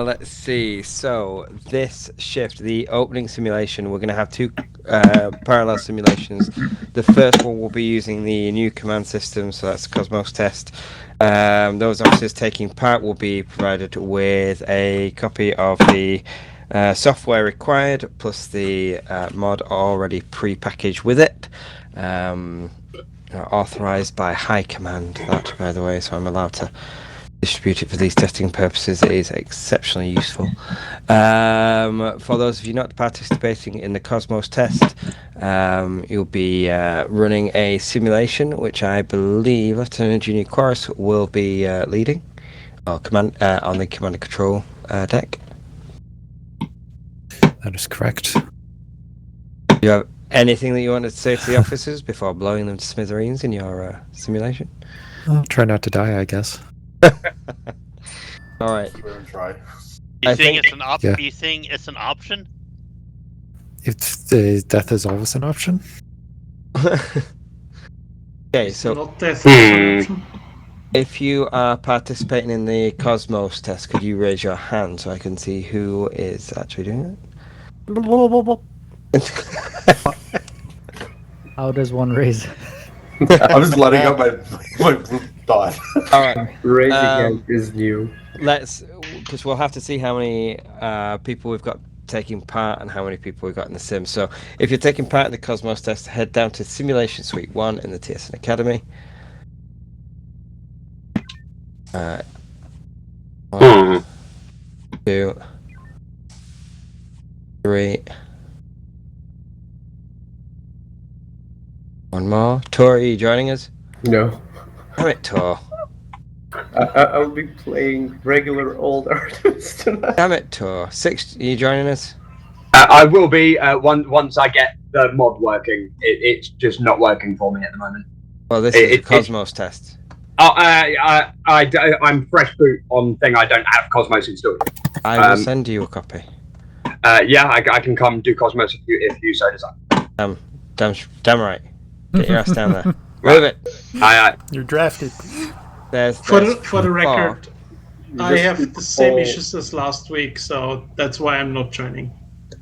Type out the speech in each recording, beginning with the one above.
Let's see. So this shift, the opening simulation, we're going to have two parallel simulations. The first one will be using the new command system, so that's Cosmos test. Those officers taking part will be provided with a copy of the software required, plus the mod already pre-packaged with it. Authorized by High Command, that, by the way, so I'm allowed to distribute it for these testing purposes. It is exceptionally useful. For those of you not participating in the Cosmos test, you'll be running a simulation, which I believe Lieutenant Junior Chorus will be leading, or command on the command and control deck. That is correct. Do you have anything that you wanted to say to the officers before blowing them to smithereens in your simulation? I'll try not to die, I guess. All right. We're gonna try. You think it's an option? You think it's an option? If death is always an option. Okay, so Not death is an option. if you are participating in the Cosmos test, could you raise your hand so I can see who is actually doing it? How does one raise? I'm just letting out my thought. All right. Raising hand is new. Because we'll have to see how many people we've got taking part and how many people we've got in the sim. So if you're taking part in the Cosmos test, head down to Simulation Suite 1 in the TSN Academy. 1, 2, 3. One more. Tor, are you joining us? No. Damn it, Tor. I'll be playing regular old Artemis tonight. Damn it, Tor. 6, are you joining us? I will be once I get the mod working. It's just not working for me at the moment. Well, this is a Cosmos test. I'm fresh boot on thing. I don't have Cosmos installed. I will send you a copy. Yeah, I can come do Cosmos if you so desire. Damn right. Get your ass down there. Move it. You're drafted. For the record, I have the same issues as last week, so that's why I'm not joining.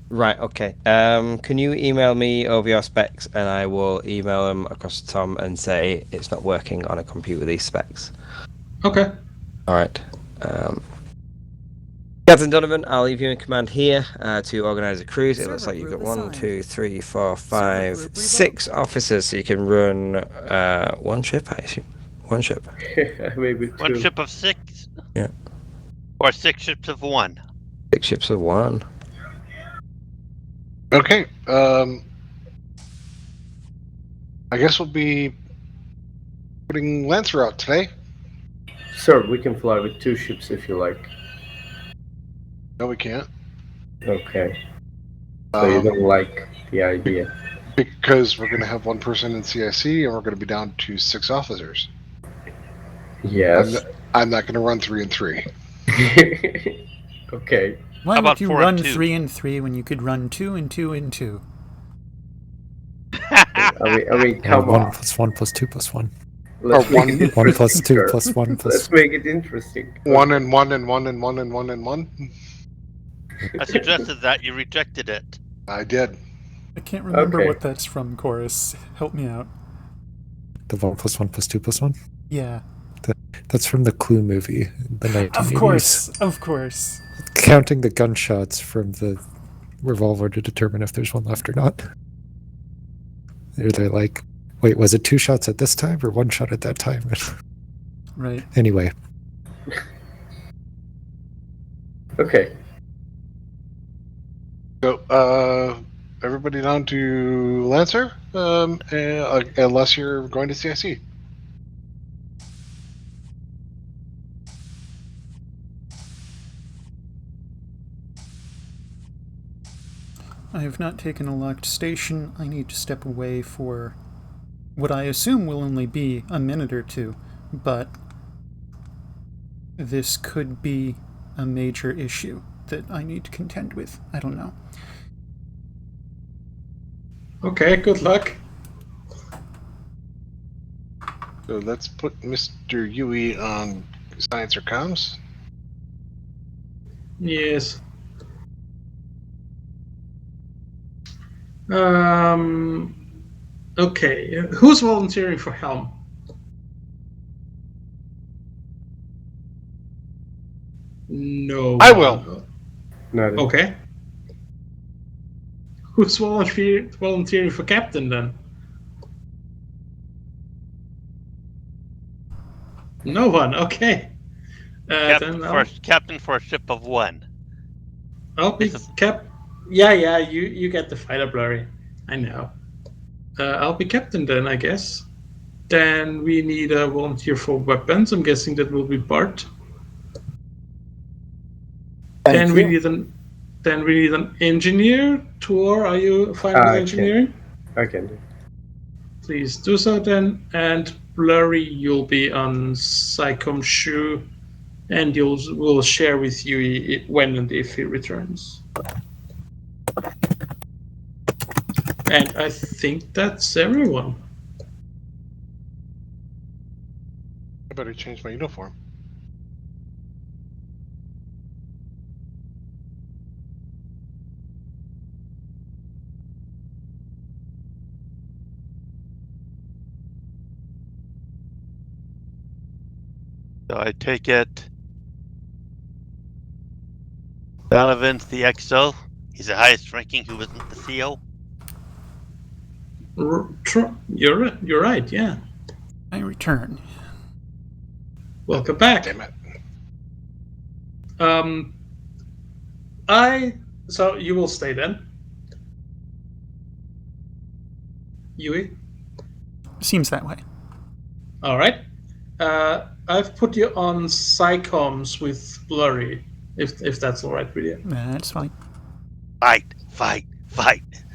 Right, okay. Can you email me over your specs and I will email them across to Tom and say it's not working on a computer with these specs? Okay. Alright. Captain Donovan, I'll leave you in command here to organise a cruise. It looks like you've got 1, 2, 3, 4, 5, 6 officers, so you can run one ship, I assume. One ship. Maybe 2. One ship of 6? Yeah. Or 6 ships of 1? 6 ships of 1. Okay. I guess we'll be putting Lancer out today. Sir, we can fly with 2 ships if you like. No, we can't. Okay. So you don't like the idea? Because we're going to have 1 person in CIC and we're going to be down to 6 officers. Yes. I'm not going to run 3 and 3. Okay. Why How would about you 4 run and 2? 3 and 3 when you could run 2 and 2 and 2? I mean, come 1 on. plus 1 plus 2 plus 1. Let's Or make it 1 plus 2 interesting, plus 1 plus. Let's make it interesting. 1 and 1 and 1 and 1 and 1 and 1. I suggested that. You rejected it. I did. I can't remember Okay. what that's from, Chorus. Help me out. The 1 plus 1 plus 2 plus 1? Yeah. That's from the Clue movie, the 1980s. Of course. Of course. Counting the gunshots from the revolver to determine if there's one left or not. They're like, wait, was it 2 shots at this time or 1 shot at that time? Right. Anyway. Okay. So, everybody down to Lancer, unless you're going to CIC. I have not taken a locked station. I need to step away for what I assume will only be a minute or 2, but this could be a major issue that I need to contend with. I don't know. Okay, good luck. So let's put Mr. Yui on science or comms. Yes. Okay. Who's volunteering for helm? No. I will. No, Okay. Who's volunteering for captain then? No one. Okay. Then Captain for a ship of one. I'll be cap. Yeah. You get the fighter blurry. I know. I'll be captain then, I guess. Then we need a volunteer for weapons. I'm guessing that will be Bart. Then we need an engineer. Tor, are you fine with engineering? I can do. Please do so then. And Blurry, you'll be on Psychom Shu, and we'll share with you when and if he returns. And I think that's everyone. I better change my uniform. So I take it Donovan's the XO. He's the highest ranking who isn't the CO. You're right, yeah. I return. Welcome back. Damn it. So you will stay then. Yui? Seems that way. All right. I've put you on Psychoms with Blurry, if that's all right with you. That's fine. Fight.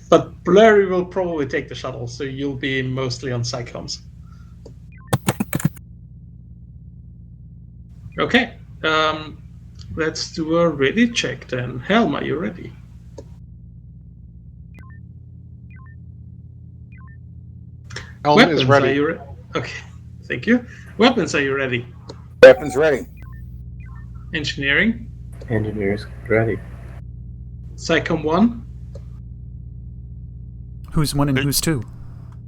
But Blurry will probably take the shuttle, so you'll be mostly on Psychoms. Okay. Let's do a ready check then. Helm, are you ready? Helm Weapons, is ready. are you ready? Okay, thank you. Weapons, are you ready? Weapons ready. Engineering? Engineers ready. Psychom 1? Who's 1 and who's 2?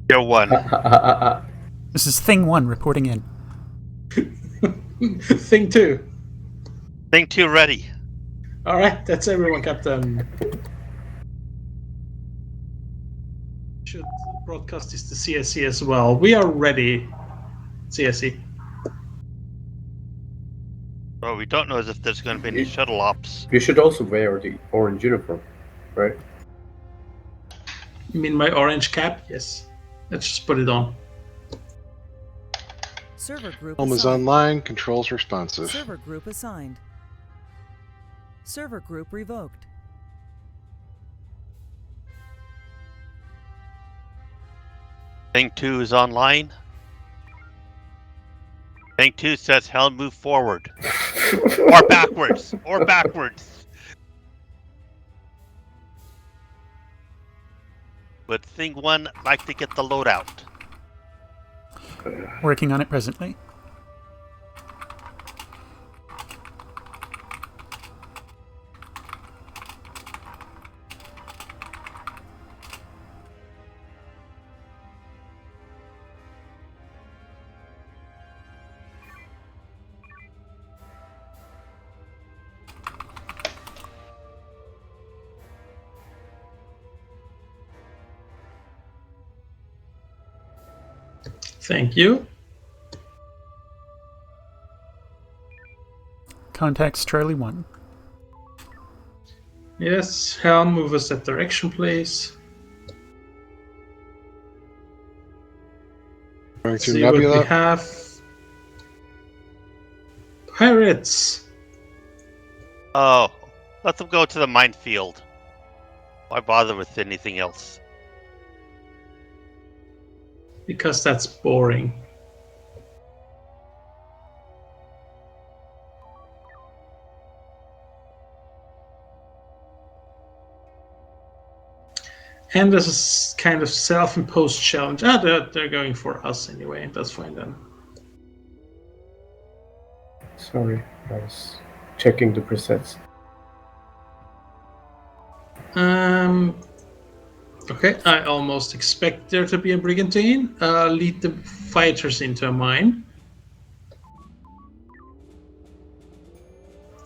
You're one. This is Thing 1 reporting in. Thing 2? Thing 2 ready. All right, that's everyone, Captain. Should broadcast this to CSE as well. We are ready, CSE. Well, we don't know as if there's going to be any shuttle ops. You should also wear the orange uniform, right? You mean my orange cap? Yes. Let's just put it on. Server group Helm is assigned. online. Controls responsive. Server group assigned. Server group revoked. Thing 2 is online. Thing 2 says Helm move forward. Or backwards. But Thing 1 like to get the loadout. Working on it presently. Thank you. Contacts Charlie 1. Yes, Helm, move us that direction, please. Going to See what we Nebula. have. Pirates. Oh, let them go to the minefield. Why bother with anything else? Because that's boring. And this a kind of self-imposed challenge. They're going for us anyway. That's fine then. Sorry, I was checking the presets. Okay, I almost expect there to be a brigantine. Lead the fighters into a mine.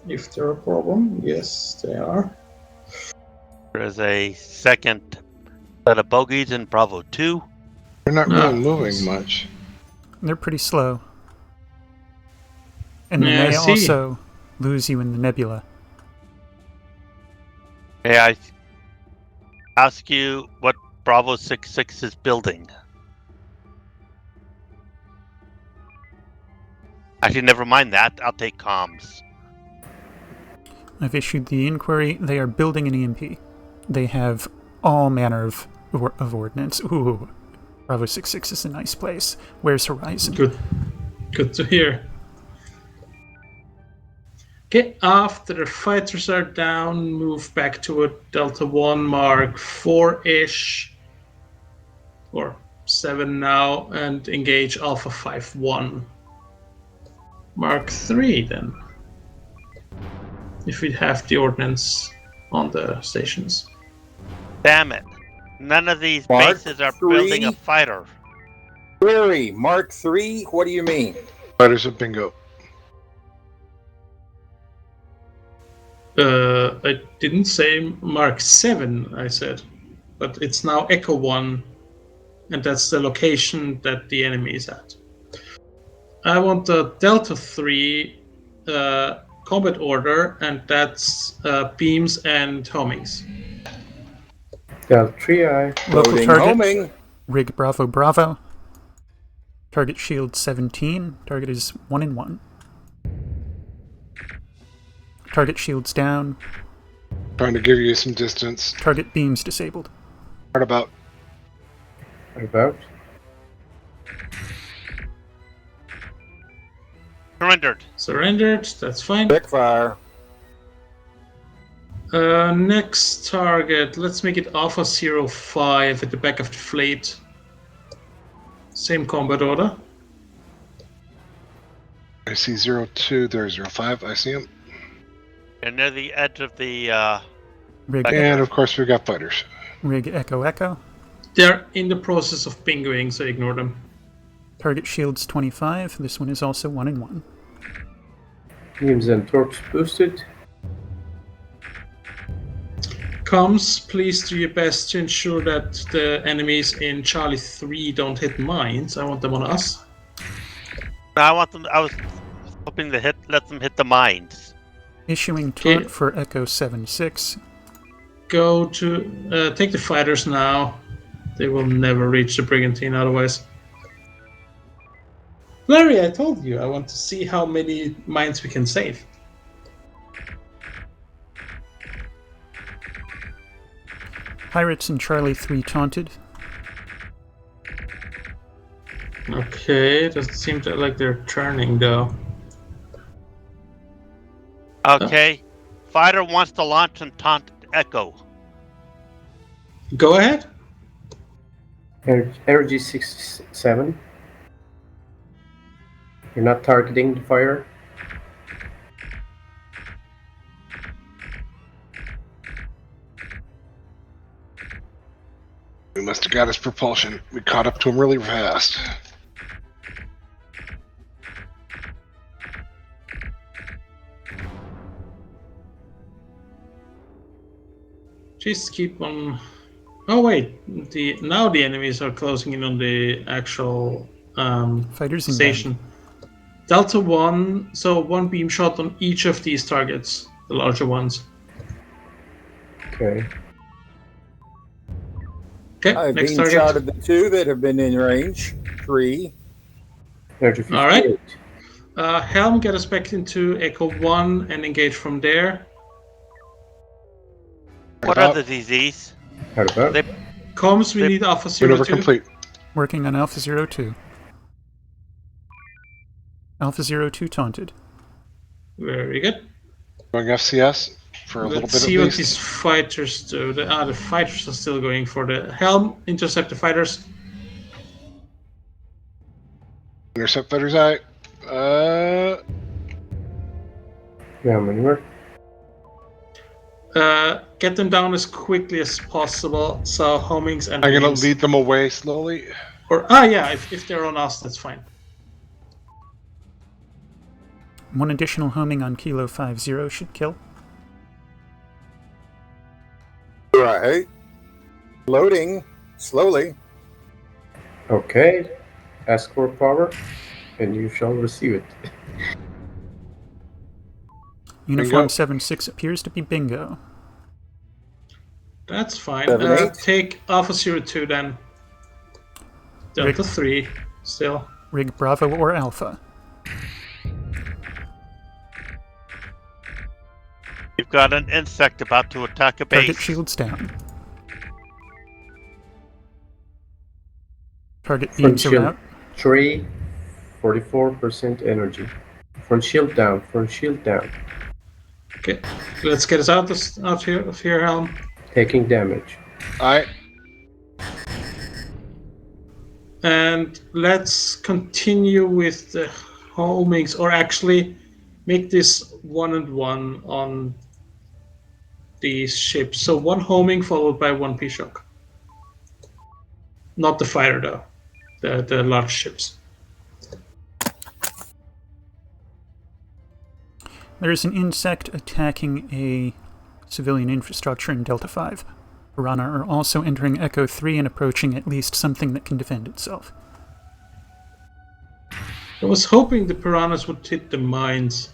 If they're a problem, yes, they are. There's a second set of bogies in Bravo 2. They're not really Ah, moving yes. much. They're pretty slow. And they Yeah, I may see. also lose you in the nebula. May I ask you what Bravo 66 is building? Actually, never mind that. I'll take comms. I've issued the inquiry. They are building an EMP. They have all manner of ordnance. Ooh, Bravo 66 is a nice place. Where's Horizon? Good to hear. Okay, after the fighters are down, move back to a Delta 1 Mark 4-ish, or 7 now, and engage Alpha 5-1. Mark 3 then, if we have the ordnance on the stations. Damn it. None of these Mark bases are 3? building a fighter. Query, Mark 3? What do you mean? Fighters of bingo. I didn't say Mark 7, I said, but it's now Echo 1, and that's the location that the enemy is at. I want the Delta 3 combat order, and that's beams and homings. Delta 3I. Local Loading, target. homing. Rig Bravo Bravo. Target shield 17. Target is 1 in 1. Target shields down. Trying to give you some distance. Target beams disabled. What about? What about? Surrendered, that's fine. Quick fire. Next target, let's make it Alpha 05 at the back of the fleet. Same combat order. I see 02, there's 05, I see him. And near the edge of the Rig, And of course we got fighters. Rig Echo Echo. They're in the process of bingoing, so ignore them. Target shields 25. This one is also 1 in 1. Beams and torps boosted. Comms, please do your best to ensure that the enemies in Charlie 3 don't hit mines. I want them on us. I was hoping to let them hit the mines. Issuing taunt for Echo 76. Go to take the fighters now. They will never reach the brigantine otherwise. Larry, I told you I want to see how many mines we can save. Pirates in Charlie 3 taunted. Okay, doesn't seem like they're turning though. Okay. Fighter wants to launch and taunt Echo. Go ahead. Energy 67. You're not targeting the fire. We must have got his propulsion. We caught up to him really fast. Just keep on. Oh wait, now the enemies are closing in on the actual Fighters in station. Delta 1, so 1 beam shot on each of these targets, the larger ones. Okay. Okay, I've next been target. shot at the 2 that have been in range. 3. Energy 58. All right. Helm, get us back into Echo 1 and engage from there. What are the DZs? How about? Comms, we need Alpha 02. Maneuver complete. Working on Alpha 02. Alpha 02 taunted. Very good. Going FCS for a little Let's bit see at what least. these fighters do. The fighters are still going for the Helm. Intercept the fighters. Intercept fighters eye. Yeah, maneuver. Get them down as quickly as possible. So homings and I'm gonna beams. lead them away slowly. Or yeah, if they're on us, that's fine. One additional homing on Kilo 50 should kill. Right. Loading slowly. Okay. Ask for power, and you shall receive it. Uniform 76 appears to be bingo. That's fine. 7-8. Take Alpha 02 then. Delta 3, still. Rig Bravo or Alpha. You've got an insect about to attack a base. Target shields down. Target Front beams are shield out. 3, 44% energy. Front shield down. Front shield down. Okay, let's get us out of here, Helm. Taking damage. Alright. And let's continue with the homings, or actually make this 1-and-1 on these ships. So 1 homing followed by 1 P-shock. Not the fighter though, the large ships. There's an insect attacking a civilian infrastructure in Delta 5. Piranha are also entering Echo 3 and approaching at least something that can defend itself. I was hoping the piranhas would hit the mines,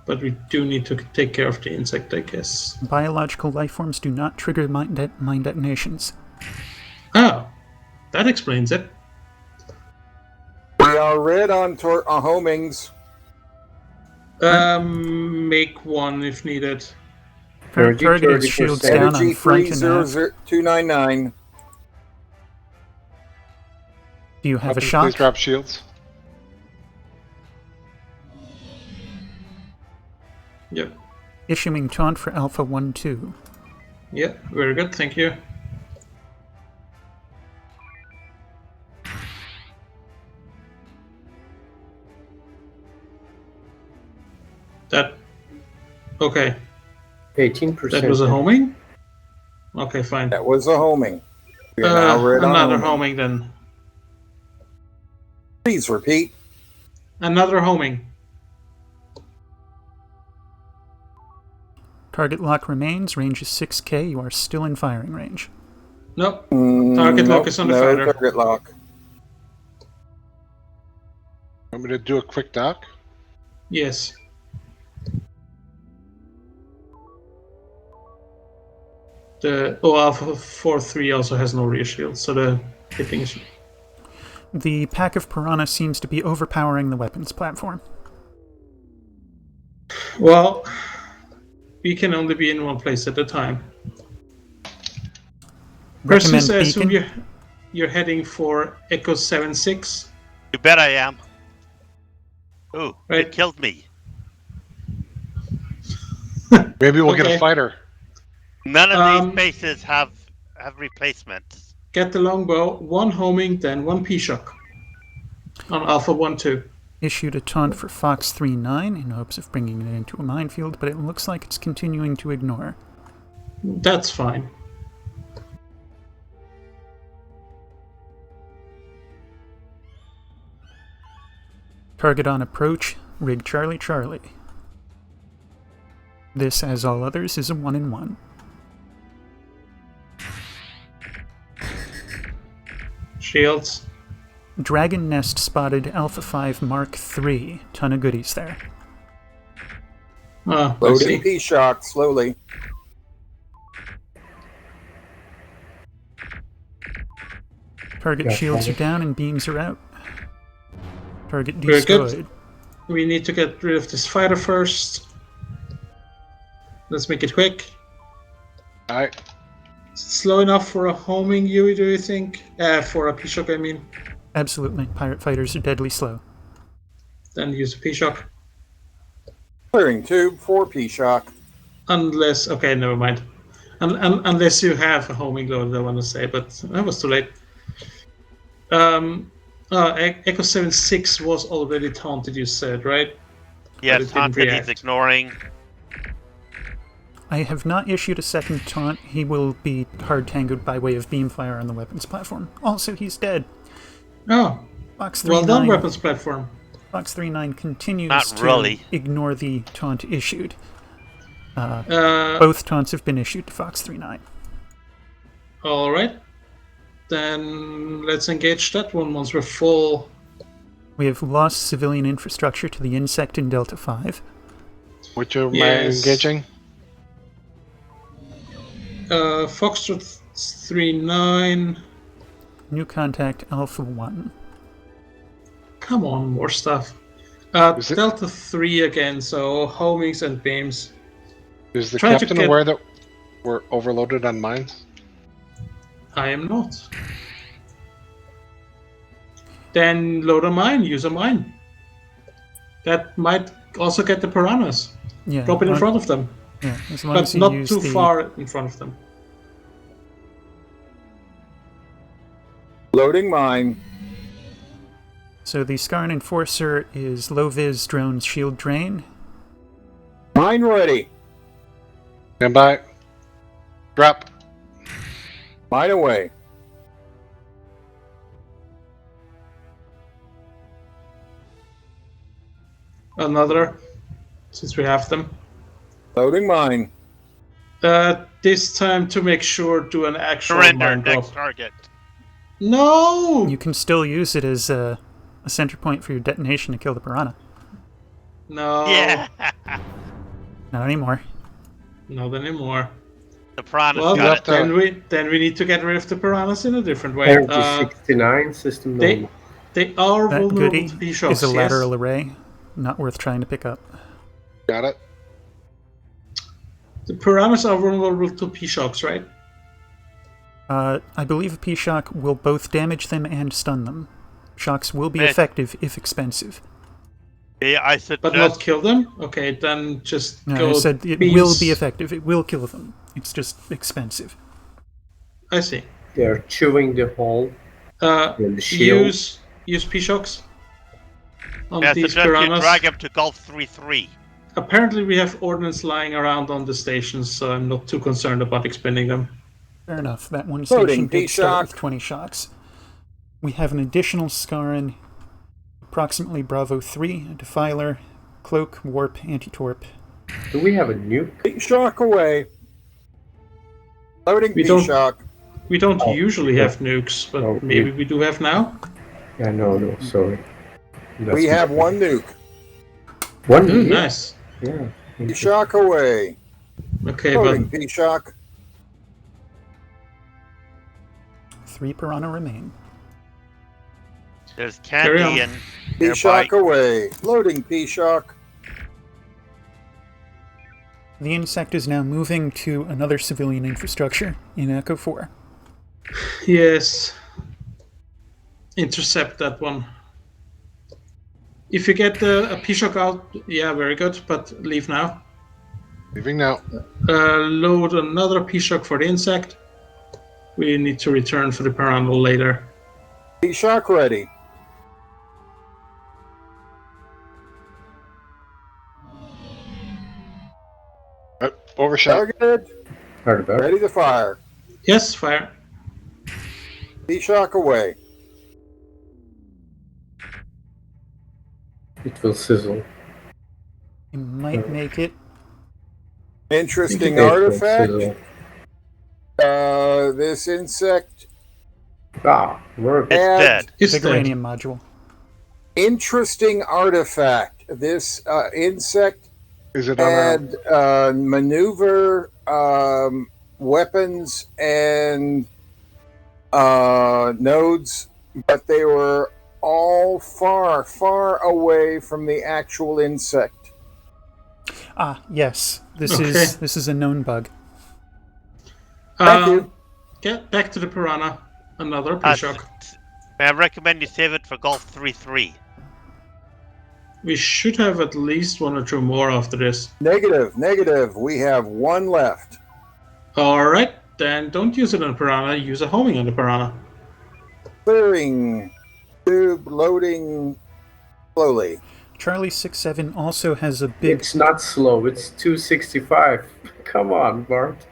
but we do need to take care of the insect, I guess. Biological lifeforms do not trigger mine detonations. Oh, that explains it. We are red on homings. Make 1 if needed. Targeted shields down on Energy front and nav. 30299. Do you have a Weapons, shot? Please drop shields. Yep. Issuing taunt for Alpha 1-2. Yeah, very good, thank you. That... Okay. 18%. That was a homing? Okay, fine. That was a homing. We are now red on Another homing. homing then. Please repeat. Another homing. Target lock remains. Range is 6K. You are still in firing range. Nope. Target lock Nope, is on the no fighter. target lock. Want me to do a quick dock? Yes. The Alpha 4-3 also has no rear shield, so the hitting is... The pack of Piranha seems to be overpowering the weapons platform. Well, we can only be in one place at a time. Person Recommend says beacon. you're heading for Echo 7-6. You bet I am. Ooh, Right. it killed me. Maybe we'll get Okay. a fighter. None of these bases have replacements. Get the longbow, 1 homing, then 1 P-shock. On Alpha 1-2. Issued a taunt for Fox 3-9 in hopes of bringing it into a minefield, but it looks like it's continuing to ignore. That's fine. Target on approach, rig Charlie Charlie. This, as all others, is a 1-in-1. Shields. Dragon Nest spotted Alpha 5 Mark III. Ton of goodies there. I Loading see. P-shock slowly. Target Yeah, shields are target. down and beams are out. Target Very good. destroyed. We need to get rid of this fighter first. Let's make it quick. Alright. Slow enough for a homing Yui, do you think? For a P-shock, I mean. Absolutely. Pirate fighters are deadly slow. Then use a P-shock. Clearing tube for P-shock. Unless... Okay, never mind. Unless you have a homing load, I want to say, but that was too late. Echo 7-6 was already taunted, you said, right? Yes, it didn't taunted, he's react. ignoring. I have not issued a second taunt. He will be hard tangled by way of beamfire on the weapons platform. Also, he's dead. Oh, Fox well done, 39 weapons platform. Fox 39 continues Not to really. ignore the taunt issued. Both taunts have been issued to Fox 39. All right. Then let's engage that one once we're full. We have lost civilian infrastructure to the insect in Delta 5. Which am I Yes. engaging? Foxtrot 39. New contact Alpha 1. Come on, more stuff. Is it- Delta 3 again, so homings and beams. Is the Try to captain get- aware that we're overloaded on mines? I am not. Then load a mine, use a mine. That might also get the piranhas. Yeah, Drop it in long- front of them, Yeah, as long but as you not use too the, far in front of them. Loading mine. So the Skarn Enforcer is low-vis drone shield drain. Mine ready. Stand by. Drop. Mine away. Another, since we have them. Loading mine. This time to make sure do an actual Surrender. mine drop. Next target. No! You can still use it as a center point for your detonation to kill the piranha. No. Yeah. Not anymore. Not anymore. The piranha's Well, got it. then we need to get rid of the piranhas in a different way. Energy 69, system they- normal. They are That vulnerable goodie to P-shocks, is a yes. lateral array. Not worth trying to pick up. Got it. The piranhas are vulnerable to P-shocks, right? I believe a P-Shock will both damage them and stun them. Shocks will be Right. effective if expensive. Yeah, I suggest. But not kill them? Okay, then just No, go I said it beams. will be effective. It will kill them. It's just expensive. I see. They're chewing the hole in the shield. Use P-shocks on I these suggest you piranhas. drag him to Gulf 3-3. Apparently we have ordnance lying around on the stations, so I'm not too concerned about expending them. Fair enough. That one Loading station did start P-Shock. with 20 shocks. We have an additional Skarn, approximately Bravo 3, a Defiler, Cloak, Warp, Anti-Torp. Do we have a nuke? P-Shock away. Loading We don't- P-Shock. We don't Oh, usually yeah. have nukes, but Oh, maybe yeah. we do have now. Yeah, no, sorry. That's We have one nuke. One Mm, nuke? nice. Yeah. P-Shock away. Okay, Loading but P-Shock. 3 Piranha remain. There's Carry candy on. and nearby. P-Shock away. Loading P-Shock. The insect is now moving to another civilian infrastructure in Echo 4. yes. Intercept that one. If you get a P-shock out, yeah, very good, but leave now. Leaving now. Load another P-shock for the insect. We need to return for the piranha later. P-Shock ready. Overshot. Targeted. Heard about it. Ready to fire. Yes, fire. P-Shock away. It will sizzle. You might make it. Interesting It will artifact. sizzle. This insect Ah, work. It's had dead. It's dead. Vibranium module. interesting artifact. This insect Is it on had maneuver weapons and nodes, but they were all far, far away from the actual insect. Ah, yes. This Okay. is a known bug. Thank you. Get back to the piranha. Another Uh, P-shock. I recommend you save it for Gulf 3-3. We should have at least one or two more after this. Negative. We have one left. Alright, then don't use it on a piranha, use a homing on the piranha. Clearing. Tube loading slowly. Charlie 67 also has a big... It's not slow. It's 265. Come on, Bart.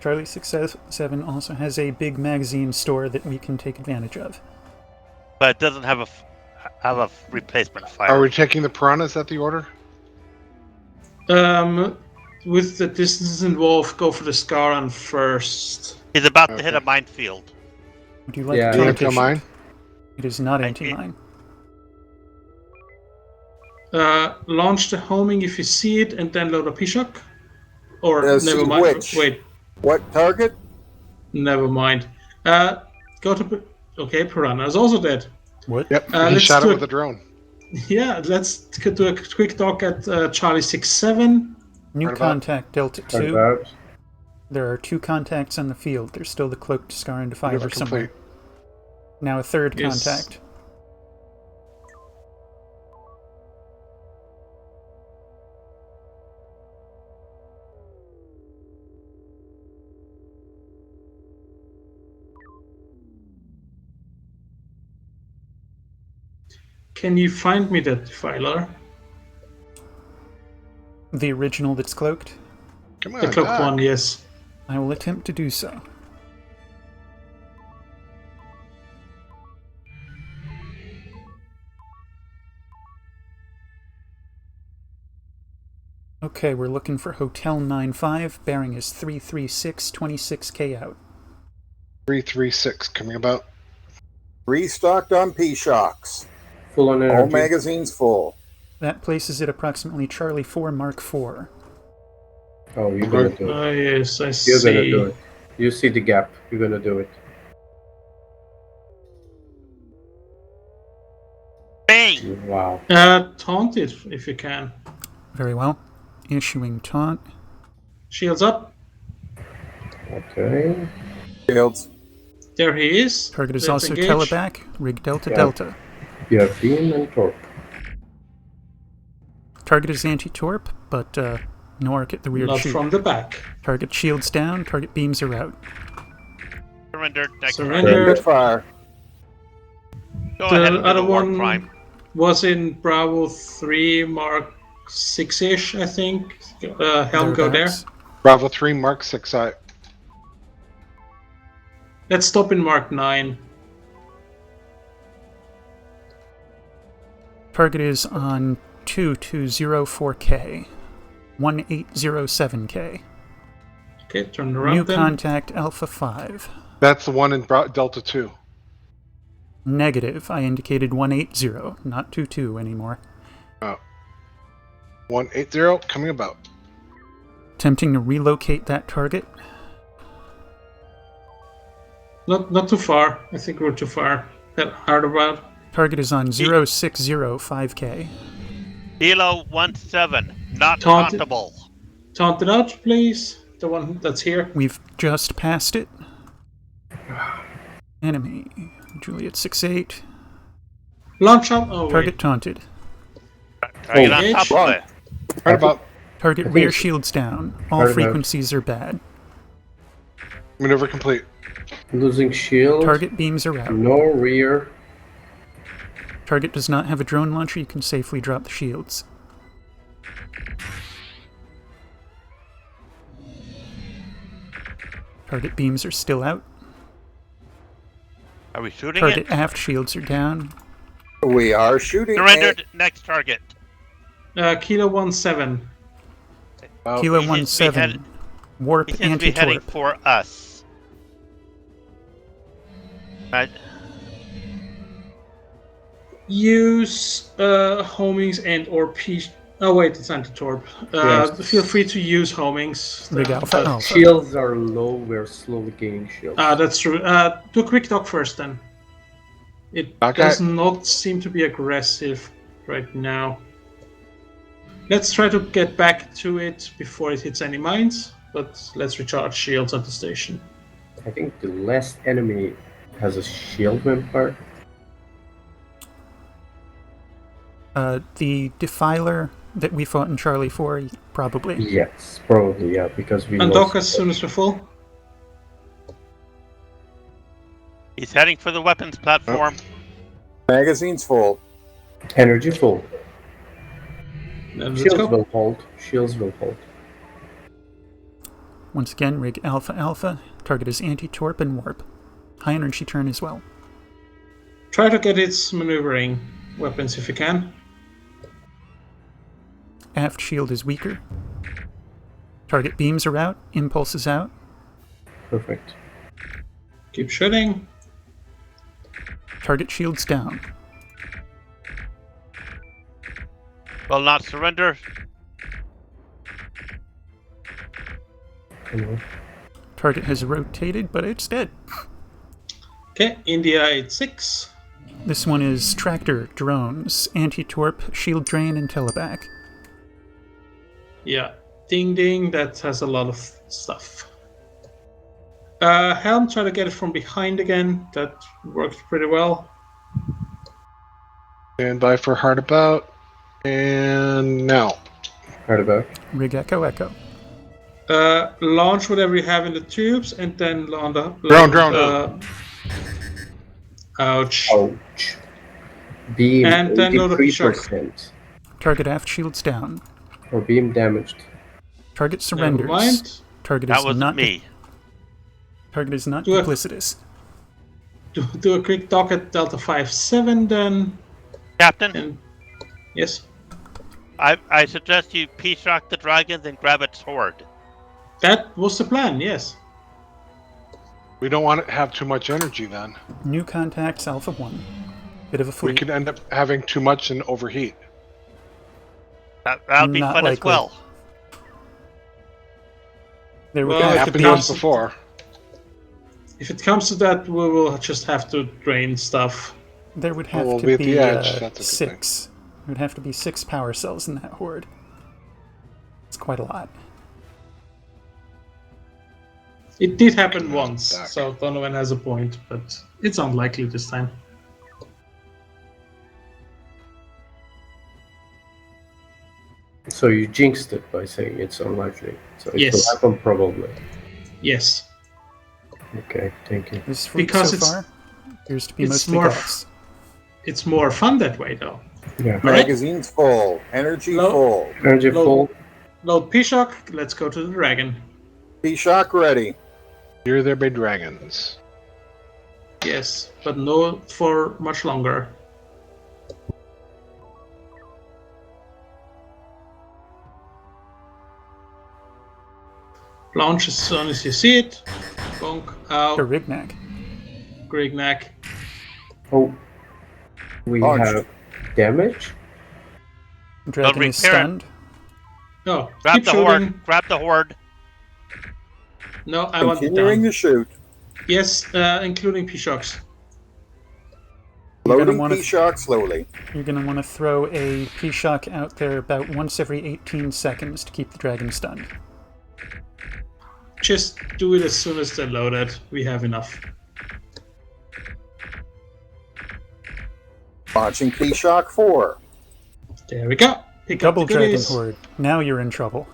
Charlie 67 also has a big magazine store that we can take advantage of. But it doesn't have a replacement fire. Are we taking the piranha? Is that the order? With the distance involved, go for the Scaran first. He's about to hit a minefield. Would you like Yeah. to You take want to kill mine? It is not anti-mine. Launch the homing if you see it, and then load a P-Shock. Or See never mind. which? Wait, What target? never mind. Go to Piranha is also dead. What? Yep. He let's shot it do with a drone. Yeah, let's do a quick talk at Charlie 67. New Right about. contact Delta 2. About. There are 2 contacts on the field. There's still the cloaked Scaran Defiler Maneuver somewhere. complete. Now a third Yes. contact. Can you find me that defiler? The original that's cloaked. Come on, The cloaked Doc. one, yes. I will attempt to do so. Okay, we're looking for Hotel 95. Bearing is 336, 26K out. 336 coming about. Restocked on P-Shocks. Full on All energy. magazines full. That places it approximately Charlie 4 Mark IV. Oh, you're gonna do it. Oh, yes, I You're see. gonna do it. You see the gap. You're gonna do it. Bang! Wow. Taunt it if you can. Very well. Issuing taunt. Shields up. Okay. Shields. There he is. Target is Let's also engage. teleback. Rig Delta Yeah. Delta. You have beam and torp. Target is anti-torp, but no arc at the rear Not shoot. from the back. Target shields down. Target beams are out. Surrendered. Next Surrender. Good fire. Go The ahead and do other the warp one prime. was in Bravo 3 Mark 6-ish, I think. Helm, go there. Thereabouts. Bravo 3, Mark 6 eye. Let's stop in Mark 9. Target is on 2204K. 1807K. Okay, turn around New then. contact Alpha 5. That's the one in Delta 2. Negative. I indicated 180, not 22 anymore. 180 coming about. Attempting to relocate that target. Not too far. I think we're too far. That hard about. Target is on 0605K. Hilo 17. Not Taunted. tauntable. Taunt it out, please. The one that's here. We've just passed it. Enemy. Juliet 68. Launch up. Oh, Target wait. taunted. Target on Engage. top of it. Right about. Target rear shields down. All Target frequencies are bad. Maneuver complete. Losing shield. Target beams are out. No rear. Target does not have a drone launcher. You can safely drop the shields. Target beams are still out. Are we shooting Target it? aft shields are down. We are shooting. Surrendered. Next target. Kilo 17. Kilo he seems to be 17. Warp He seems to be heading anti-torp. for us. Use homings and or P. Oh wait, it's anti-torp. Yes. Feel free to use homings. Rig Alpha Uh, Alpha. Shields are low. We're slowly gaining shields. That's true. Do a quick dock first then. It Okay. does not seem to be aggressive right now. Let's try to get back to it before it hits any mines, but let's recharge shields at the station. I think the last enemy has a shield vampire. The Defiler that we fought in Charlie 4, probably. Yes, probably, yeah, because we And lost. dock as soon as we're full. He's heading for the weapons platform. Magazines full. Energy full. Then let's Shields go. will hold. Shields will hold. Once again, rig Alpha Alpha. Target is anti-torp and warp. High energy turn as well. Try to get its maneuvering weapons if you can. Aft shield is weaker. Target beams are out. Impulse is out. Perfect. Keep shooting. Target shields down. Will not surrender. Come on. Target has rotated, but it's dead. Okay, India 86. This one is tractor, drones, anti-torp, shield drain, and teleback. Yeah, ding ding, that has a lot of stuff. Helm, try to get it from behind again. That worked pretty well. Stand by for hard about. And now. Hard about. Rig Echo Echo. Launch whatever you have in the tubes and then land the... Drone. Ouch. Ouch. Beam And then load up the shock. 83%. Target aft shields down. Or beam damaged. Target Never surrenders. mind. Target That is wasn't not me. Target is not Do it. duplicitous. Do a quick dock at Delta 57 then. Captain, And yes, I suggest you P-shock the dragon, then grab its horde. that was the plan, yes. We don't want to have too much energy then. New contacts Alpha 1. Bit of a We fleet. could end up having too much and overheat. That'll be Not fun as likely. well. There would Well, have to Happened be to us before. If it comes to that, we will just have to drain stuff. there would have we'll to be be, at the edge. That's a good thing. 6. There would have to be 6 power cells in that horde. It's quite a lot. It did happen Okay, once, back. so Donovan has a point, but it's unlikely this time. So you jinxed it by saying it's unlikely. So it Yes. will happen probably. Yes. Okay, thank you. This fleet Because so it's- far appears to be it's mostly more gas. It's more fun that way, though. Yeah. All right. Magazine's full. Energy Low. full. Energy Low. full. Load P-Shock, let's go to the dragon. P-Shock ready. Here there be dragons. Yes, but no for much longer. Launch as soon as you see it. Bonk, The out, Rignac. Grignac. Oh. We Launch. have damage. Dragon is repair it. stunned. No, Grab keep the shooting. horde. Grab the horde. No, I want it Continuing down. to shoot. Yes, including P-Shocks. You're gonna Loading wanna- P-Shock slowly. You're going to want to throw a P-Shock out there about once every 18 seconds to keep the dragon stunned. Just do it as soon as they're loaded. We have enough. Launching P-Shock 4. There we go. Pick Double up the dragon goodies. horde. Now you're in trouble.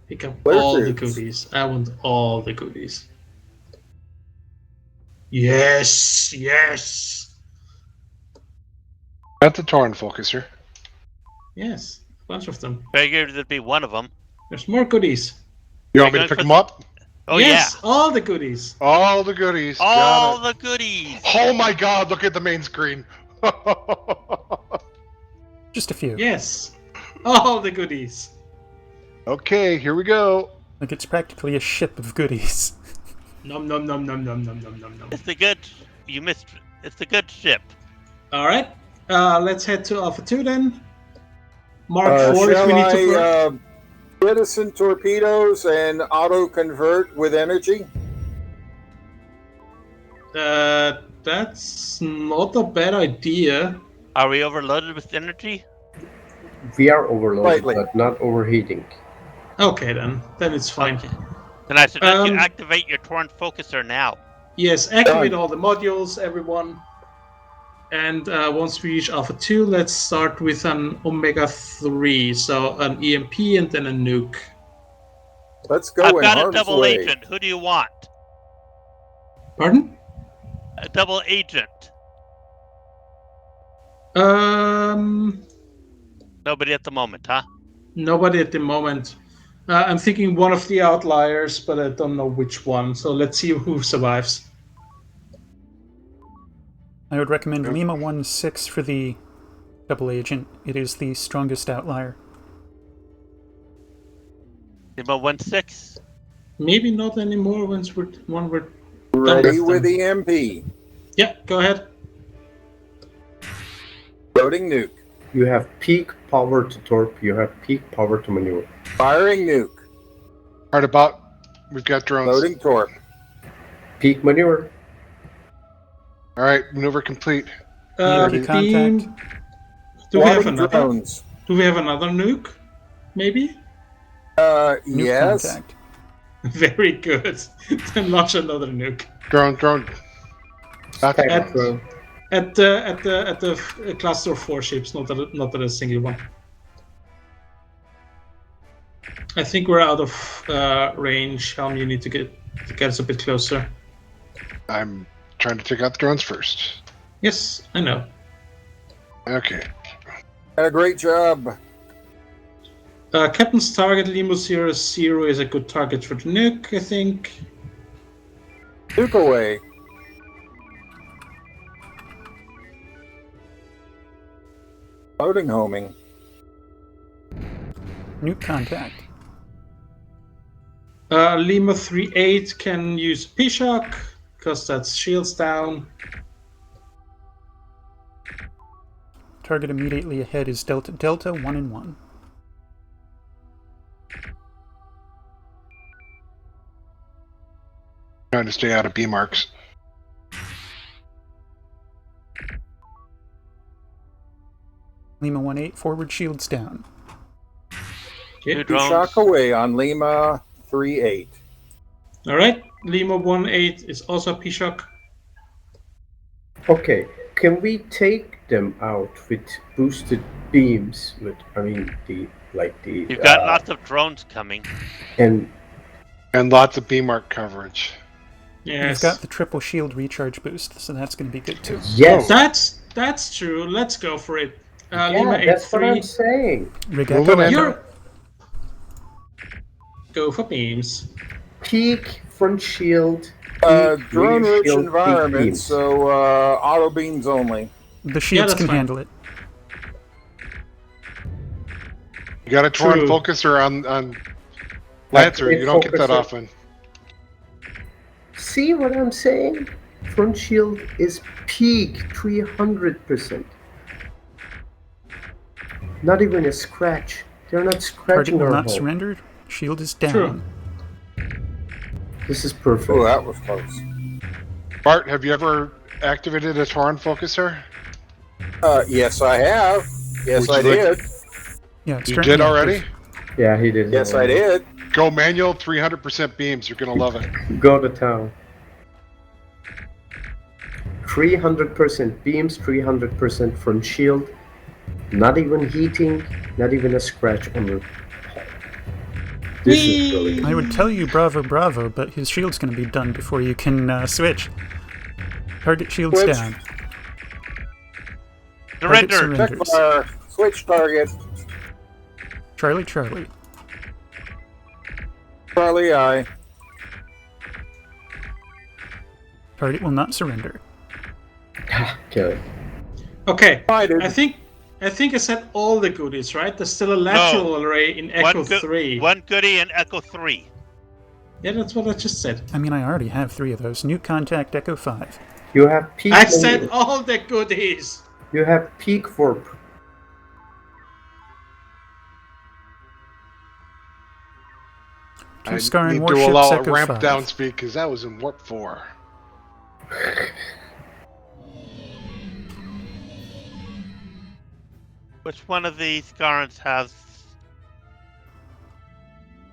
Pick up Flare all the tubes. goodies. I want all the goodies. Yes, yes, At the Torn focuser. yes. A bunch of them. Figured there'd be one of them. There's more goodies. You want me to Going pick for them up? Oh yes, all the goodies. All the goodies. yeah. All Got it. the goodies. Oh my god, look at the main screen. Just a few. Yes, all the goodies. Okay, here we go. Like it's practically a ship of goodies. Nom nom nom nom nom nom nom nom nom. It's the good. You missed. It's the good ship. All right, let's head to Alpha 2 then. Mark 4 if Shall we need to. I jettison torpedoes and auto-convert with energy? That's not a bad idea. Are we overloaded with energy? We are overloaded, Slightly. but not overheating. Okay then it's fine. Okay. Then I suggest you Um, activate your torn focuser now. Yes, activate Done. all the modules, everyone. And once we reach Alpha 2, let's start with an Omega 3. So an EMP and then a nuke. Let's go I've in got a harm's double way. agent. Who do you want? Pardon? A double agent. Nobody at the moment, huh? Nobody at the moment. I'm thinking one of the outliers, but I don't know which one. So let's see who survives. I would recommend Lima 1-6 for the double agent. It is the strongest outlier. Lima 1-6. Maybe not anymore once we're done Ready with them. the MP. Yeah, go ahead. Loading nuke. You have peak power to torp. You have peak power to maneuver. Firing nuke. Right about. We've got drones. Loading torp. Peak maneuver. All right, maneuver complete. EMP contact. Do we have Loading another? drones. Do we have another nuke? Maybe. Nuke Yes. contact. Very good. Then launch another nuke. Drone. That's At- Drone. At the cluster of 4 ships, not at a single one. I think we're out of range. Helm, you need to get us a bit closer. I'm trying to take out the drones first. Yes, I know. Okay. A great job. Captain's target Limo 00 is a good target for the nuke, I think. Nuke away. Loading homing. Nuke contact. Lima 38 can use P-Shock, because that's shields down. Target immediately ahead is Delta 1-1. Trying to stay out of B marks. Lima 1-8, forward shields down. Okay. Shock away on Lima 3-8. Alright, Lima 1-8 is also P-Shock. Okay. Can we take them out with boosted beams? You've got lots of drones coming. And lots of B mark coverage. Yes. You've got the triple shield recharge boost, so that's going to be good too. yes, That's true. Let's go for it. yeah, Lima that's what 8-3. I'm saying. Regatta You're... Go for beams. Peak front shield. Drone rich shield, environment, beams. so auto beams only. The shields that's can fine. handle it. You got a Terran True. focuser on Lancer. You don't get that Focuser. often. See what I'm saying? Front shield is peak 300%. Not even a scratch. They're not Target scratching will our not hull. surrender. Shield is down. True. This is perfect. Oh, that was close. Bart, have you ever activated a Terran focuser? Yes, I have. Yes, Would I you like- did. Yeah, it's You currently did already? active. Yeah, he did. Yes, I did. Go manual 300% beams. You're gonna love it. Go to town. 300% beams, 300% front shield. Not even heating, not even a scratch on the hull. This is really I would tell you bravo, but his shield's going to be done before you can switch. Target shields Switch. down. Surrender. Check Surrenders. fire. Switch target. Charlie. Charlie I. Target will not surrender. kill it. Okay. I did. I think I said all the goodies, right? There's still a lateral array in Echo 3. One goodie and Echo 3. Yeah, that's what I just said. I mean, I already have 3 of those. Nuke contact Echo 5. You have peak. I said all the goodies. You have peak for. Two I Scar and need to warships allow a Echo ramp 5. down speed because that was in warp 4. Which one of these Garants has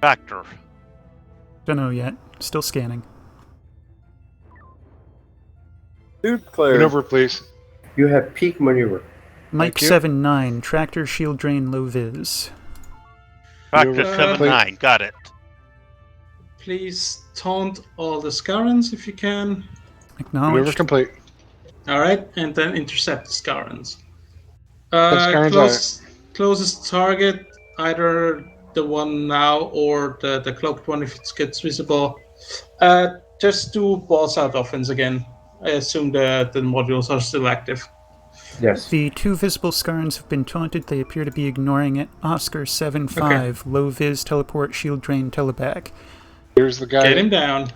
Factor? Don't know yet. Still scanning. Nuke cleared. Maneuver, please. You have peak maneuver. Mike you. 7-9. Tractor shield drain low vis. Factor Maneuver 7-9. Got it. Please taunt all the Scarans if you can. Maneuver Acknowledged. complete. Alright, and then intercept the Scarans. Closest target, either the one now or the cloaked one if it gets visible. Just do balls out offense again. I assume the modules are still active. Yes. The two visible Skarns have been taunted. They appear to be ignoring it. Oscar 7-5, low vis, teleport, shield drain, teleback. Here's the guy. Get him down.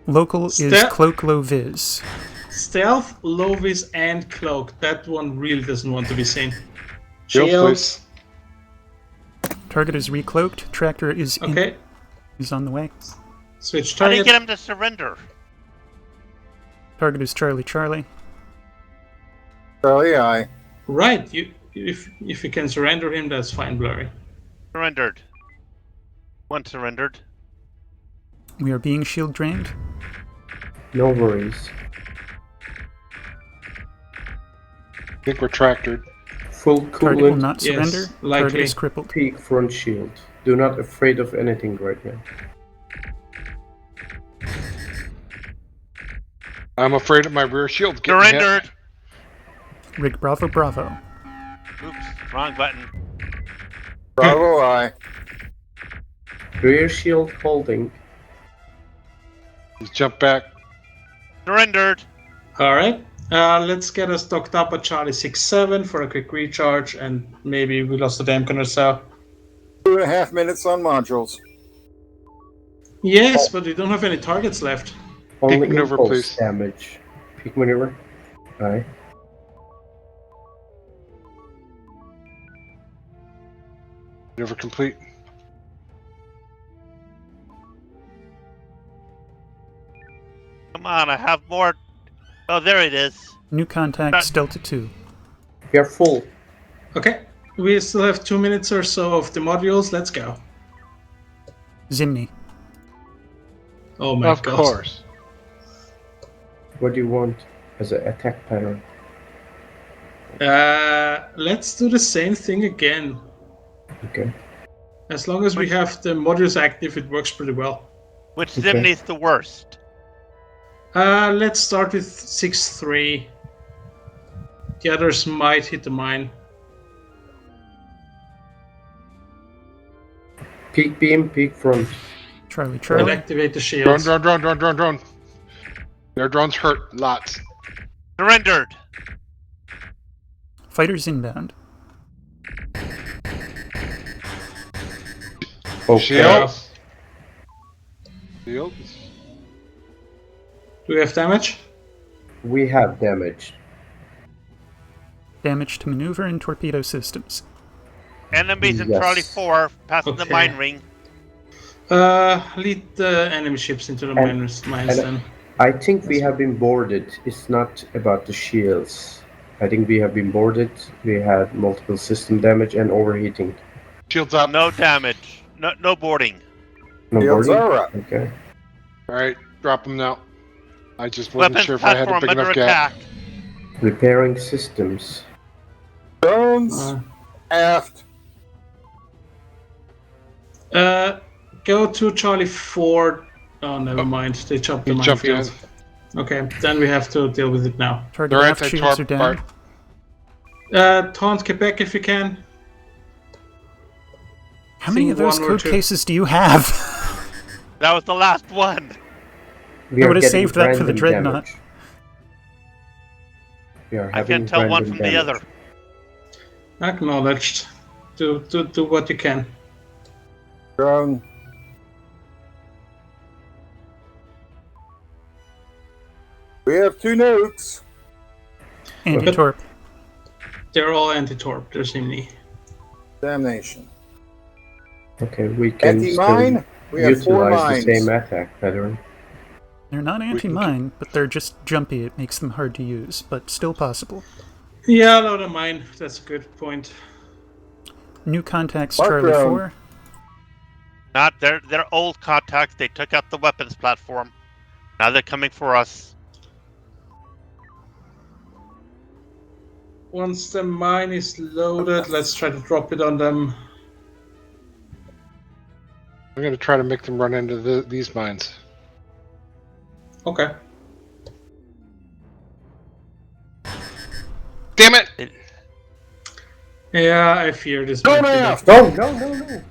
Local is cloak, low vis. Stealth, low vis, and cloak. That one really doesn't want to be seen. Shield, Shields. Target is recloaked. Tractor is is on the way. Switch How do target. you get him to surrender? Target is Charlie Charlie. Charlie, aye. Right. If you can surrender him, that's fine, Blurry. Surrendered. One surrendered. We are being shield drained. No worries. I think we're tractored. Full Target will coolant. not surrender. Yes, Target likely. is crippled. Peak front shield. Do not afraid of anything right now. I'm afraid of my rear shield getting hit. Surrendered. Rig Bravo Bravo. Oops, wrong button. Bravo, aye. Rear shield holding. He's jumped back. Surrendered. All right. Let's get us docked up at Charlie 6-7 for a quick recharge, and maybe we lost a Damken or so. 2.5 minutes on modules. Yes, but we don't have any targets left. Only Peak maneuver, impulse please. damage. Peak maneuver. Aye. Maneuver complete. Come on, I have more. Oh, there it is. New contacts, Delta 2. We are full. Okay. We still have 2 minutes or so of the modules. Let's go. Zimni. Oh my Of god. course. What do you want as an attack pattern? Let's do the same thing again. Okay. As long as we have the modules active, it works pretty well. Which Okay. Zimni's the worst? Let's start with 6-3. The others might hit the mine. Peak beam, peak front. Charlie We'll Charlie. activate the Drone, shields. drone. Their drones hurt lots. Surrendered. Fighters inbound. Okay. Shields. Shields. Do we have damage? We have damage. Damage to maneuver and torpedo systems. Enemies in Yes. Charlie 4 passing the Okay. mine ring. Lead the enemy ships into the mines then. I think we have been boarded. It's not about the shields. I think we have been boarded. We had multiple system damage and overheating. Shields up. No damage. No boarding. No Shields boarding? are up. Okay. Alright, drop them now. I just wasn't Weapons sure if I had a platform big under enough gap. attack. Repairing systems. Drones, aft. Go to Charlie 4. Oh, never mind. They chopped the He jumped in. minefield. Okay, then we have to deal with it now. Target They're aft shields are anti-torp. down. Taunt Quebec if you can. How many See of those one or code two. cases do you have? That was the last one. We I are would've getting saved that for the random dreadnought. damage. We are I having can't tell one random from the damage. other. Acknowledged. Do what you can. Drone. We have 2 nukes. Anti-torp. They're all anti-torp. There's Zimni. Damnation. Okay, we can Anti-mine. We still have 4 utilize mines. the same attack pattern. They're not anti-mine, but they're just jumpy. It makes them hard to use, but still possible. Yeah, load of mine. That's a good point. New contacts, Mark Charlie drone. 4. Not they're old contacts. They took out the weapons platform. Now they're coming for us. Once the mine is loaded, let's try to drop it on them. I'm going to try to make them run into these mines. Okay. Damn it! Yeah, I fear this. Don't might be ask! the- No.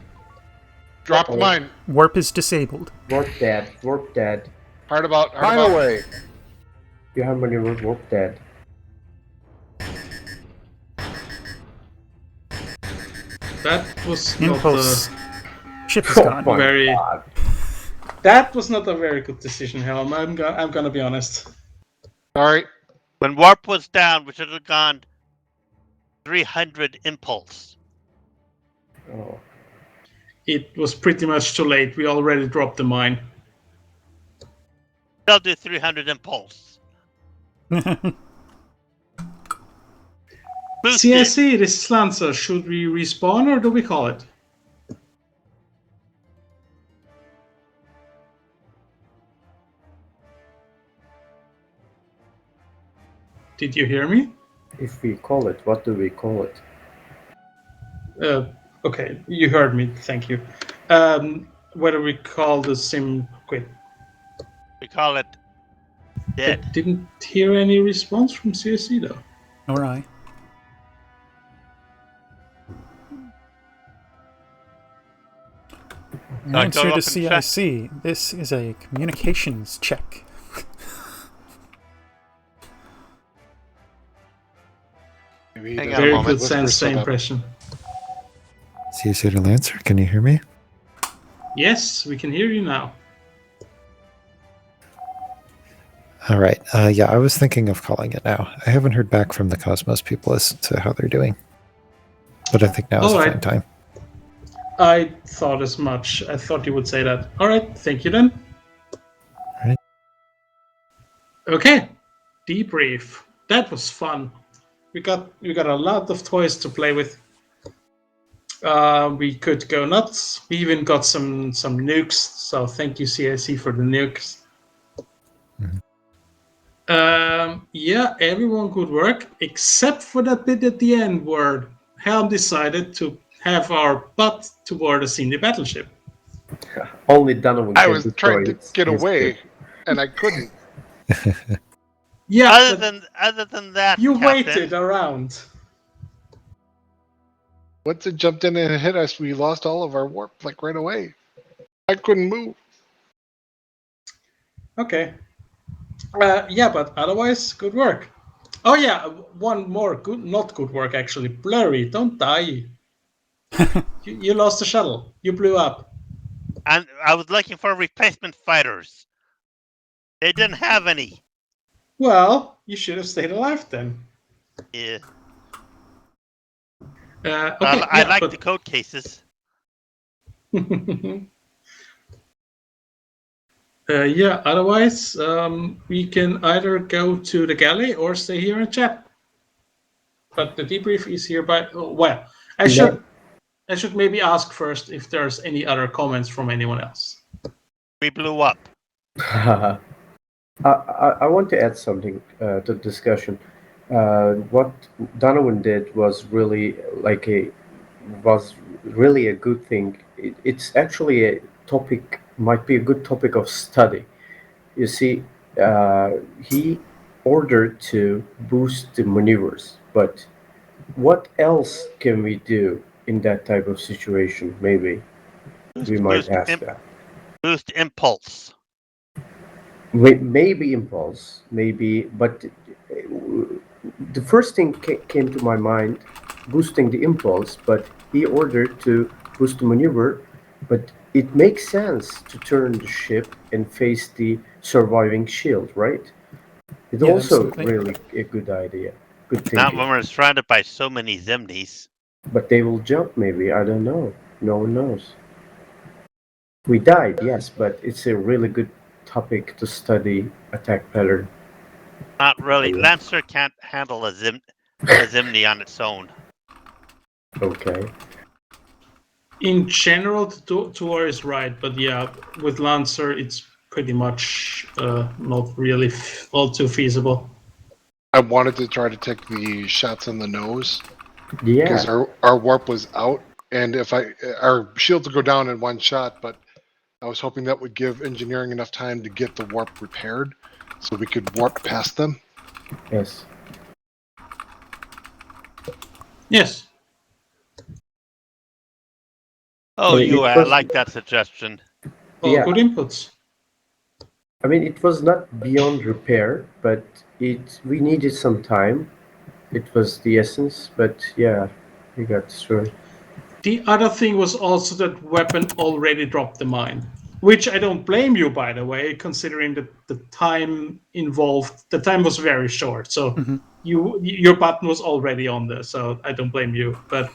Drop the Uh-oh. mine. Warp is disabled. Warp dead. Warp dead. Hard about. Mine away. You have maneuver warp dead. That was Impulse. not Ship is Oh gone. my very- God. that was not a very good decision, Helm. I'm gonna be honest. Sorry. When warp was down, we should have gone 300 impulse. Oh. It was pretty much too late. We already dropped the mine. They'll do 300 impulse. Boosted. CSC, this is Lancer. Should we respawn or do we call it? Did you hear me? If we call it, what do we call it? Okay, you heard me. Thank you. Whether we call the sim quit. We call it I dead. didn't hear any response from CSC though. Nor I. I Answer go to up and check. CIC. This is a communications check. Maybe Hang the- on a Very moment. good Whisper sense set up. impression. CSC to Lancer, can you hear me? Yes, we can hear you now. All right. Yeah, I was thinking of calling it now. I haven't heard back from the Cosmos people as to how they're doing. But I think now is All a right. fine time. I thought as much. I thought you would say that. All right, thank you then. Right. Okay, debrief. That was fun. We got a lot of toys to play with. We could go nuts. We even got some nukes. So thank you CIC for the nukes. Yeah, everyone could work except for that bit at the end where Helm decided to have our butt toward a senior battleship. Only Donovan I can was destroy trying to his- get his away, ship. and I couldn't. Yeah, Other than that, you Captain, waited around. Once it jumped in and hit us, we lost all of our warp like right away. I couldn't move. Okay. Yeah, but otherwise, good work. Oh yeah, one more good, not good work actually. Blurry, don't die. you lost the shuttle. You blew up. and I was looking for replacement fighters. They didn't have any. Well, you should have stayed alive then. Yeah. Okay, I yeah, like but- the code cases. Yeah, otherwise, we can either go to the galley or stay here and chat. But the debrief is hereby. Oh, well, I should maybe ask first if there's any other comments from anyone else. We blew up. I want to add something to the discussion. What Donovan did was really a good thing. It's actually a topic, might be a good topic of study. You see, he ordered to boost the maneuvers, but what else can we do in that type of situation? Maybe we might ask that. Boost impulse. Maybe impulse, maybe, but the first thing came to my mind, boosting the impulse, but he ordered to boost the maneuver, but it makes sense to turn the ship and face the surviving shield, right? It's Yeah, also absolutely. really a good idea, good Not thinking. when we're surrounded by so many Zimnies. But they will jump, maybe, I don't know. No one knows. We died, yes, but it's a really good topic to study attack pattern. Not really. Lancer can't handle a Zimni on its own. Okay. In general, Tuor is right, but yeah, with Lancer, it's pretty much not really all too feasible. I wanted to try to take the shots in the nose Yeah. because our warp was out, and if our shields would go down in one shot, but I was hoping that would give engineering enough time to get the warp repaired, so we could warp past them. Yes. Yes. Oh, It you was- like that suggestion. Well, Yeah. good inputs. I mean, it was not beyond repair, but we needed some time. It was the essence, but yeah, we got through it. The other thing was also that weapon already dropped the mine, which I don't blame you, by the way, considering that the time involved. The time was very short, so your button was already on there, so I don't blame you. But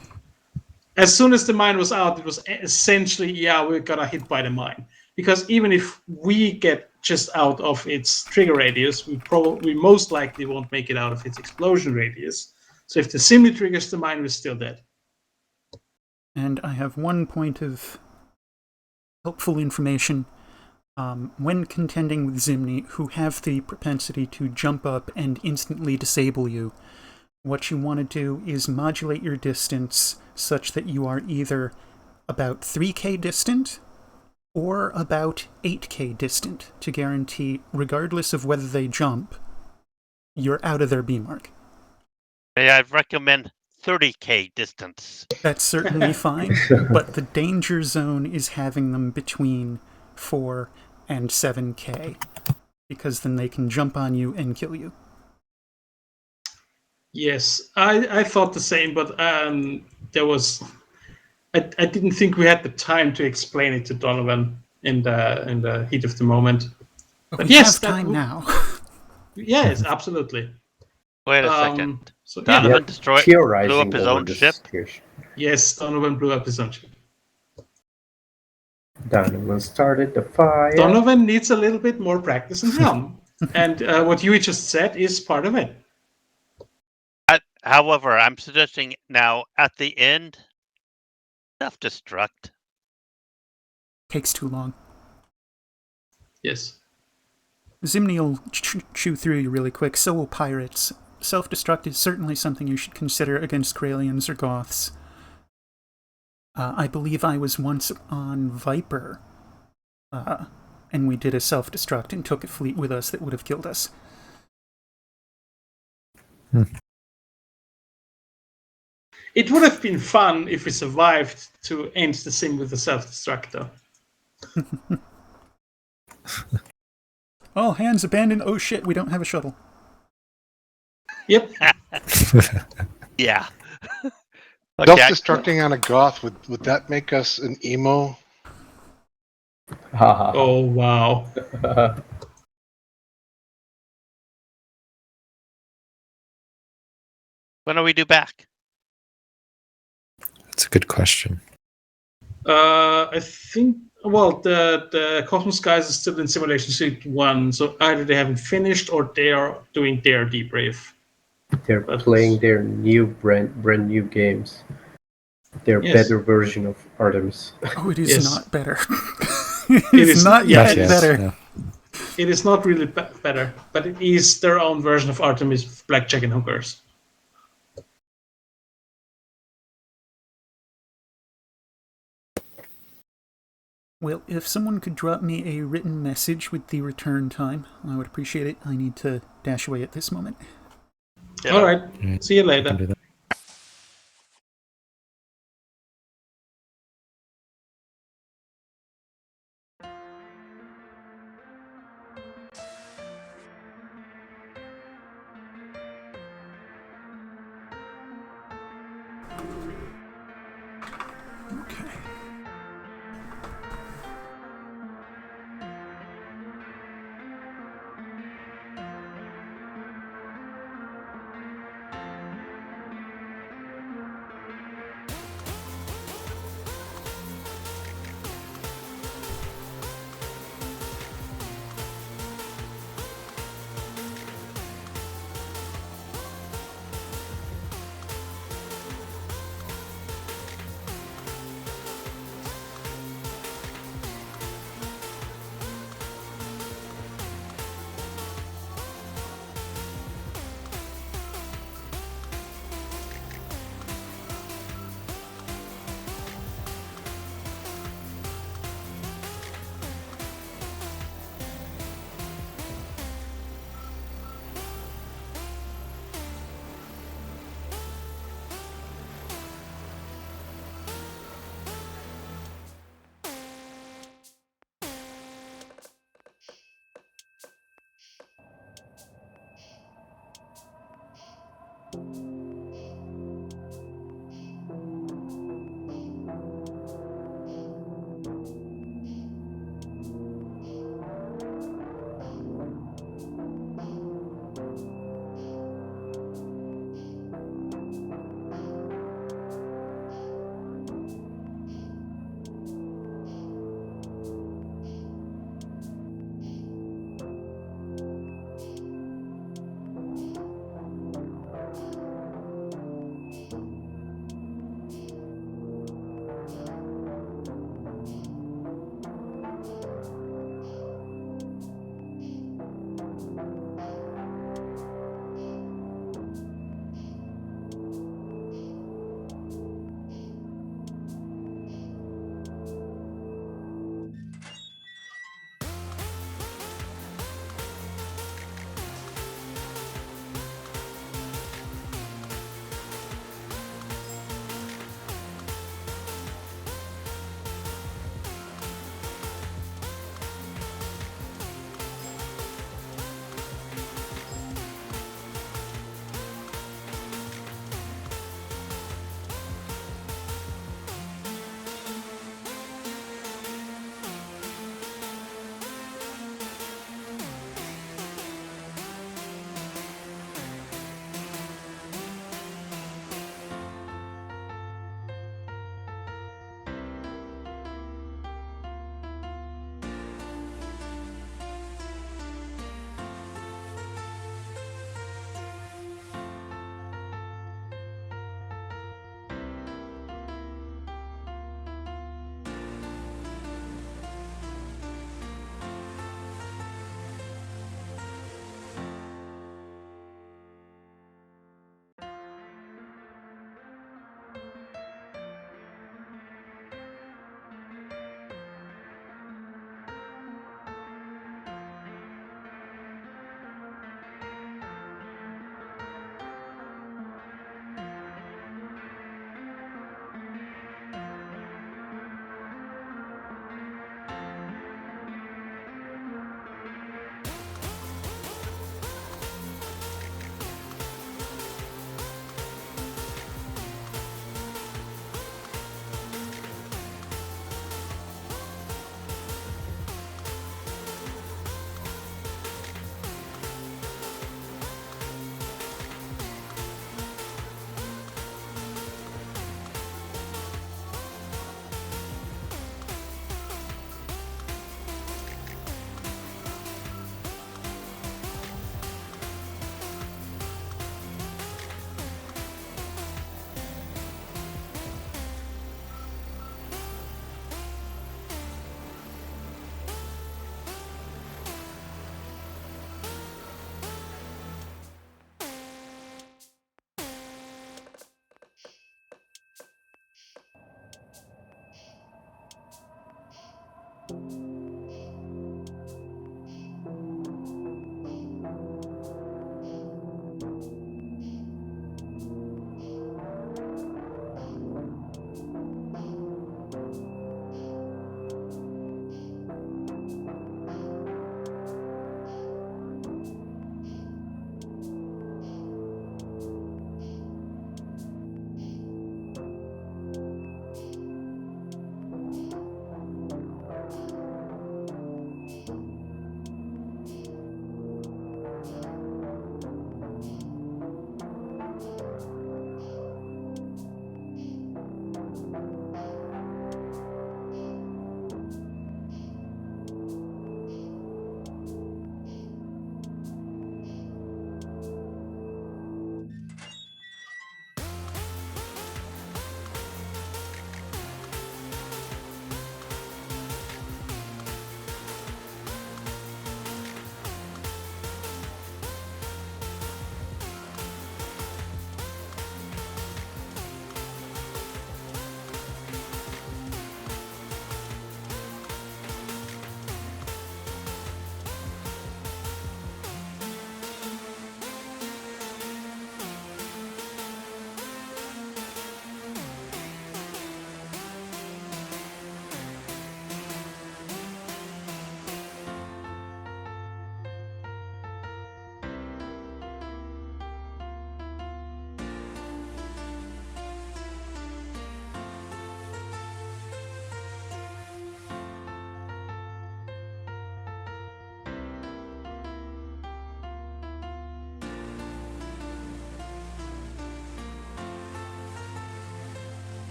as soon as the mine was out, it was essentially, yeah, we got hit by the mine. Because even if we get just out of its trigger radius, we most likely won't make it out of its explosion radius. So if the Simli triggers the mine, we're still dead. And I have one point of helpful information. When contending with Zimni, who have the propensity to jump up and instantly disable you, what you want to do is modulate your distance such that you are either about 3k distant or about 8k distant to guarantee, regardless of whether they jump, you're out of their B mark. May I recommend 30k distance? That's certainly fine, but the danger zone is having them between 4 and 7k, because then they can jump on you and kill you. Yes, I thought the same, but there was I didn't think we had the time to explain it to Donovan in the heat of the moment. But we yes, have time now. Yes, absolutely. Wait a second. So Donovan blew theorizing up his over own the ship? situation. Yes, Donovan blew up his own ship. Donovan started the fire. Donovan needs a little bit more practice in Helm. And what you just said is part of it. However, I'm suggesting now at the end, self-destruct. Takes too long. Yes. Zimni will chew through you really quick, so will pirates. Self-destruct is certainly something you should consider against Gralians or Goths. I believe I was once on Viper, and we did a self-destruct and took a fleet with us that would have killed us. It would have been fun if we survived to end the sim with a self-destruct, though. Oh, hands abandoned. Oh shit, we don't have a shuttle. Yep. Yeah. Self-destructing on a goth, would that make us an emo? Oh, wow. When are we due back? That's a good question. I think, well, the Cosmos guys are still in Simulation Suite 1, so either they haven't finished or they are doing their debrief. They're playing their new brand new games. Their better version of Artemis. Oh, it is not better. It is not yet better. No. It is not really better, but it is their own version of Artemis with blackjack and hookers. Well, if someone could drop me a written message with the return time, I would appreciate it. I need to dash away at this moment. Yeah. All right. See you later. Okay.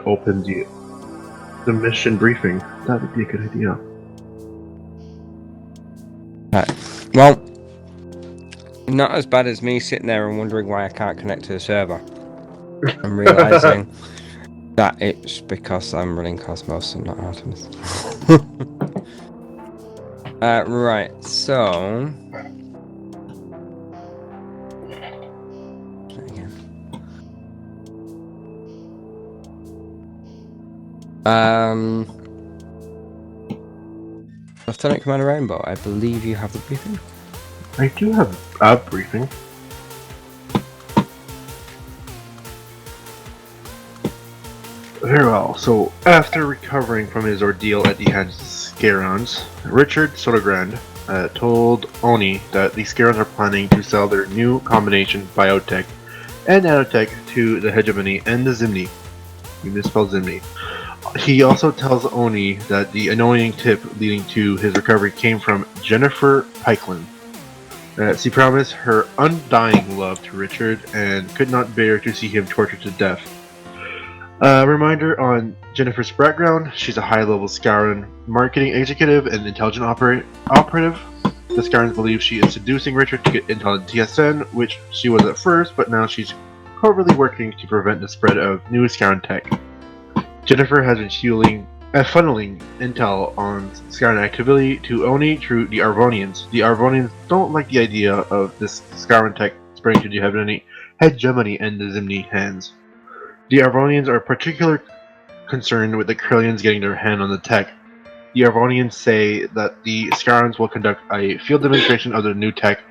open the mission briefing. That would be a good idea. Right. Well, not as bad as me sitting there and wondering why I can't connect to the server. I'm realizing that it's because I'm running Cosmos and not Artemis. Right, so... Lieutenant Commander Rainbow, I believe you have the briefing? I do have a briefing. Very well. So, after recovering from his ordeal at the hands of the Scarons, Richard Sodergrand told Oni that the Scarons are planning to sell their new combination biotech and nanotech to the Hegemony and the Zimni. You misspelled Zimni. He also tells Oni that the annoying tip leading to his recovery came from Jennifer Pikeland. She promised her undying love to Richard and could not bear to see him tortured to death. Reminder on Jennifer's background: she's a high-level Scaran marketing executive and intelligence operative. The Scarans believe she is seducing Richard to get intel on TSN, which she was at first, but now she's covertly working to prevent the spread of new Scaran tech. Jennifer has been funneling intel on Scaran activity to Oni through the Arvonians. The Arvonians don't like the idea of this Scaran tech spreading to the Hegemony and the Zimni hands. The Arvonians are particularly concerned with the Krillians getting their hand on the tech. The Arvonians say that the Scarans will conduct a field demonstration of their new tech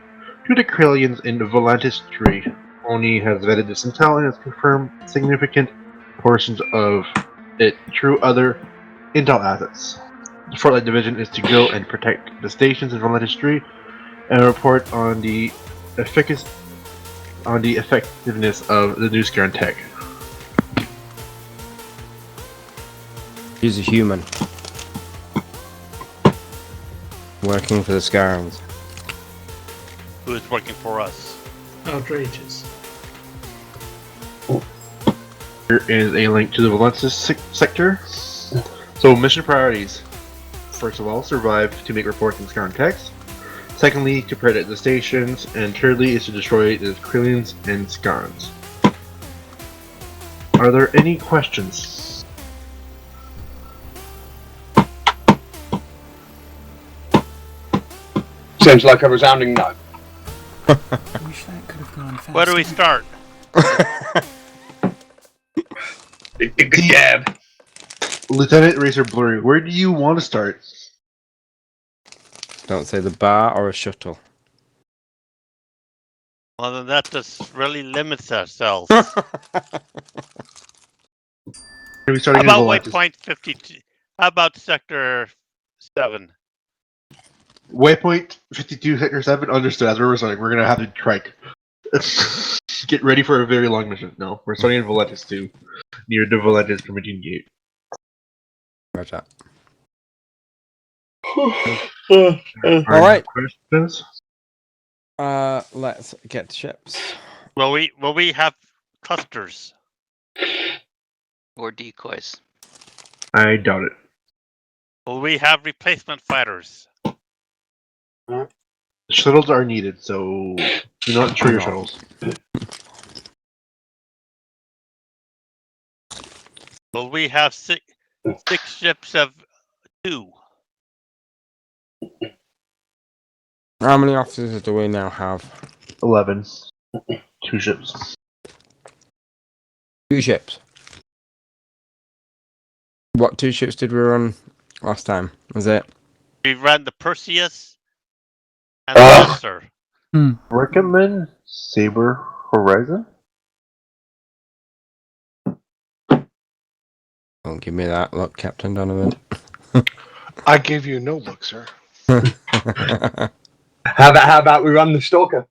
to the Krillians in Volantis 3. Oni has vetted this intel and has confirmed significant portions of it through other intel assets. The Fortlight Division is to go and protect the stations in Volantis 3 and report on the effectiveness of the new Scaran tech. He's a human. Working for the Scarans. Who is working for us? Outrageous. Here is a link to the Valentis sector. So, mission priorities. First of all, survive to make reports in Scaran text. Secondly, to protect the stations. And thirdly, is to destroy the Krillians and Scarans. Are there any questions? Seems like a resounding no. I wish that could have gone faster. Where do we start? Gab. Lieutenant Racer Blurry, where do you want to start? Don't say the bar or a shuttle. Well, then that just really limits ourselves. Are we starting How in about Volantis? waypoint 52? How about sector 7? Waypoint 52, Sector 7, understood. That's where we're starting. We're going to have to trike. Get ready for a very long mission. No, we're starting in Volantis 2, near the Volantis Promethean Gate. Roger. Alright. Questions? Let's get to ships. Will we have clusters? Or decoys. I doubt it. Will we have replacement fighters? Shuttles are needed, so do not destroy your shuttles. Will we have six ships of 2? How many officers do we now have? 11. 2 ships. 2 ships. What 2 ships did we run last time? Was it? We ran the Perseus and the Lancer. Recommend Saber Horizon? Don't give me that look, Captain Donovan. I gave you no look, sir. How about we run the Stalker?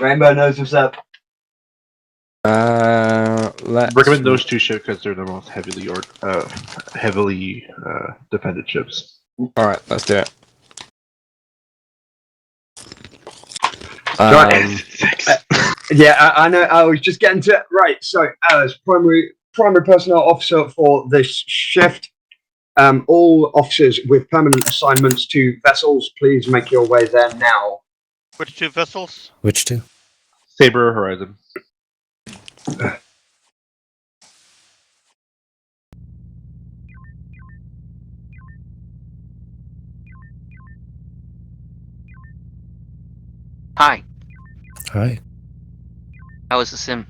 Rainbow knows what's up. Let's recommend those 2 ships because they're the most heavily defended ships. Alright, let's do it. Yeah, I know. I was just getting to it. Right. So, as primary primary personnel officer for this shift. All officers with permanent assignments to vessels, please make your way there now. Which 2 vessels? Which two? Saber Horizon. Hi. Hi. How was the sim?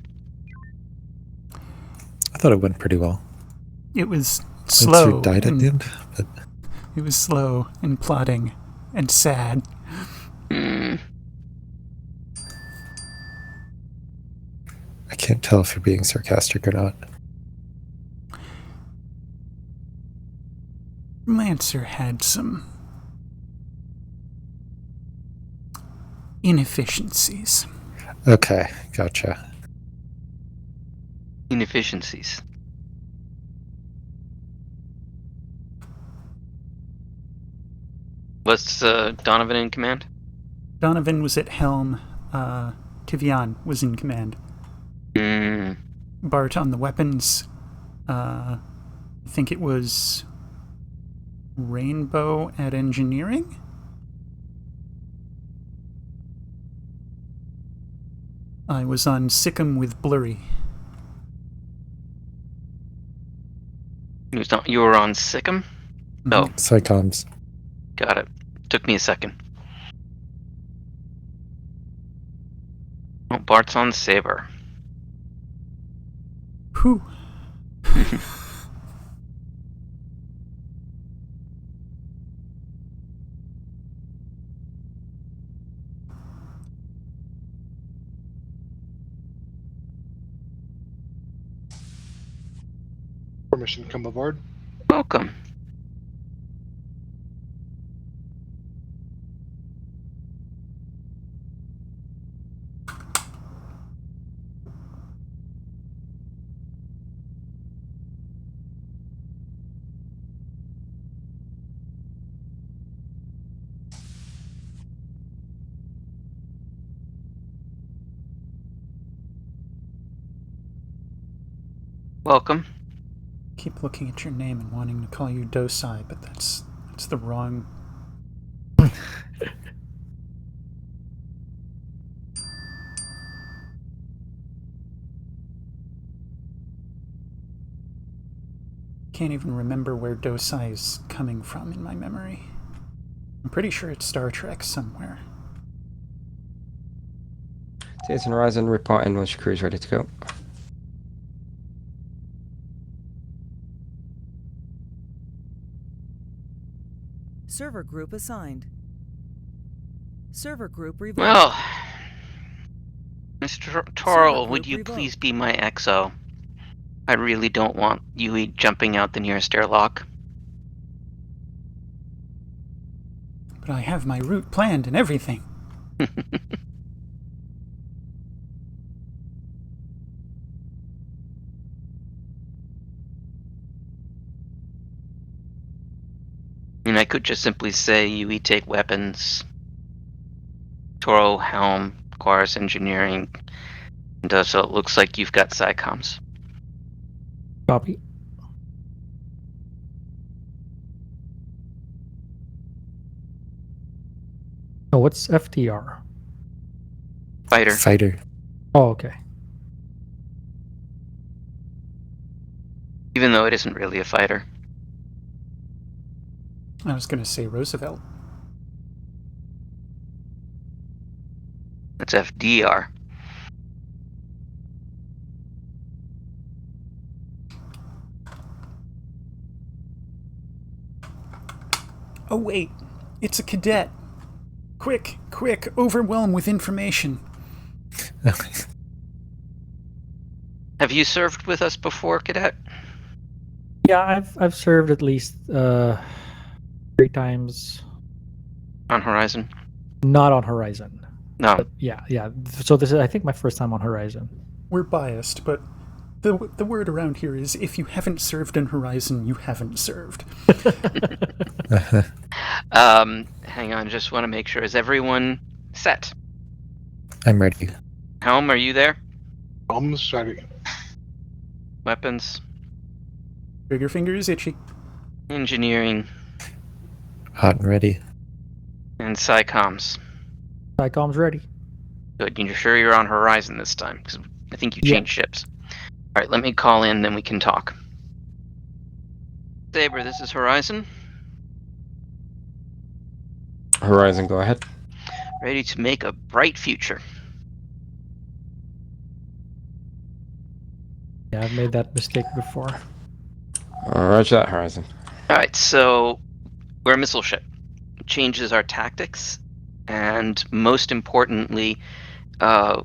I thought it went pretty well. It was Since you slow. died at and- the end, but It was slow and plodding and sad. Hmm. I can't tell if you're being sarcastic or not. Lancer had some inefficiencies. Okay, gotcha. Inefficiencies. Was Donovan in command? Donovan was at helm. Tivian was in command. Hmm. Bart on the weapons. I think it was Rainbow at engineering? I was on Sikkim with Blurry. You were on Sikkim? Oh, Psycoms. got it. Took me a second. Oh, Bart's on Saber. Whew. Permission to come aboard. Welcome. Welcome. Keep looking at your name and wanting to call you Dosai, but that's the wrong. Can't even remember where Dosai is coming from in my memory. I'm pretty sure it's Star Trek somewhere. TSN Horizon, reporting once your crew is ready to go. Server group assigned. Server group revoked. Well, Mr. Toro, Server would group you revoked. please be my XO? I really don't want Yui jumping out the nearest airlock. But I have my route planned and everything. I mean, I could just simply say Yui take weapons, Toro helm, Quarus engineering, and so it looks like you've got SciComs. Copy. Oh, what's FTR? Fighter. Fighter. Oh, okay. Even though it isn't really a fighter. I was going to say Roosevelt. It's FDR. Oh wait, it's a cadet. Quick, quick, overwhelm with information. Have you served with us before, Cadet? Yeah, I've served at least 3 times. On Horizon? Not on Horizon. No. But yeah. So this is, I think, my first time on Horizon. We're biased, but the word around here is if you haven't served in Horizon, you haven't served. Hang on, just want to make sure. Is everyone set? I'm ready. Helm, are you there? Almost ready. Weapons, Trigger finger is itchy. engineering, Hot and ready. and psychoms. SciComm's ready. Good. You're sure you're on Horizon this time? Because I think you Yeah. changed ships. All right, let me call in, then we can talk. Saber, this is Horizon. Horizon, go ahead. Ready to make a bright future. Yeah, I've made that mistake before. Roger that, Horizon. All right, so we're a missile ship. It changes our tactics, and most importantly,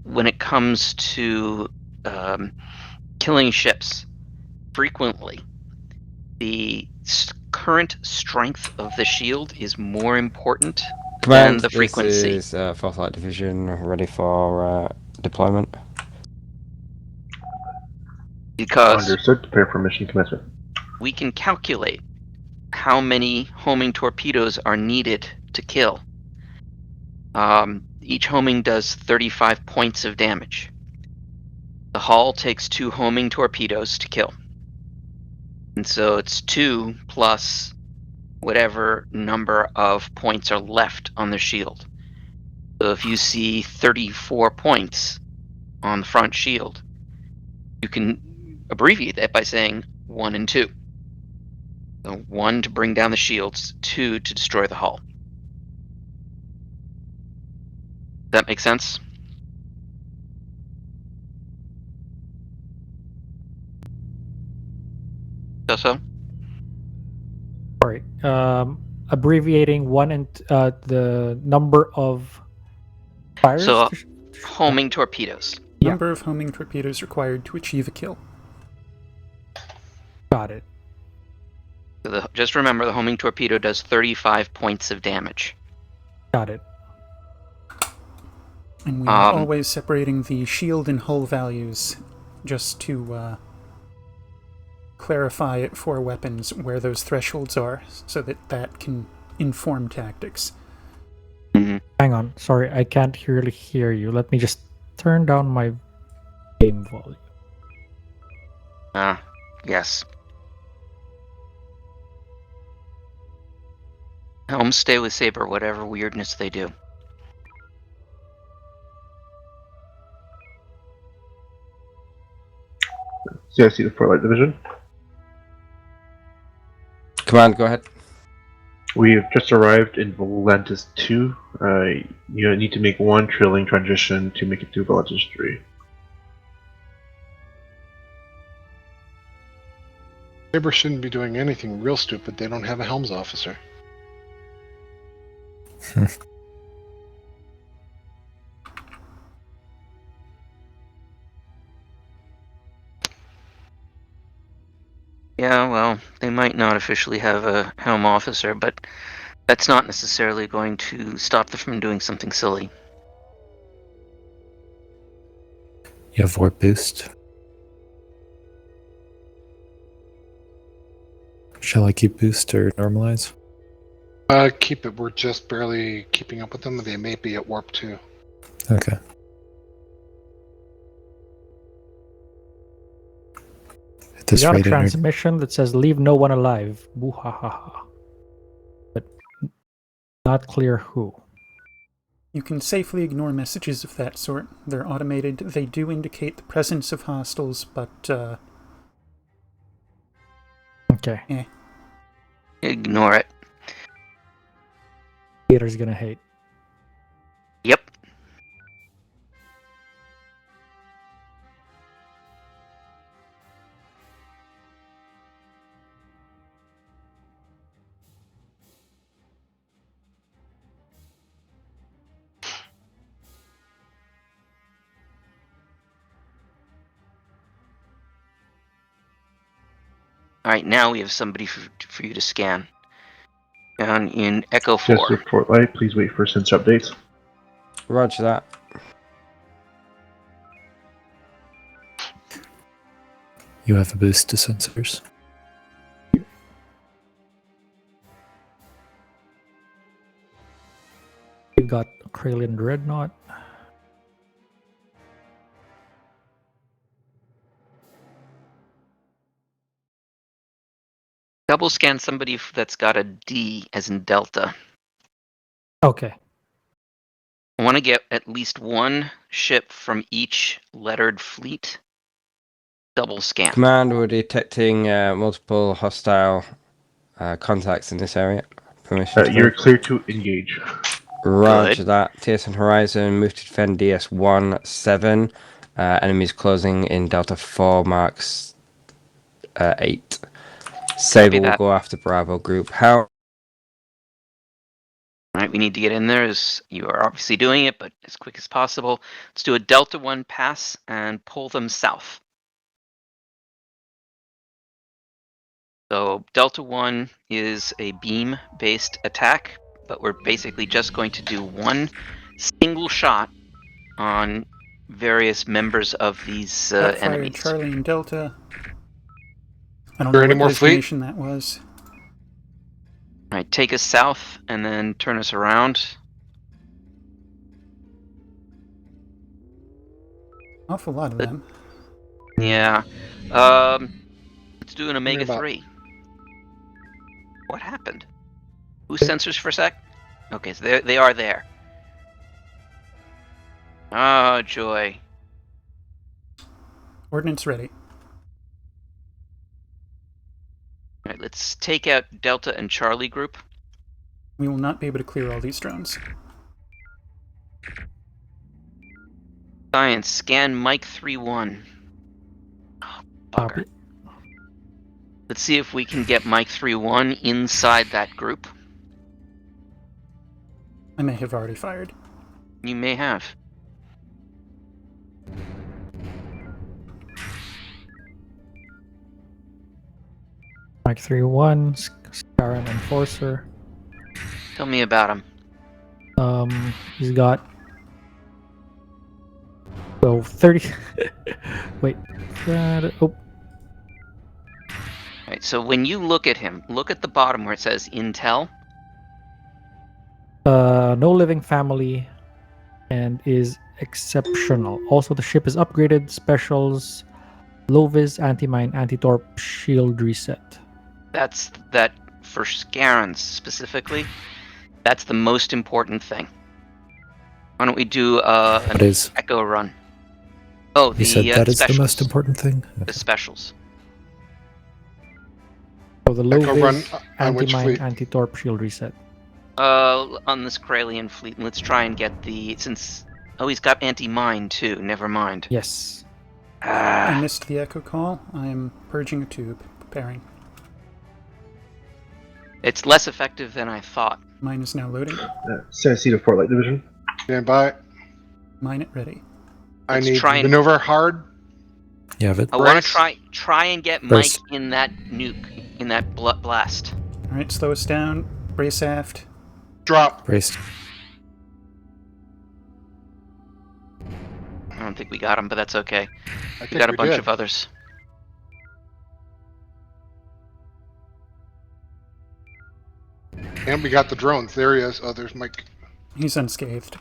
when it comes to killing ships, frequently the current strength of the shield is more important than Command, the frequency. this is 4th Light Division, ready for deployment. Because Understood. Prepare for mission commencement. we can calculate how many homing torpedoes are needed to kill. Each homing does 35 points of damage. The hull takes 2 homing torpedoes to kill. And so it's 2 plus whatever number of points are left on the shield. So if you see 34 points on the front shield, you can abbreviate that by saying 1 and 2. So 1 to bring down the shields, 2 to destroy the hull. Does that make sense? So? Sorry. Abbreviating one and the number of fires. So homing torpedoes. Yeah. Number of homing torpedoes required to achieve a kill. Got it. So just remember, the homing torpedo does 35 points of damage. Got it. And we are always separating the shield and hull values just to clarify it for weapons where those thresholds are, so that that can inform tactics. Hang on. Sorry, I can't really hear you. Let me just turn down my game volume. Yes. Helms stay with Saber, whatever weirdness they do. CIC to 4th Light Division. Command, go ahead. We have just arrived in Volantis 2. You need to make 1 trailing transition to make it to Volantis 3. Saber shouldn't be doing anything real stupid. They don't have a Helms officer. Yeah, well, they might not officially have a helm officer, but that's not necessarily going to stop them from doing something silly. You have warp boost. Shall I keep boost or normalize? Keep it. We're just barely keeping up with them. They may be at warp 2. Okay. At this We got a rate, transmission that says "Leave no one alive." Boo ha ha ha. But not clear who. You can safely ignore messages of that sort. They're automated. They do indicate the presence of hostiles, but Okay. Ignore it. Peter's gonna hate. Yep. Alright, now we have somebody for you to scan. Down in Echo 4. Just with 4th Light, please wait for sensor updates. Roger that. you have a boost to sensors. We've got Kralin Dreadnought. Double scan somebody that's got a D as in Delta. Okay. I want to get at least one ship from each lettered fleet. Double scan. Command, we're detecting multiple hostile contacts in this area. Permission to You're move. clear to engage. Roger Good. that. TSN Horizon, move to defend DS-17. Enemies closing in Delta 4 marks 8. Saber will that. go after Bravo Group. How? Alright, we need to get in there as you are obviously doing it, but as quick as possible. Let's do a Delta 1 pass and pull them south. So Delta 1 is a beam-based attack, but we're basically just going to do one single shot on various members of these Got fired enemies. Charlie and Delta. I don't There know any what more fleet? designation that was. Alright, take us south and then turn us around. Awful lot of them. Yeah. Let's do an Omega about- 3. What happened? Whose sensors for a sec? Okay, so they are there. Oh, joy. Ordnance ready. Alright, let's take out Delta and Charlie group. We will not be able to clear all these drones. Science, scan Mike 3-1. Oh, Copy. bugger. Let's see if we can get Mike 3-1 inside that group. I may have already fired. You may have. Mike 3-1, Scaran Enforcer. Tell me about him. He's got 30. Wait. Oh, Alright, so when you look at him, look at the bottom where it says Intel. no living family, and is exceptional. Also, the ship is upgraded. Specials, low-vis, anti-mine, anti-torp, shield reset. That's that for Scarans specifically. That's the most important thing. Why don't we do What is? Echo run? Oh, the You said that is the specials. most important thing? The specials. So the Echo run low-vis, on which anti-mine, fleet? anti-torp, shield reset. On this Corellian fleet, and let's try and get the he's got anti-mine too. Never mind. Yes. I Ah, missed the echo call. I am purging a tube. Preparing. it's less effective than I thought. Mine is now loading. Sensei to Fort Light Division. Stand by. Mine it ready. I Let's need try and- maneuver hard. You have it? I want Brace. to try and get Brace. Mike in that nuke, in that blast. Alright, slow us down. Brace aft. Drop. Braced. I don't think we got him, but that's okay. I We think got a we bunch did. of others. And we got the drones. There he is. Oh, there's Mike. He's unscathed.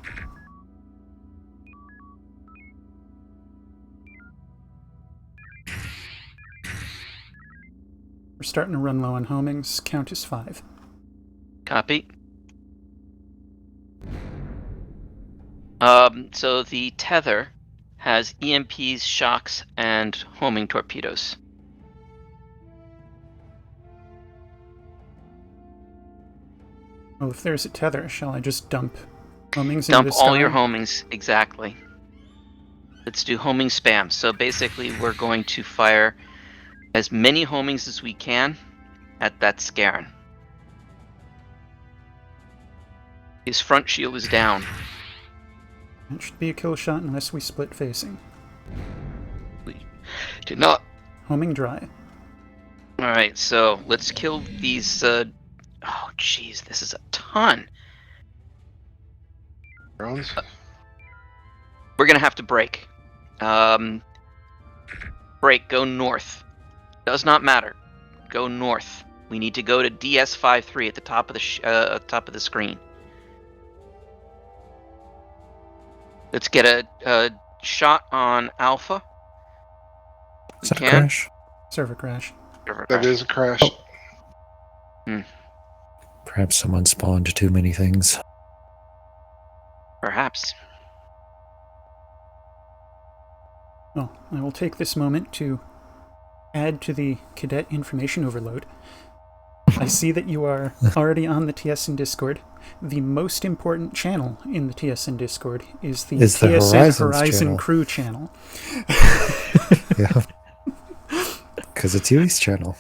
We're starting to run low on homings. Count is 5. Copy. So the tether has EMPs, shocks, and homing torpedoes. Well, if there's a tether, shall I just dump homings Dump into the all sky? your homings, exactly. Let's do homing spam. So basically, we're going to fire as many homings as we can at that Scaran. His front shield is down. That should be a kill shot unless we split facing. We did not. Homing dry. Alright, so let's kill these. Oh, jeez, this is a ton. Drones. We're gonna have to break. Break, go north. Does not matter. Go north. We need to go to DS53 at the top of the top of the screen. Let's get a shot on Alpha. Is that a crash? Server crash. Server That crash. is a crash. Oh. Perhaps someone spawned too many things. Perhaps. Well, I will take this moment to add to the cadet information overload. I see that you are already on the TSN Discord. The most important channel in the TSN Discord is the TSN Horizon crew channel. Yeah. Because it's Yui's channel.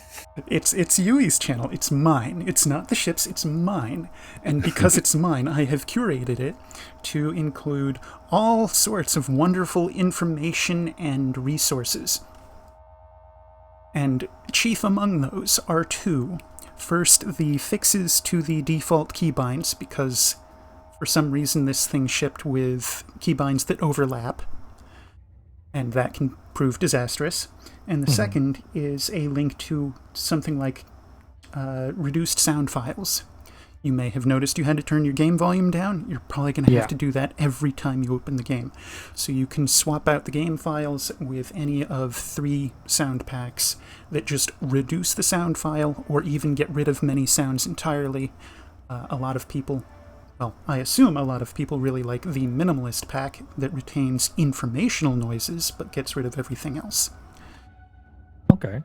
It's Yui's channel. It's mine. It's not the ship's, it's mine. And because it's mine, I have curated it to include all sorts of wonderful information and resources. And chief among those are two. First, the fixes to the default keybinds, because for some reason this thing shipped with keybinds that overlap, and that can prove disastrous. And the second is a link to something like reduced sound files. You may have noticed you had to turn your game volume down. You're probably going to have to do that every time you open the game. So you can swap out the game files with any of 3 sound packs that just reduce the sound file or even get rid of many sounds entirely. A lot of people, well, I assume a lot of people really like the minimalist pack that retains informational noises but gets rid of everything else. Okay.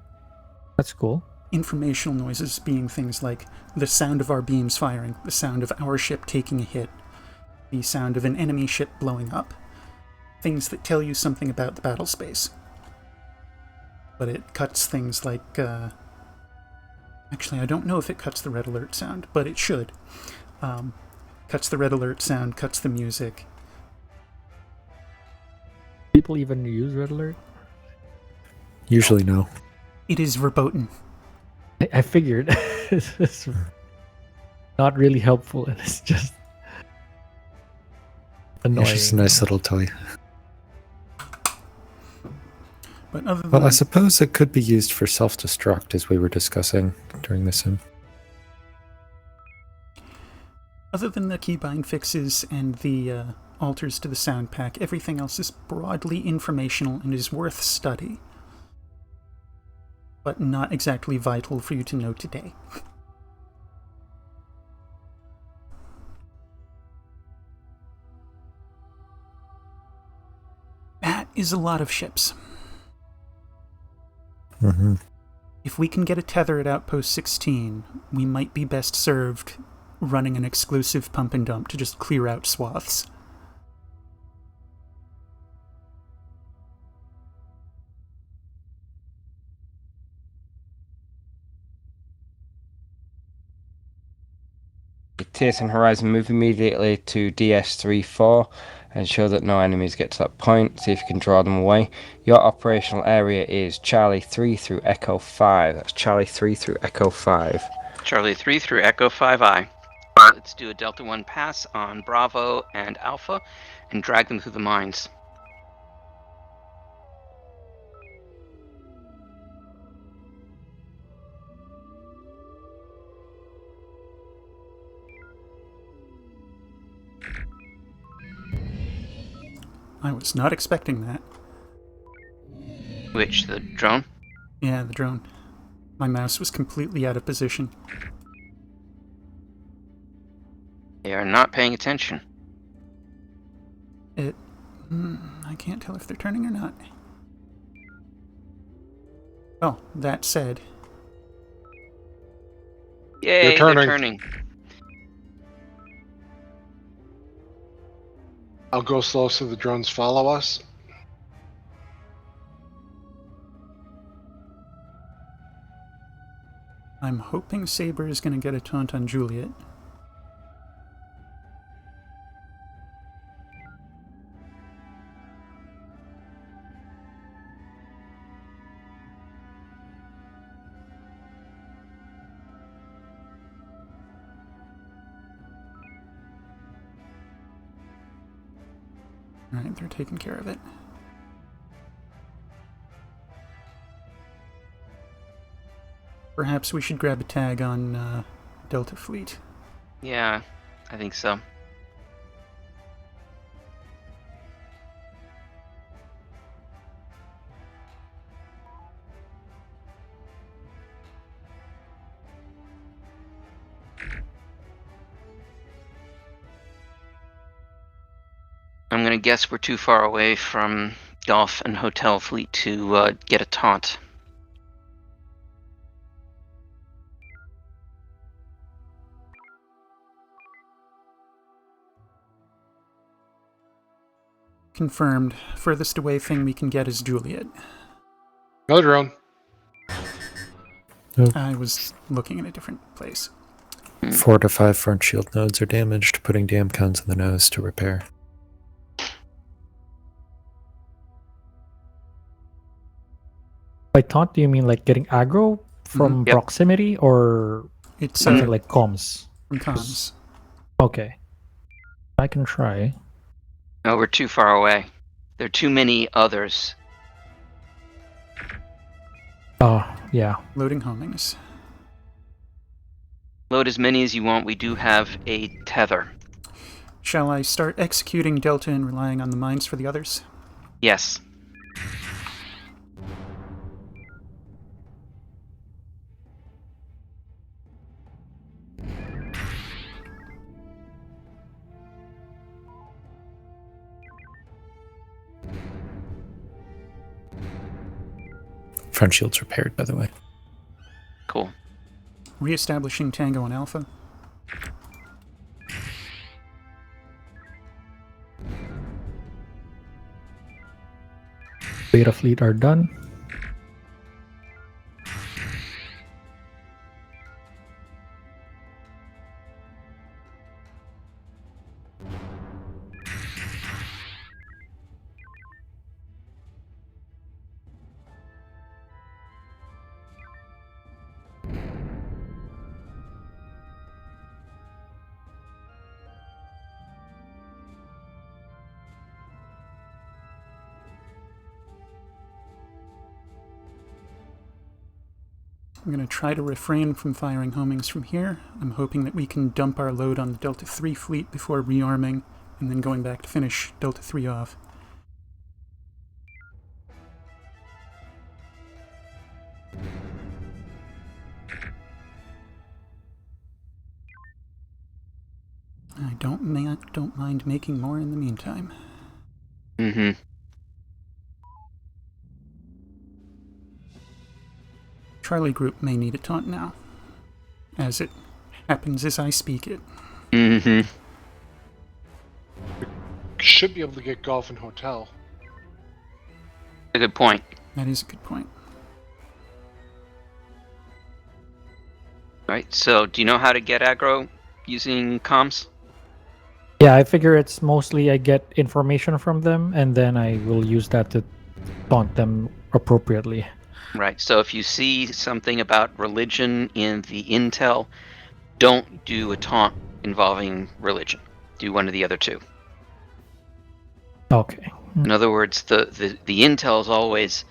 That's cool. Informational noises being things like the sound of our beams firing, the sound of our ship taking a hit, the sound of an enemy ship blowing up. Things that tell you something about the battle space. But it cuts things like... Actually, I don't know if it cuts the red alert sound, but it should. Cuts the red alert sound, cuts the music. People even use red alert? Usually no. It is verboten. I figured. It's not really helpful, and it's just annoying. It's just a nice little toy. But other than Well, I suppose it could be used for self-destruct, as we were discussing during the sim. Other than the keybind fixes and the alters to the sound pack, everything else is broadly informational and is worth study, but not exactly vital for you to know today. That is a lot of ships. Mm-hmm. If we can get a tether at Outpost 16, we might be best served running an exclusive pump and dump to just clear out swaths. TSN Horizon, move immediately to DS34 and show that no enemies get to that point. See if you can draw them away. Your operational area is Charlie 3 through Echo 5. That's Charlie 3 through Echo 5. Charlie 3 through Echo 5I. Let's do a Delta 1 pass on Bravo and Alpha and drag them through the mines. I was not expecting that. Which, the drone? Yeah, the drone. My mouse was completely out of position. They are not paying attention. I can't tell if they're turning or not. Oh, that said... Yay, They're they're turning. I'll go slow so the drones follow us. I'm hoping Saber is going to get a taunt on Juliet. Alright, they're taking care of it. Perhaps we should grab a tag on Delta Fleet. Yeah, I think so. gonna guess we're too far away from Golf and Hotel Fleet to get a taunt. Confirmed. Furthest away thing we can get is Juliet. Another drone. I was looking in a different place. 4 to 5 front shield nodes are damaged, putting dam cones in the nose to repair. By taunt, do you mean like getting aggro from Yep. proximity, or It's something like comms? from comms. Okay. I can try. No, we're too far away. There are too many others. Oh, yeah. Loading homings. Load as many as you want. We do have a tether. Shall I start executing Delta and relying on the mines for the others? Yes. Front shield's repaired, by the way. Cool. Reestablishing Tango and Alpha. Beta fleet are done. I'm going to try to refrain from firing homings from here. I'm hoping that we can dump our load on the Delta 3 fleet before rearming and then going back to finish Delta 3 off. I don't mind making more in the meantime. Mm-hmm. Charlie Group may need a taunt now, as it happens as I speak it. Mm-hmm. Should be able to get Golf and Hotel. A good point. That is a good point. Right, so do you know how to get aggro using comms? Yeah, I figure it's mostly I get information from them, and then I will use that to taunt them appropriately. Right, so if you see something about religion in the intel, don't do a taunt involving religion. Do one of the other two. Okay. In other words, the intel is always,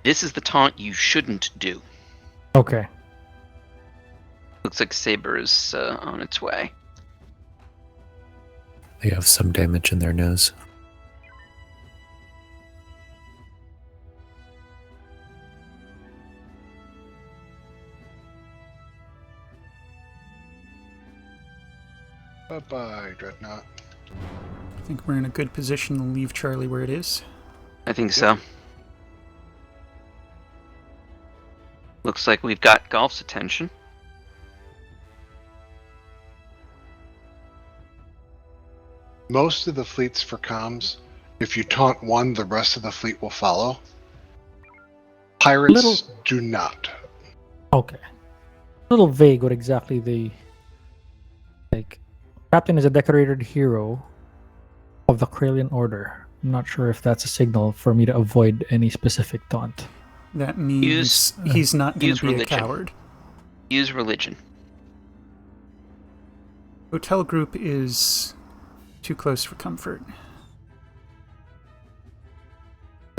this is the taunt you shouldn't do. Okay. Looks like Saber is on its way. They have some damage in their nose. Bye-bye, Dreadnought. I think we're in a good position to leave Charlie where it is. I think so. Looks like we've got Golf's attention. Most of the fleets for comms, if you taunt one, the rest of the fleet will follow. Pirates do not. Okay. A little vague what exactly the... Like, Captain is a decorated hero of the Kralian Order. I'm not sure if that's a signal for me to avoid any specific taunt. That means he's not going to be a coward. Use religion. Hotel Group is too close for comfort.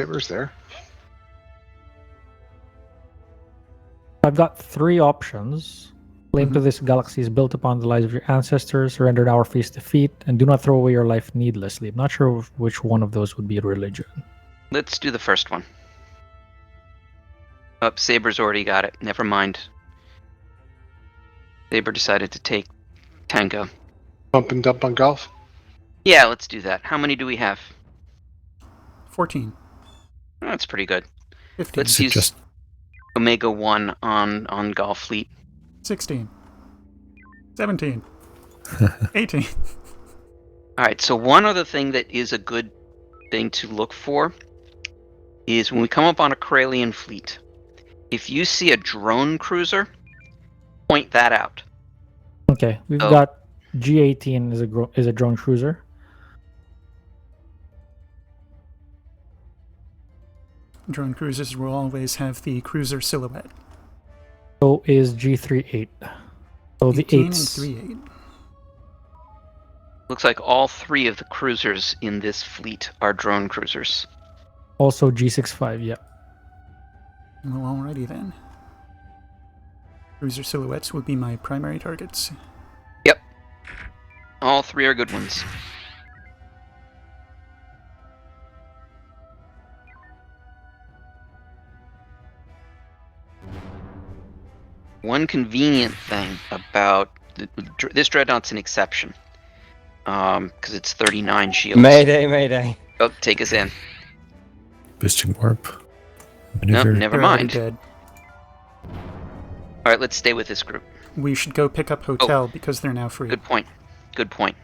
Saber's there. I've got 3 options. Claim to this galaxy is built upon the lives of your ancestors, surrender our face defeat, and do not throw away your life needlessly. I'm not sure which one of those would be religion. Let's do the first one. Oh, Saber's already got it. Never mind. Saber decided to take Tango. Bump and dump on Golf? Yeah, let's do that. How many do we have? 14. Oh, that's pretty good. 15. Let's Is it use just Omega 1 on Golf Fleet. 16. 17. 18. Alright, so one other thing that is a good thing to look for is when we come up on a Corellian fleet, if you see a drone cruiser, point that out. Okay, we've Oh. got G18 is a drone cruiser. Drone cruisers will always have the cruiser silhouette. So is G38. So the 18 and 8s. 38. Looks like all 3 of the cruisers in this fleet are drone cruisers. Also G65, yeah. Well, alrighty then. Cruiser silhouettes would be my primary targets. Yep. All 3 are good ones. One convenient thing about this dreadnought's an exception, because it's 39 shields. Mayday, mayday. Oh, take us in. boosting warp? Nope, Maneuver? never They're already mind. dead. All right, let's stay with this group. We should go pick up Hotel because they're now free. Good point. Good point.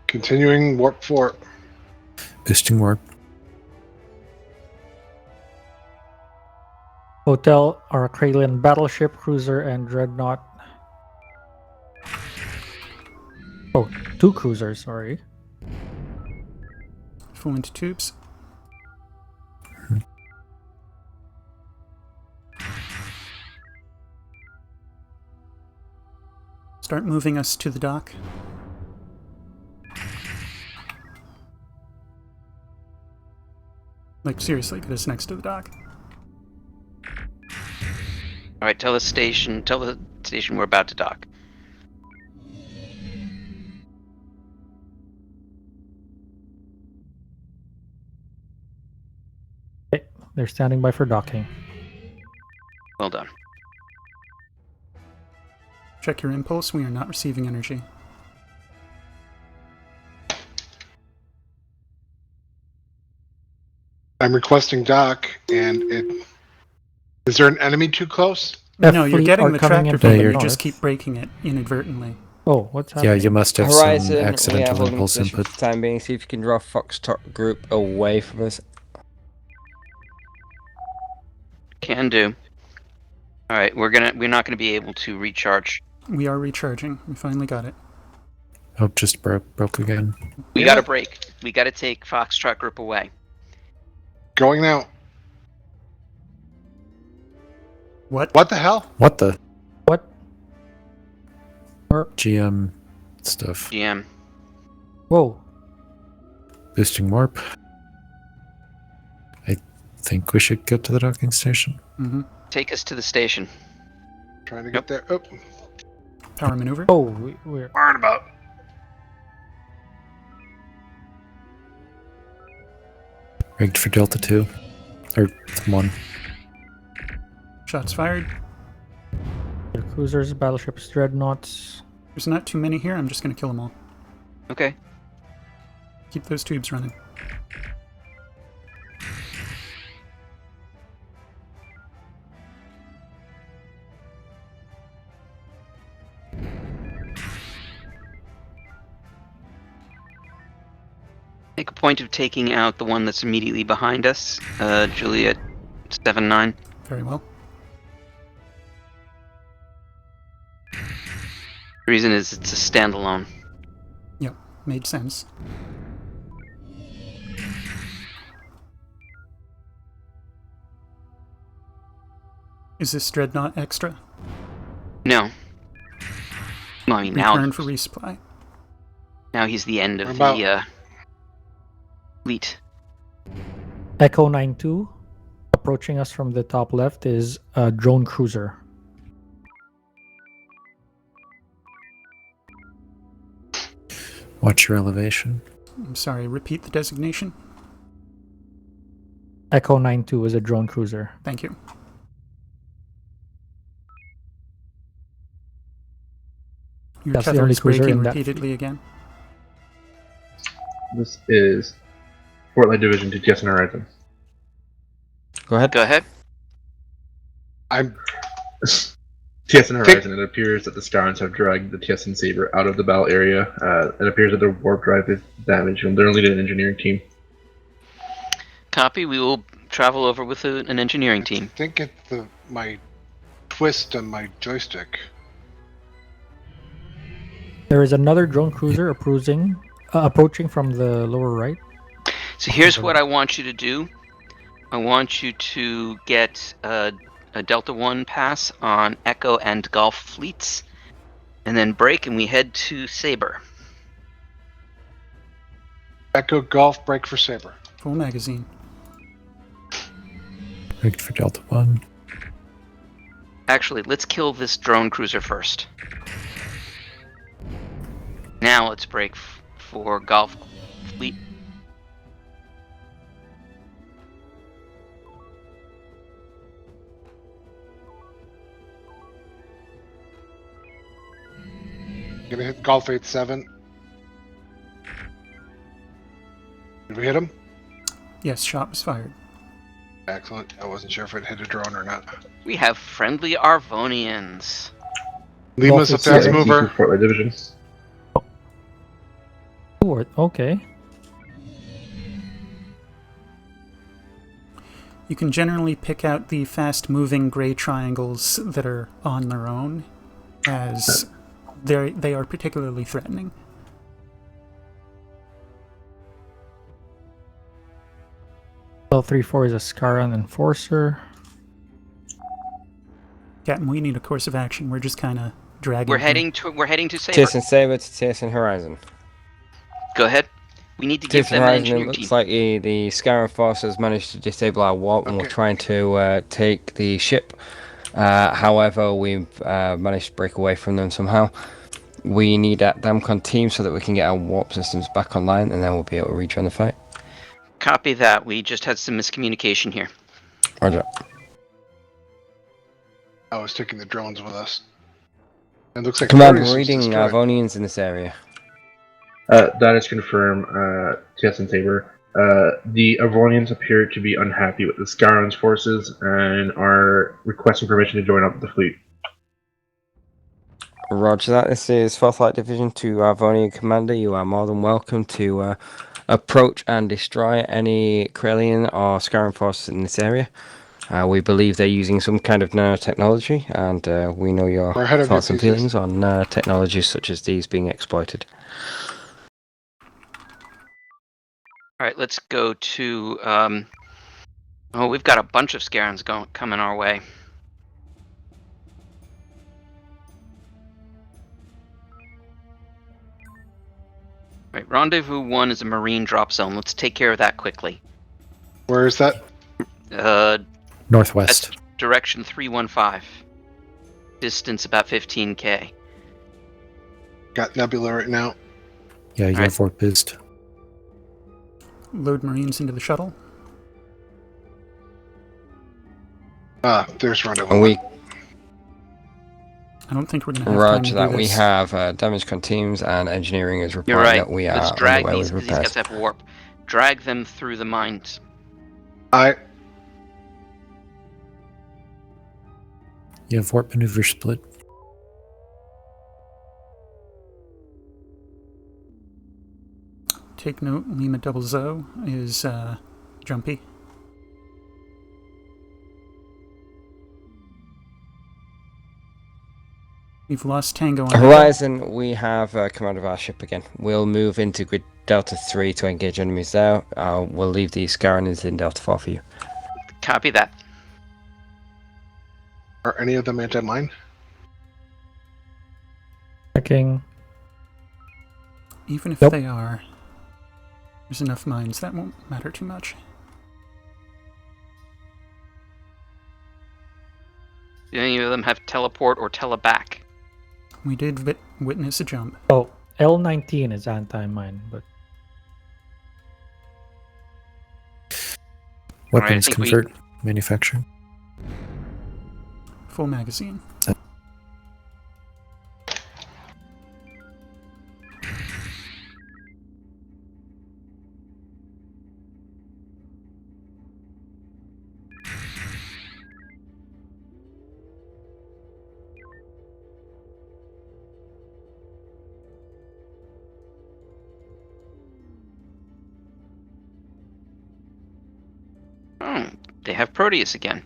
Continuing warp 4. Boosting warp. Hotel are a Kralin battleship, cruiser, and dreadnought. Oh, 2 cruisers, sorry. Full into tubes. Start moving us to the dock. Like, seriously, get us next to the dock. All right, tell the station we're about to dock. Okay, they're standing by for docking. Well done. Check your impulse. We are not receiving energy. I'm requesting dock, and it. Is there an enemy too close? No, you're fleet getting are the coming tractor in feed, from the you north. just keep breaking it inadvertently. Oh, what's Yeah, happening? you must have some Horizon, we have accidental holding impulse position input. for the time being. See if you can draw Foxtrot group away from us. Can do. All right, we're not gonna be able to recharge. We are recharging. We finally got it. Oh, just broke again. We Yeah. got to break. We got to take Foxtrot group away. Going now. What? What the hell? What the? What? GM stuff. GM. Whoa. Boosting warp. I think we should get to the docking station. Mm-hmm. Take us to the station. Trying to get there. Oh, Power maneuver. Oh, we're worried about. Rigged for Delta 2. Or 1. Shots fired. cruisers, battleships, dreadnoughts. There's not too many here. I'm just going to kill them all. Okay. Keep those tubes running. Make a point of taking out the one that's immediately behind us, Juliet 7-9. Very well. The reason is it's a standalone. Yep, made sense. Is this dreadnought extra? No. Well, I mean, now, Return for resupply. now he's the end of About- the fleet. Echo 9-2. Approaching us from the top left is a drone cruiser. Watch your elevation. I'm sorry, repeat the designation. Echo 9-2 is a drone cruiser. Thank you. Your That's the tether only is cruiser breaking in that repeatedly again. This is Fort Light Division to TSN Horizon. Go ahead. Go ahead. I'm TSN Horizon, it appears that the Scarons have dragged the TSN Saber out of the battle area. It appears that their warp drive is damaged, and they're only an engineering team. Copy. We will travel over with an engineering I team. think it's my twist on my joystick. There is another drone cruiser approaching from the lower right. So here's what I want you to do. I want you to get a Delta 1 pass on Echo and Golf fleets, and then break, and we head to Saber. Echo Golf, break for Saber. Full magazine. Rigged for Delta 1. Actually, let's kill this drone cruiser first. Now let's break for Golf fleet. Gonna hit Golf 8-7. Did we hit him? Yes, shot was fired. Excellent. I wasn't sure if it hit a drone or not. We have friendly Arvonians. Lima's a fast Yeah, mover. Fort Light Division. Okay. You can generally pick out the fast-moving gray triangles that are on their own, as they are particularly threatening. L34 is a Scaran Enforcer. Captain, we need a course of action. We're just kind of dragging. We're heading to Saber. TSN Saber to TSN Horizon. Go ahead. We need to give TSN them an Horizon, it engineering looks team. like the Scaran forces managed to disable our warp, and we're trying to take the ship. However, we've managed to break away from them somehow. We need that Damcon team so that we can get our warp systems back online, and then we'll be able to rejoin the fight. Copy that. We just had some miscommunication here. Roger. I was taking the drones with us. It looks like Command, Furious we're was reading destroyed. Arvonians in this area. That is confirmed, TSN Saber. The Arvonians appear to be unhappy with the Scaron's forces and are requesting permission to join up with the fleet. Roger that. This is 4th Light Division to Arvonian Commander. You are more than welcome to approach and destroy any Corellian or Scaran forces in this area. We believe they're using some kind of nanotechnology, and we know your We're ahead of thoughts you, and feelings on technologies such as these being exploited. All right, let's go to. Oh, we've got a bunch of Scarans coming our way. Right, Rendezvous 1 is a marine drop zone. Let's take care of that quickly. Where is that? Northwest. That's direction 315. Distance about 15k. Got Nebula right now. Yeah, your Alright. warp is. Load Marines into the shuttle. There's Rendezvous. And we I don't think we're going to have time Roger to do that. We this. have damage con teams, and engineering is You're reporting right. that we are Let's drag underway these with because these repairs. guys have warp. Drag them through the mines. You have warp maneuver split. Take note, Lima Double Zo is jumpy. We've lost Tango on Horizon, we have command of our ship again. We'll move into grid Delta 3 to engage enemies there. We'll leave the Scarans in Delta 4 for you. Copy that. Are any of them anti-mine? Checking. Even if Nope. they are, there's enough mines, that won't matter too much. Do any of them have teleport or teleback? We did witness a jump. Oh, L19 is anti-mine, but Weapons think we- convert manufacturing. Full magazine. they have Proteus again.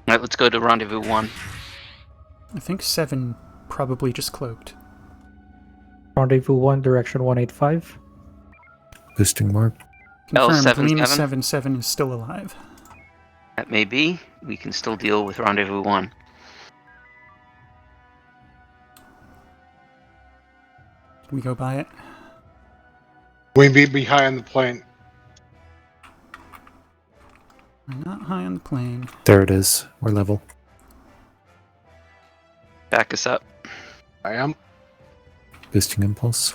Alright, let's go to Rendezvous 1. I think 7 probably just cloaked. Rendezvous 1, direction 185. Boosting warp. Confirmed, L77? Lima 77 is still alive. That may be. We can still deal with Rendezvous 1. Can we go by it? We may be high on the plane. We're not high on the plane. There it is. We're level. Back us up. I am. Boosting impulse.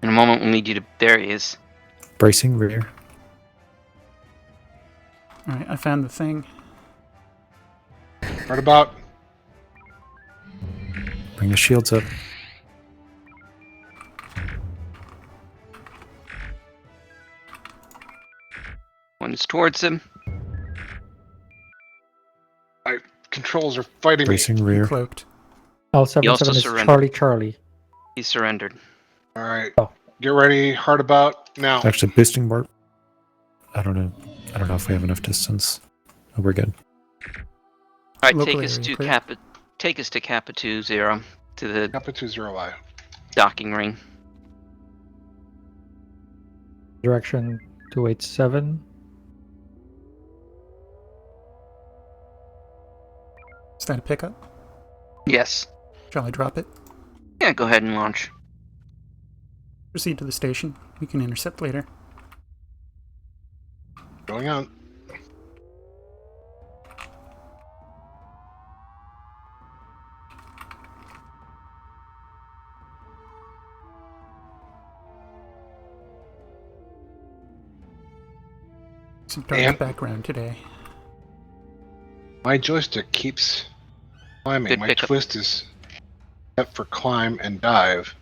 In a moment, we'll need you to... There he is. Bracing rear. Alright, I found the thing. Right about. Bring the shields up. One's towards him. My controls are fighting me. Bracing rear. Cloaked. He also L77 is surrendered. Charlie. He surrendered. All right. Oh. Get ready. Hard about now. Actually, boosting warp. I don't know if we have enough distance. Oh, we're good. Alright, Local take us area to clear. Kappa. Take us to Kappa 20 to the Kappa 20I. docking ring. Direction 287. Is that a pickup? Yes. Shall I drop it? Yeah, go ahead and launch. Proceed to the station. We can intercept later. Going on. Some dark Damn. background today. My joystick keeps climbing. Good My pickup. twist is set for climb and dive.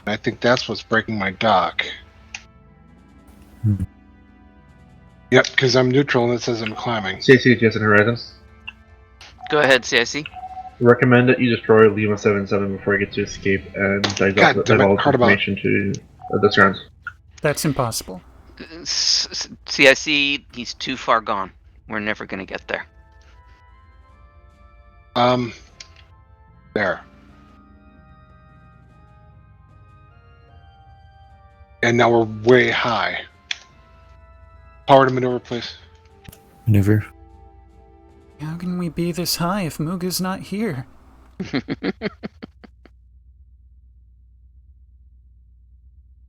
And I think that's what's breaking my dock. Hmm. Yep, because I'm neutral and it says I'm climbing. CIC TSN Horizon. Go ahead, CIC. Recommend that you destroy Lima 77 before it gets to escape and God damn it, divulge hard about. information to the grounds. That's impossible. CIC, he's too far gone. We're never gonna get there. There. And now we're way high. Power to maneuver, please. Maneuver. How can we be this high if Muga's not here?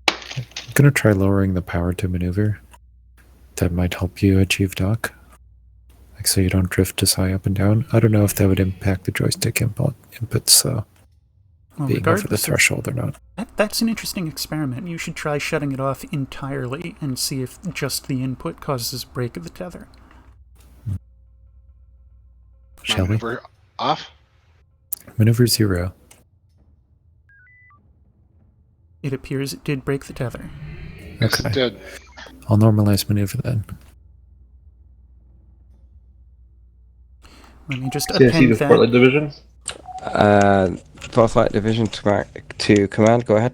I'm gonna try lowering the power to maneuver. That might help you achieve dock. Like so you don't drift as high up and down. I don't know if that would impact the joystick inputs, so Well, being over the regardless of- threshold or not. That's an interesting experiment. You should try shutting it off entirely and see if just the input causes a break of the tether. Shall we? Maneuver off? Maneuver 0. It appears it did break the tether. Yes, Okay. it did. I'll normalize maneuver then. Let me just CIC append the that. Portland Division. 4th Flight Division to command, go ahead.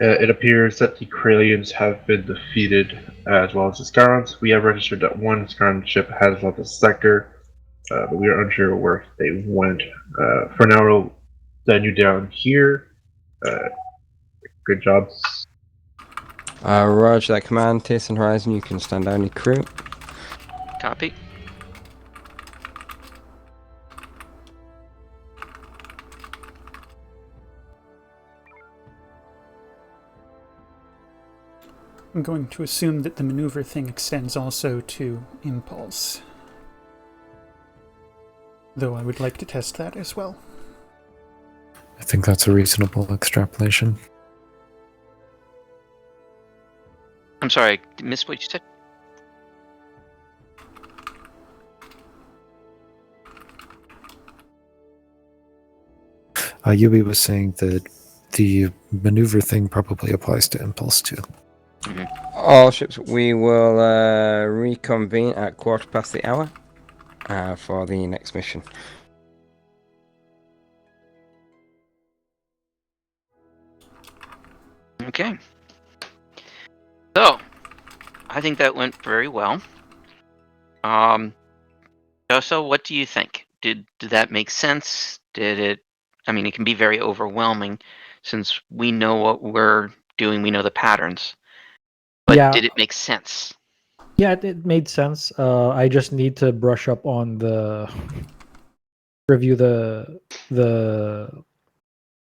It appears that the Corellians have been defeated, as well as the Scarons. We have registered that one Scaron ship has left the sector, but we are unsure where they went. For now, we'll send you down here. Good job. Roger that command, TSN Horizon, you can stand down your crew. Copy. I'm going to assume that the maneuver thing extends also to impulse. Though I would like to test that as well. I think that's a reasonable extrapolation. I'm sorry, I missed what you said. Yubi was saying that the maneuver thing probably applies to impulse too. All ships, we will reconvene at 1/4 past the hour for the next mission. Okay. So, I think that went very well. Joso, what do you think? Did that make sense? Did it? I mean, it can be very overwhelming since we know what we're doing. We know the patterns. But Yeah. did it make sense? Yeah, it made sense. I just need to brush up on review the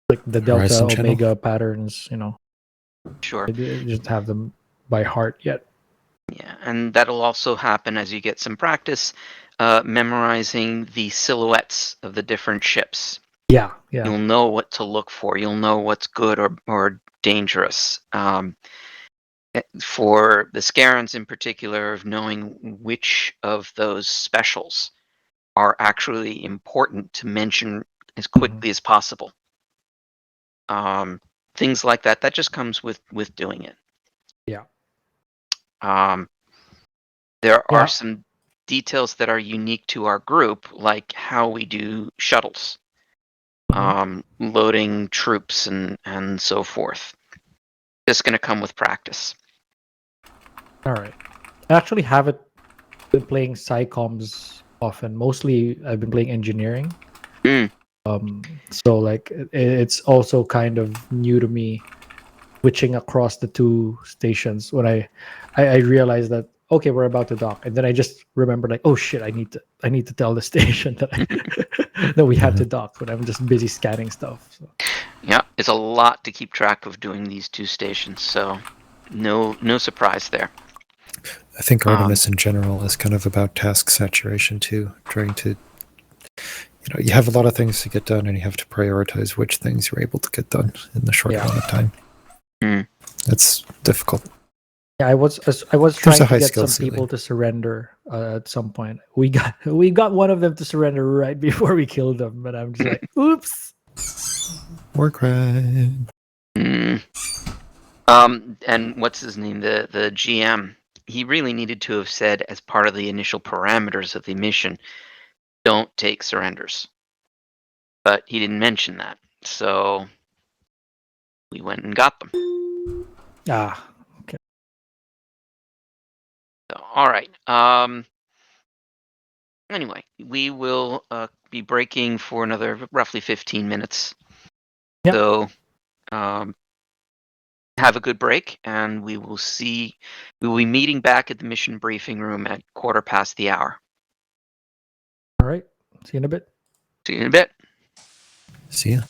delta Horizon channel. omega patterns. Sure. I didn't just have them by heart yet. Yeah, and that'll also happen as you get some practice memorizing the silhouettes of the different ships. Yeah. You'll know what to look for. You'll know what's good or dangerous. For the Scarans in particular, of knowing which of those specials are actually important to mention as quickly as possible. Things like that. That just comes with doing it. Yeah. There are some details that are unique to our group, like how we do shuttles, loading troops and so forth. Just going to come with practice. All right. I actually haven't been playing psychoms often. Mostly, I've been playing engineering. So like it's also kind of new to me, switching across the two stations. When I realized that okay, we're about to dock, and then I just remembered like, oh shit, I need to tell the station that we had to dock. When I'm just busy scanning stuff. So. Yeah, it's a lot to keep track of doing these two stations, so no surprise there. I think Artemis in general is kind of about task saturation too, trying to, you have a lot of things to get done and you have to prioritize which things you're able to get done in the short amount of time. It's difficult. Yeah, I was trying to get some people to surrender at some point. We got one of them to surrender right before we killed them, but I'm just like, oops. War crime. And what's his name? The GM. He really needed to have said, as part of the initial parameters of the mission, don't take surrenders. But he didn't mention that, so we went and got them. Okay. So, all right. Anyway, we will be breaking for another roughly 15 minutes. Yep. So, have a good break, and we will be meeting back at the mission briefing room at 1:15 the hour. All right. See you in a bit. See you in a bit. See ya.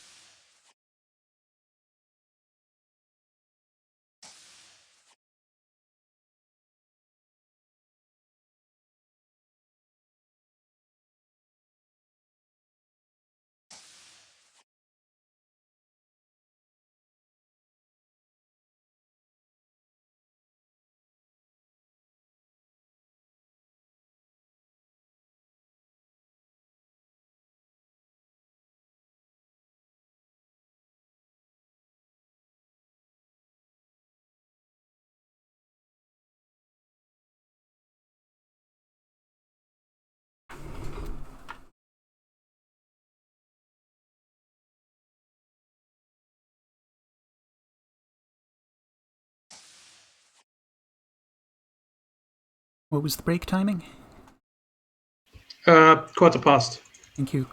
What was the break timing? 1:15. Thank you.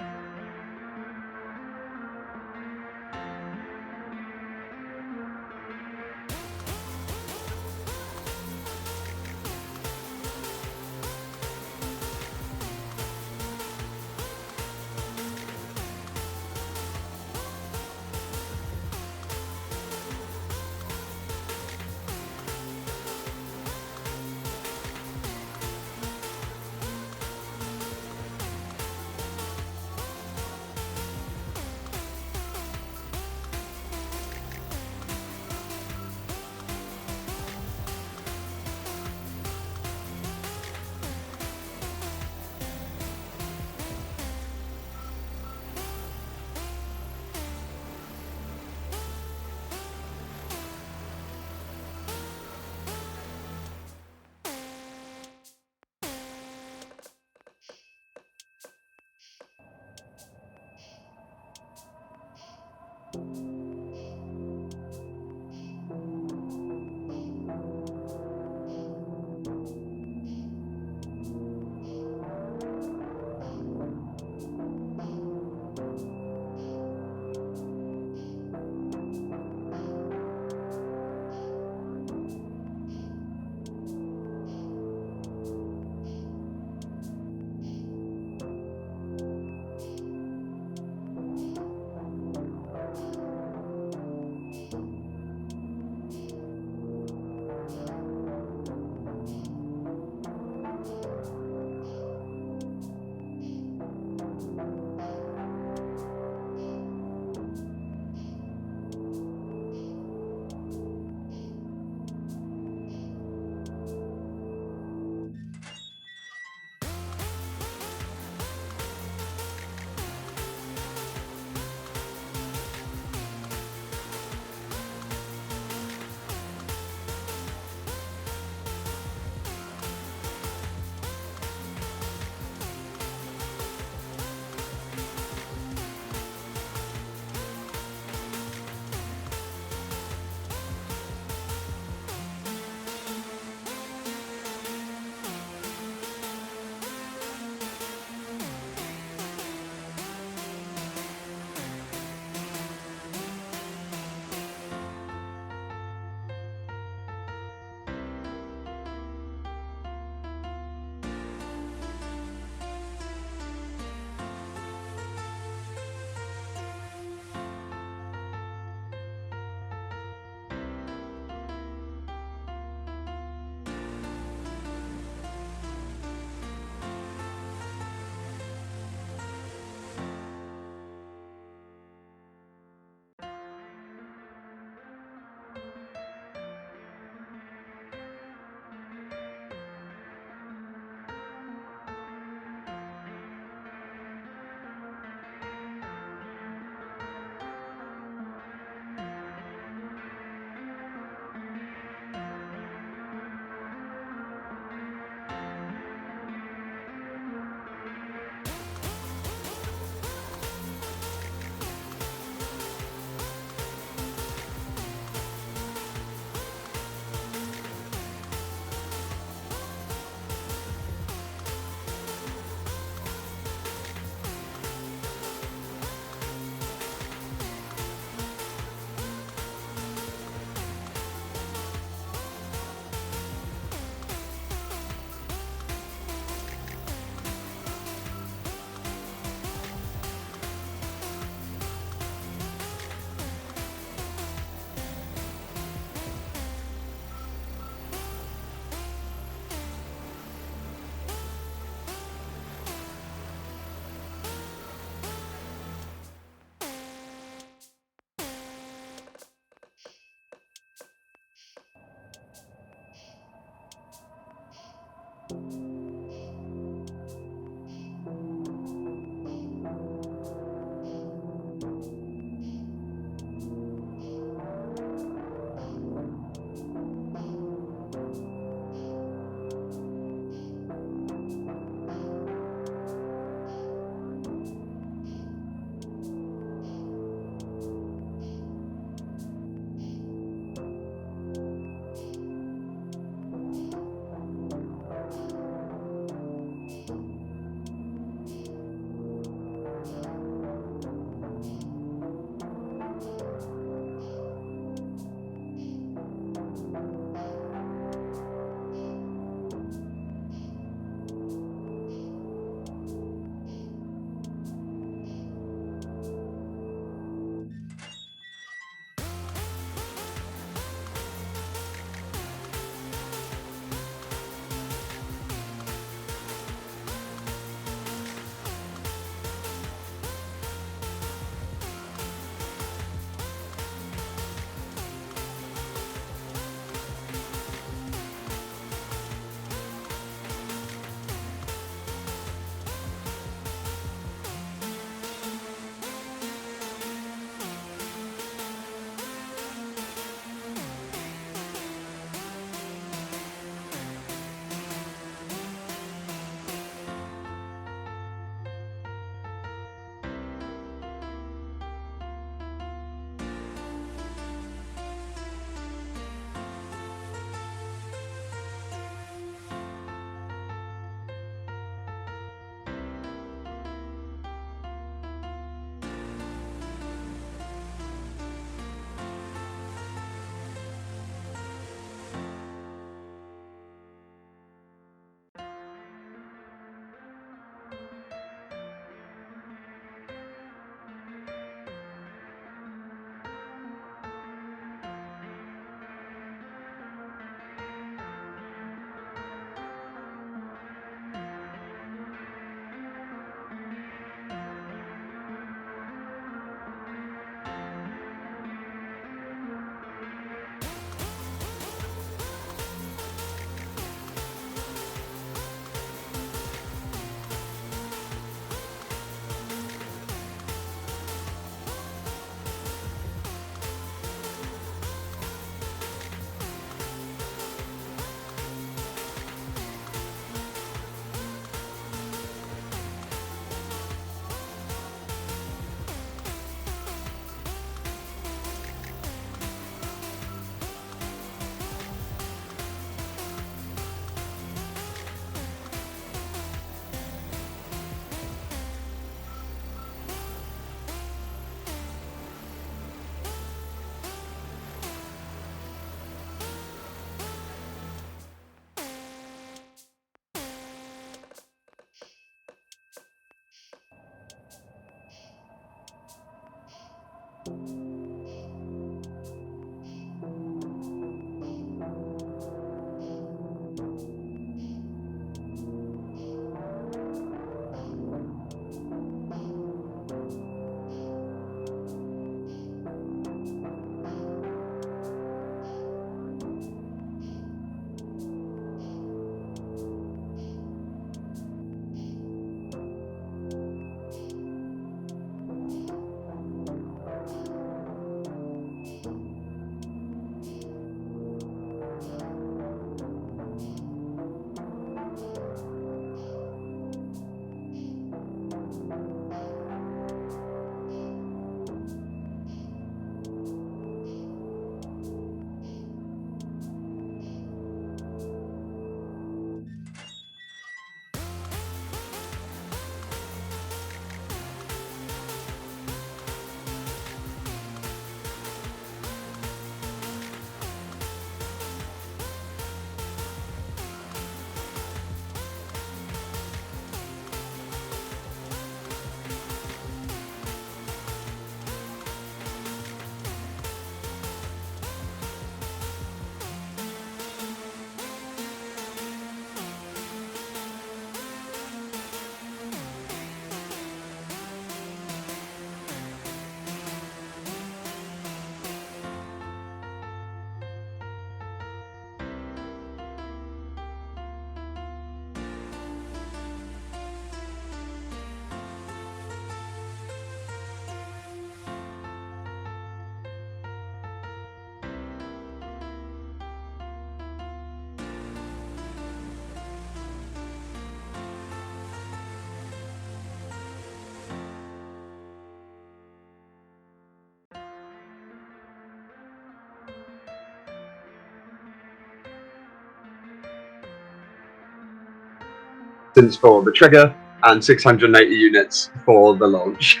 units for the trigger and 680 units for the launch.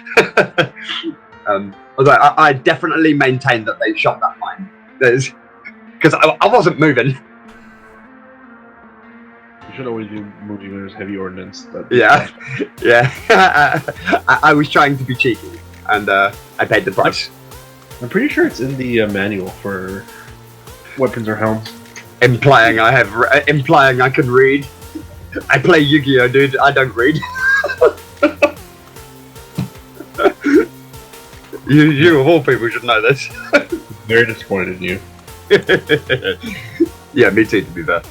Although I definitely maintain that they shot that mine. Because I wasn't moving. You should always be moving when there's heavy ordnance. Yeah. I was trying to be cheeky, and I paid the price. I'm pretty sure it's in the manual for weapons or helms. Implying I can read. I play Yu-Gi-Oh, dude. I don't read. you of all people should know this. Very disappointed in you. Yeah, me too. To be fair,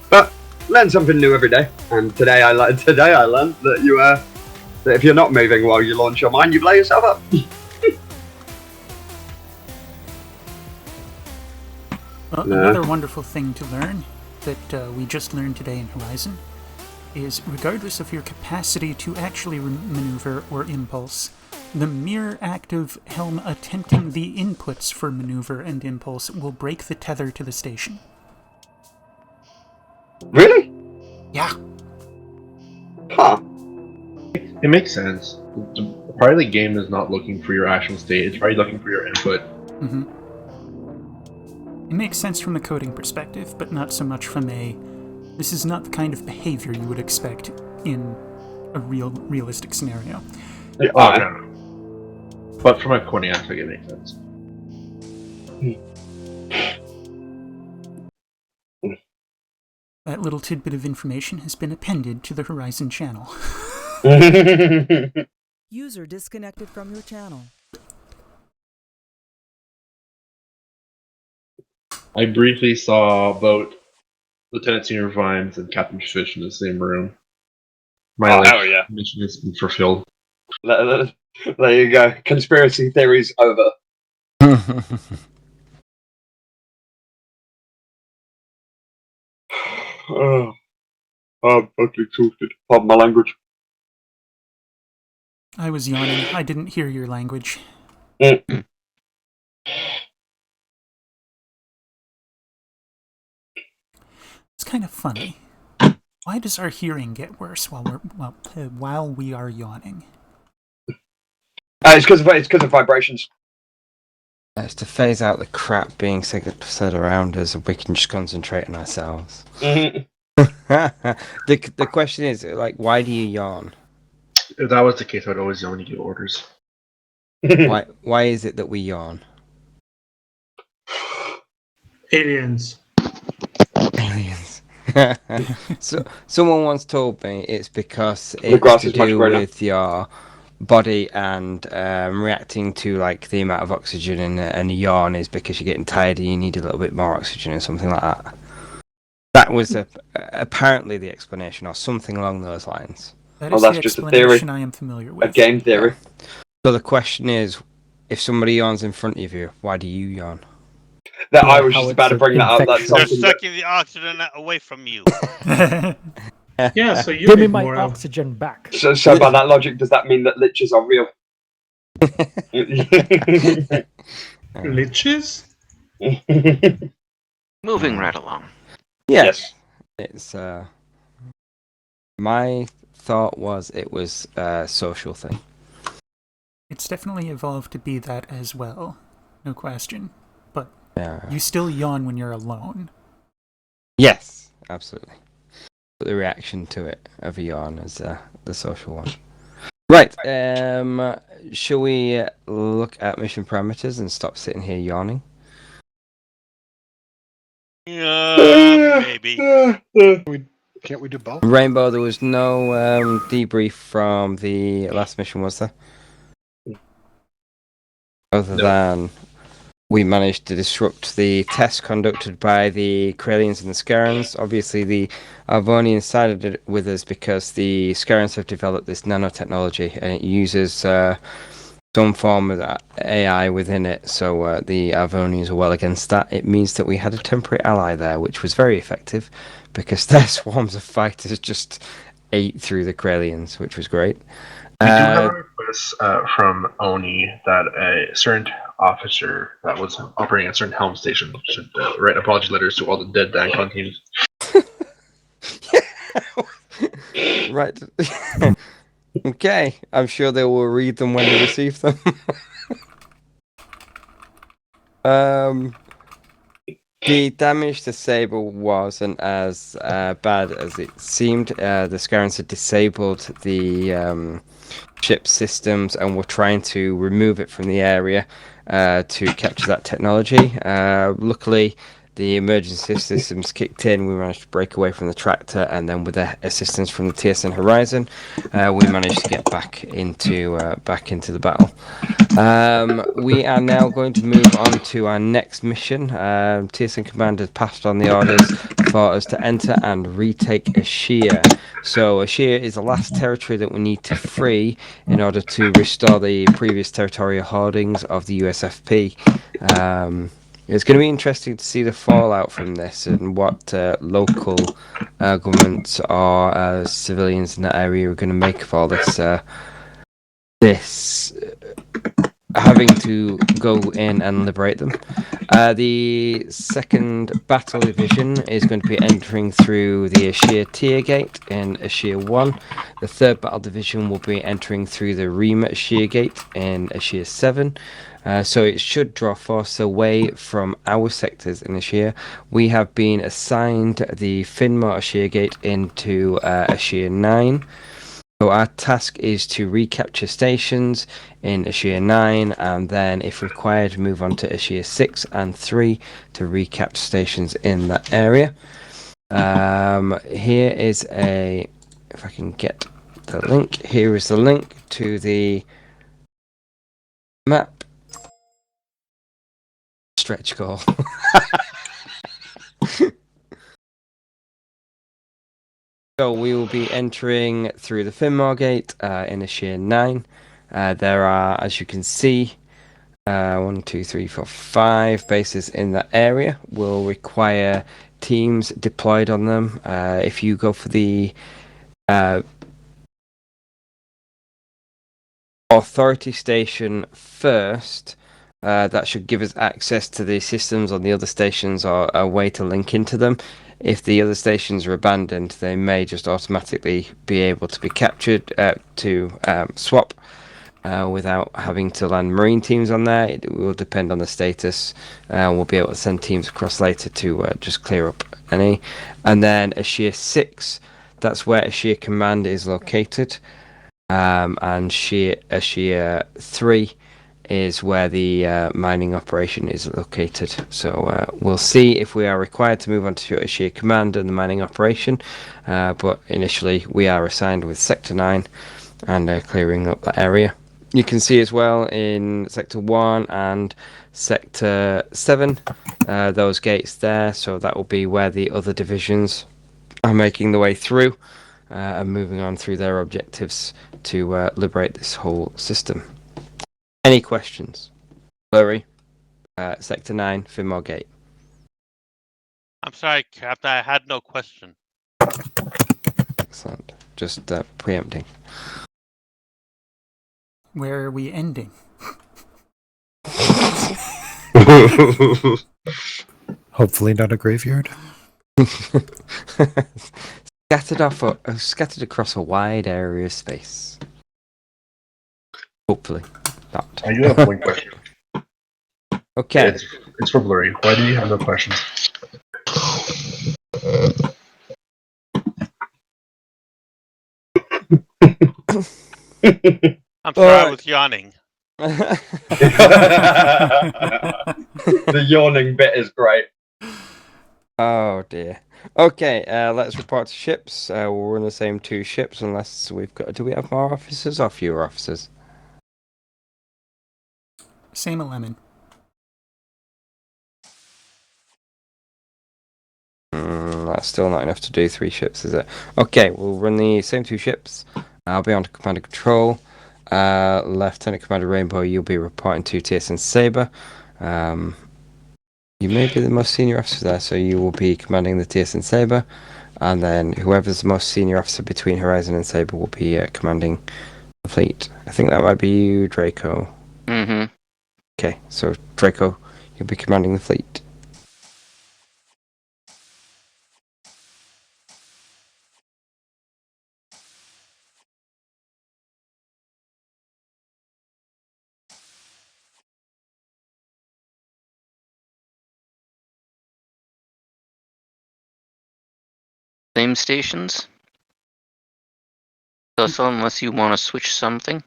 but learn something new every day. And today I learned that that if you're not moving while you launch your mine, you blow yourself up. Well, another wonderful thing to learn that we just learned today in Horizon is regardless of your capacity to actually maneuver or impulse, the mere act of Helm attempting the inputs for maneuver and impulse will break the tether to the station. Really? Yeah. Huh. It makes sense. Probably the game is not looking for your actual state, it's probably looking for your input. Mm-hmm. It makes sense from a coding perspective, but not so much from this is not the kind of behavior you would expect in a realistic scenario. Yeah, no. But from a coding aspect, it makes sense. That little tidbit of information has been appended to the Horizon channel. User disconnected from your channel. I briefly saw both Lieutenant Senior Vines and Captain Fish in the same room. My mission has been fulfilled. There you go. Conspiracy theories over. I'm fucking exhausted. Pardon my language. I was yawning. I didn't hear your language. Mm. It's kind of funny. Why does our hearing get worse while we are yawning? It's because of vibrations. It's to phase out the crap being said around us, and we can just concentrate on ourselves. Mm-hmm. The question is, like, why do you yawn? If that was the case, I'd always yawn when you give orders. Why is it that we yawn? Aliens. So someone once told me it's because it's to do with your body and reacting to like the amount of oxygen and a yawn is because you're getting tired and you need a little bit more oxygen or something like that. That was apparently the explanation or something along those lines. That is the explanation I am familiar with. A game theory. Yeah. So the question is, if somebody yawns in front of you, why do you yawn? That I was just about to bring that up. That's They're something sucking the oxygen away from you. Yeah, so you give me my oxygen back. So by that logic, does that mean that liches are real? Liches? Moving right along. Yes. It's my thought was it was a social thing. It's definitely evolved to be that as well, no question. But yeah. You still yawn when you're alone. Yes, absolutely. But the reaction to it of a yawn is the social one. Right. Shall we look at mission parameters and stop sitting here yawning? Maybe. Can't we do both? Rainbow, there was no debrief from the last mission, was there? Other than we managed to disrupt the test conducted by the Corellians and the Scarans. Obviously, the Arvonians sided with us because the Scarans have developed this nanotechnology and it uses some form of AI within it. So the Arvonians are well against that. It means that we had a temporary ally there, which was very effective because their swarms of fighters just ate through the Corellians, which was great. We do have a request from Oni that a certain officer that was operating at a certain helm station should write apology letters to all the dead DanCon teams. Right. Okay. I'm sure they will read them when they receive them. The damage to Saber wasn't as bad as it seemed. The Scarans had disabled the ship systems and were trying to remove it from the area to capture that technology. Luckily, the emergency systems kicked in. We managed to break away from the tractor, and then with the assistance from the TSN Horizon, we managed to get back into the battle. We are now going to move on to our next mission. TSN Command has passed on the orders for us to enter and retake Ashir. So Ashir is the last territory that we need to free in order to restore the previous territorial holdings of the USFP. It's going to be interesting to see the fallout from this and what local governments or civilians in that area are going to make of all this. Having to go in and liberate them. The second battle division is going to be entering through the Ashir Tier Gate in Ashir 1. The third battle division will be entering through the Rima Ashir Gate in Ashir 7. So it should draw force away from our sectors in Ashir. We have been assigned the Finmore Ashir Gate into Ashir 9. So our task is to recapture stations in Ashir 9 and then, if required, move on to Ashir 6 and 3 to recapture stations in that area. Here is if I can get the link, here is the link to the map. Stretch goal. So we will be entering through the Finmore Gate in Ashir 9. There are, as you can see, 1, 2, 3, 4, 5 bases in that area. Will require teams deployed on them. If you go for the authority station first, that should give us access to the systems on the other stations or a way to link into them. If the other stations are abandoned, they may just automatically be able to be captured to swap without having to land marine teams on there. It will depend on the status. We'll be able to send teams across later to just clear up any. And then Ashir 6, that's where Ashir Command is located. And Ashir 3 is where the mining operation is located. So we'll see if we are required to move on to Ashir Command and the mining operation. But initially we are assigned with Sector 9 and clearing up that area. You can see as well in Sector 1 and Sector 7, those gates there. So that will be where the other divisions are making the way through and moving on through their objectives to liberate this whole system. Any questions? Blurry, Sector 9, Finmore Gate. I'm sorry, Captain, I had no question. Excellent. Just preempting. Where are we ending? Hopefully not a graveyard. Scattered across a wide area of space. Hopefully not. I do have one question. Okay. It's for Blurry. Why do you have no questions? I'm sorry, I was yawning. The yawning bit is great. Oh dear. Okay, let's report to ships. We'll run the same 2 ships unless we've got... Do we have more officers or fewer officers? Same a lemon. That's still not enough to do 3 ships, is it? Okay, we'll run the same 2 ships. I'll be on Command and Control. Lieutenant Commander Rainbow, you'll be reporting to TSN Saber. You may be the most senior officer there, so you will be commanding the TSN Saber. And then whoever's the most senior officer between Horizon and Saber will be commanding the fleet. I think that might be you, Draco. Mm-hmm. Okay, so Draco, you'll be commanding the fleet. Same stations. So unless you want to switch something.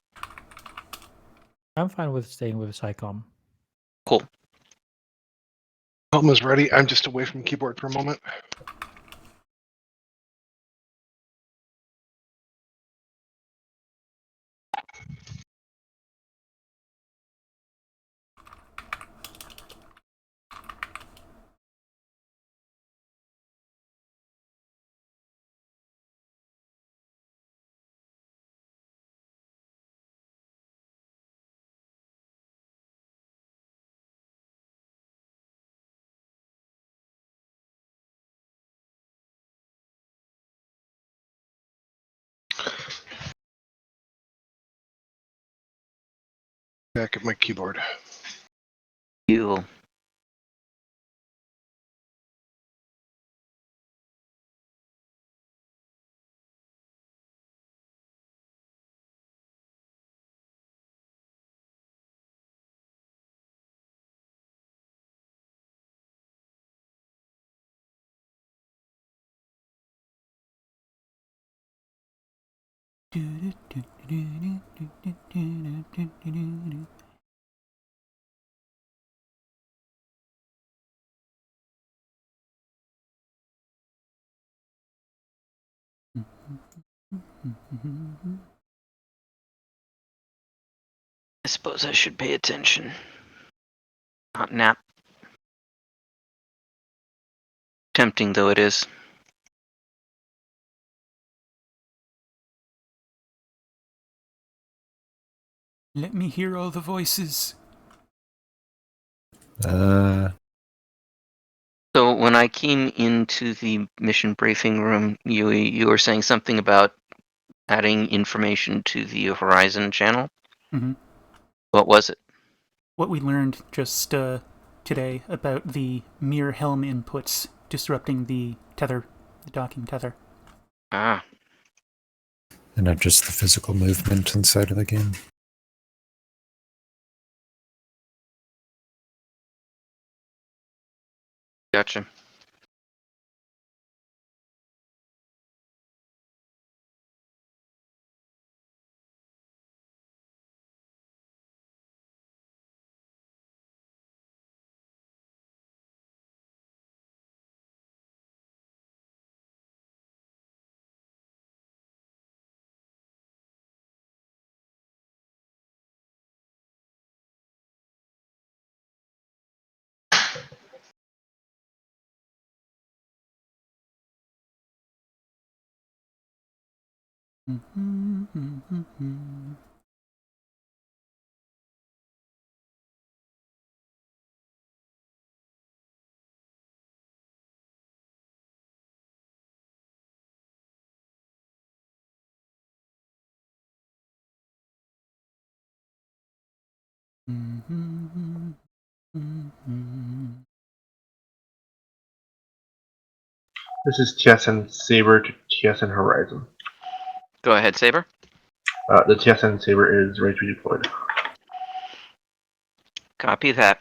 I'm fine with staying with SciComm. Cool. Helm is ready. I'm just away from the keyboard for a moment. Back at my keyboard. You. I suppose I should pay attention. Not nap. Tempting though it is. Let me hear all the voices. So when I came into the mission briefing room, you were saying something about adding information to the Horizon channel. Mhm. What was it? What we learned just today about the mere helm inputs disrupting the tether, the docking tether. Ah. And not just the physical movement inside of the game. Gotcha. This is TSN Saber to TSN Horizon. Go ahead, Saber. The TSN Saber is ready to be deployed. Copy that.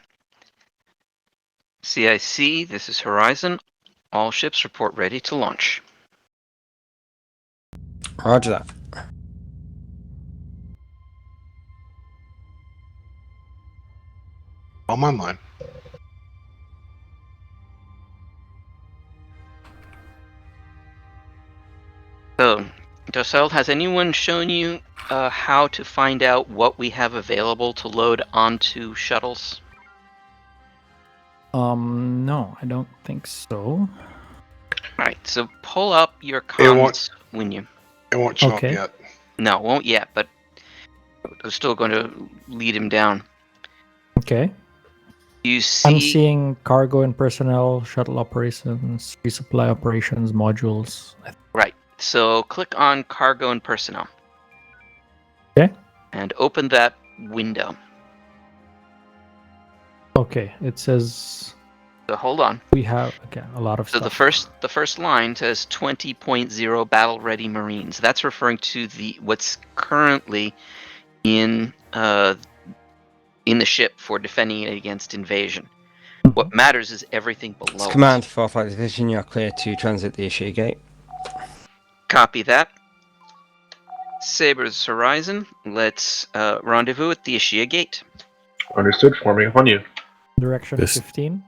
CIC, this is Horizon. All ships report ready to launch. Roger that. I'm online. So, Docel, has anyone shown you how to find out what we have available to load onto shuttles? No, I don't think so. Alright, so pull up your comms when you... It won't show Okay. up yet. No, it won't yet, but I'm still going to lead him down. Okay. You see... I'm seeing cargo and personnel, shuttle operations, resupply operations, modules. Right. So click on cargo and personnel. Okay. And open that window. Okay. It says So hold on. we have a lot of So stuff. the first line says 20.0 battle ready Marines. That's referring to what's currently in the ship for defending it against invasion. What matters is everything below Command it. 4 Flight Division, you're clear to transit the issue gate. Copy that. Saber's Horizon, let's rendezvous at the Ashia Gate. Understood. Forming upon you. Direction This- 15.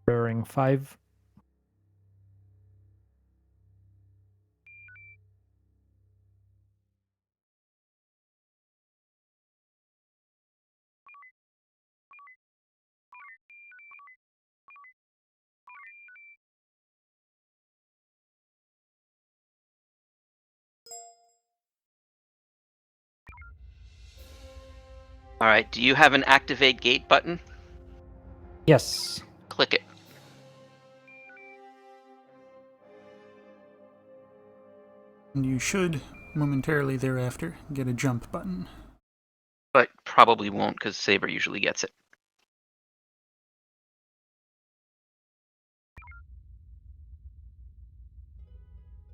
Bearing 5. Alright, do you have an activate gate button? Yes. Click it. And you should, momentarily thereafter, get a jump button. But probably won't, because Saber usually gets it.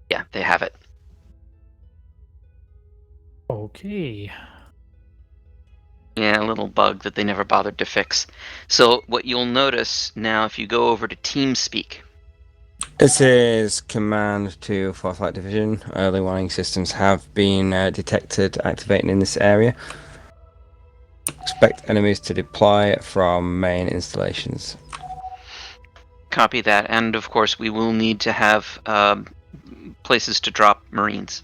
Yeah, they have it. Okay. Yeah, a little bug that they never bothered to fix. So what you'll notice now, if you go over to TeamSpeak, This is command to Fourth Light Division. Early warning systems have been detected activating in this area. Expect enemies to deploy from main installations. copy that. And of course, we will need to have places to drop Marines.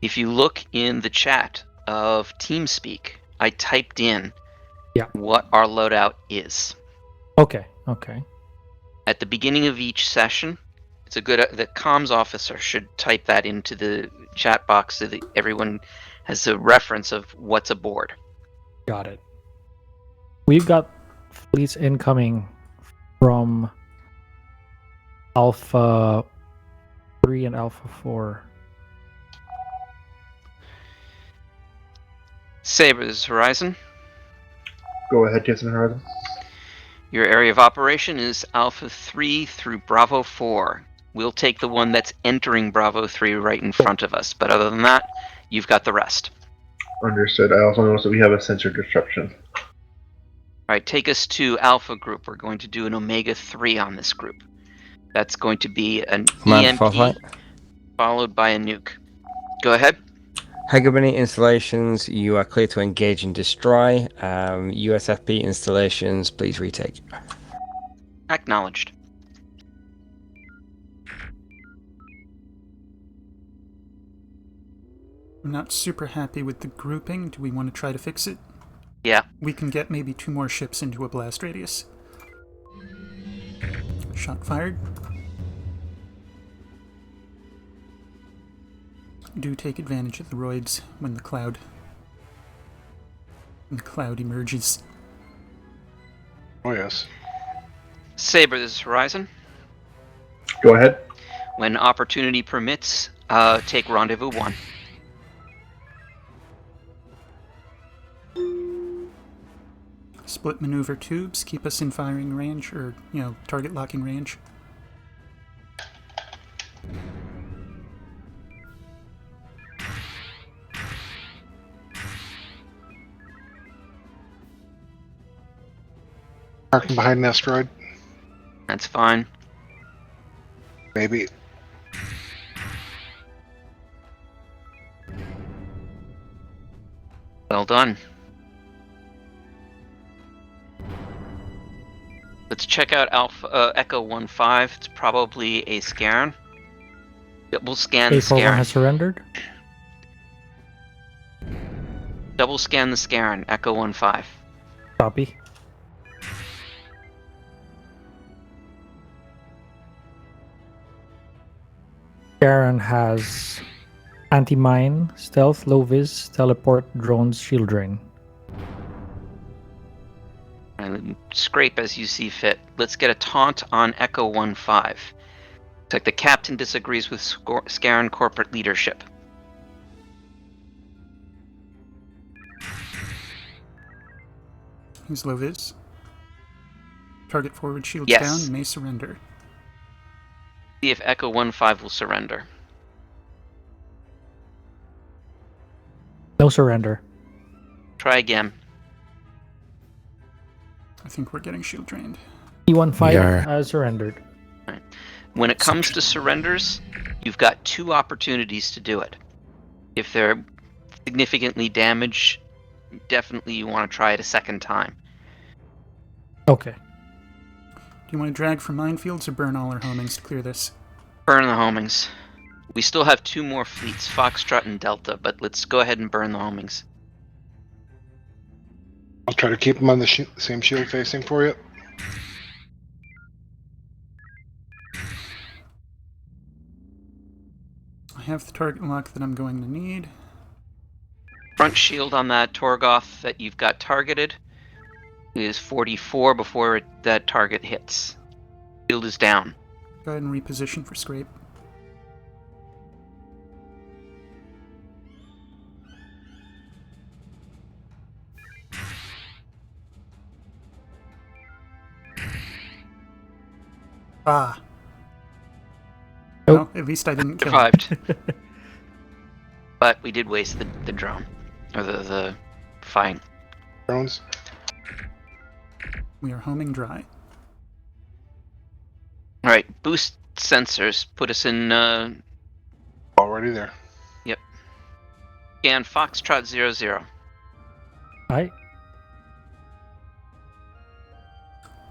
If you look in the chat of TeamSpeak, I typed in what our loadout is. Okay. Okay. At the beginning of each session, it's a good the comms officer should type that into the chat box so that everyone has a reference of what's aboard. Got it. We've got fleets incoming from Alpha 3 and Alpha 4. Saber's Horizon. Go ahead, TSN Horizon. Your area of operation is Alpha 3 through Bravo 4. We'll take the one that's entering Bravo 3 right in front of us, but other than that, you've got the rest. Understood. I also noticed that we have a sensor disruption. Alright, take us to Alpha Group. We're going to do an Omega 3 on this group. That's going to be an Command Fourth Light. EMP followed by a nuke. Go ahead. Hegemony installations, you are clear to engage and destroy. USFP installations, please retake. Acknowledged. I'm not super happy with the grouping. Do we want to try to fix it? Yeah. We can get maybe 2 more ships into a blast radius. Shot fired. Do take advantage of the roids when the cloud emerges. Oh, yes. Saber's Horizon. Go ahead. When opportunity permits, take Rendezvous 1. Split maneuver tubes, keep us in firing range, or, target locking range. Parking behind an asteroid. That's fine. Maybe. Well done. Let's check out Alpha Echo 1-5. It's probably a Scaran. Double scan the A41 Scaran. has surrendered. Double scan the Scaran. Echo 1-5. Copy. Terran has anti-mine, stealth, low-vis, teleport, drones, shield drain. And scrape as you see fit. Let's get a taunt on Echo 1-5. It's like the captain disagrees with Scaran corporate leadership. Use low vis. Target forward shields Yes. down, may surrender. See if Echo 1-5 will surrender. No surrender. Try again. I think we're getting shield drained. E15 surrendered. When it comes to surrenders, you've got 2 opportunities to do it. If they're significantly damaged, definitely you want to try it a second time. Okay. Do you want to drag for minefields or burn all our homings to clear this? Burn the homings. We still have 2 more fleets, Foxtrot and Delta, but let's go ahead and burn the homings. I'll try to keep them on the same shield facing for you. I have the target lock that I'm going to need. Front shield on that Torgoth that you've got targeted is 44 before that target hits. Shield is down. Go ahead and reposition for scrape. Ah. Nope. Well, at least I didn't kill Survived. him. But we did waste the drone. Or the fight. Drones. We are homing dry. Alright, boost sensors. Put us in, Already there. Yep. Scan Foxtrot 00. Aye.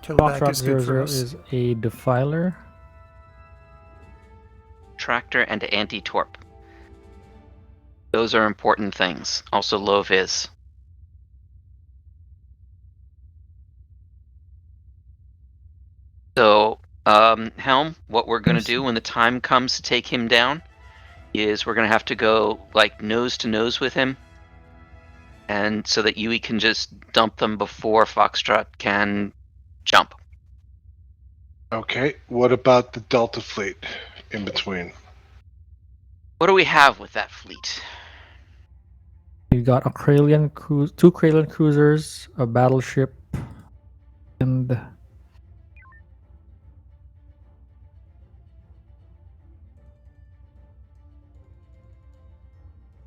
Teleback Foxtrot is good for 00 us. is a defiler. Tractor and anti-torp. Those are important things. Also low vis. So, Helm, what we're going to do when the time comes to take him down is we're going to have to go, like, nose to nose with him. And so that Yui can just dump them before Foxtrot can jump. Okay, what about the Delta fleet in between? What do we have with that fleet? You got a two Kralian cruisers, a battleship, and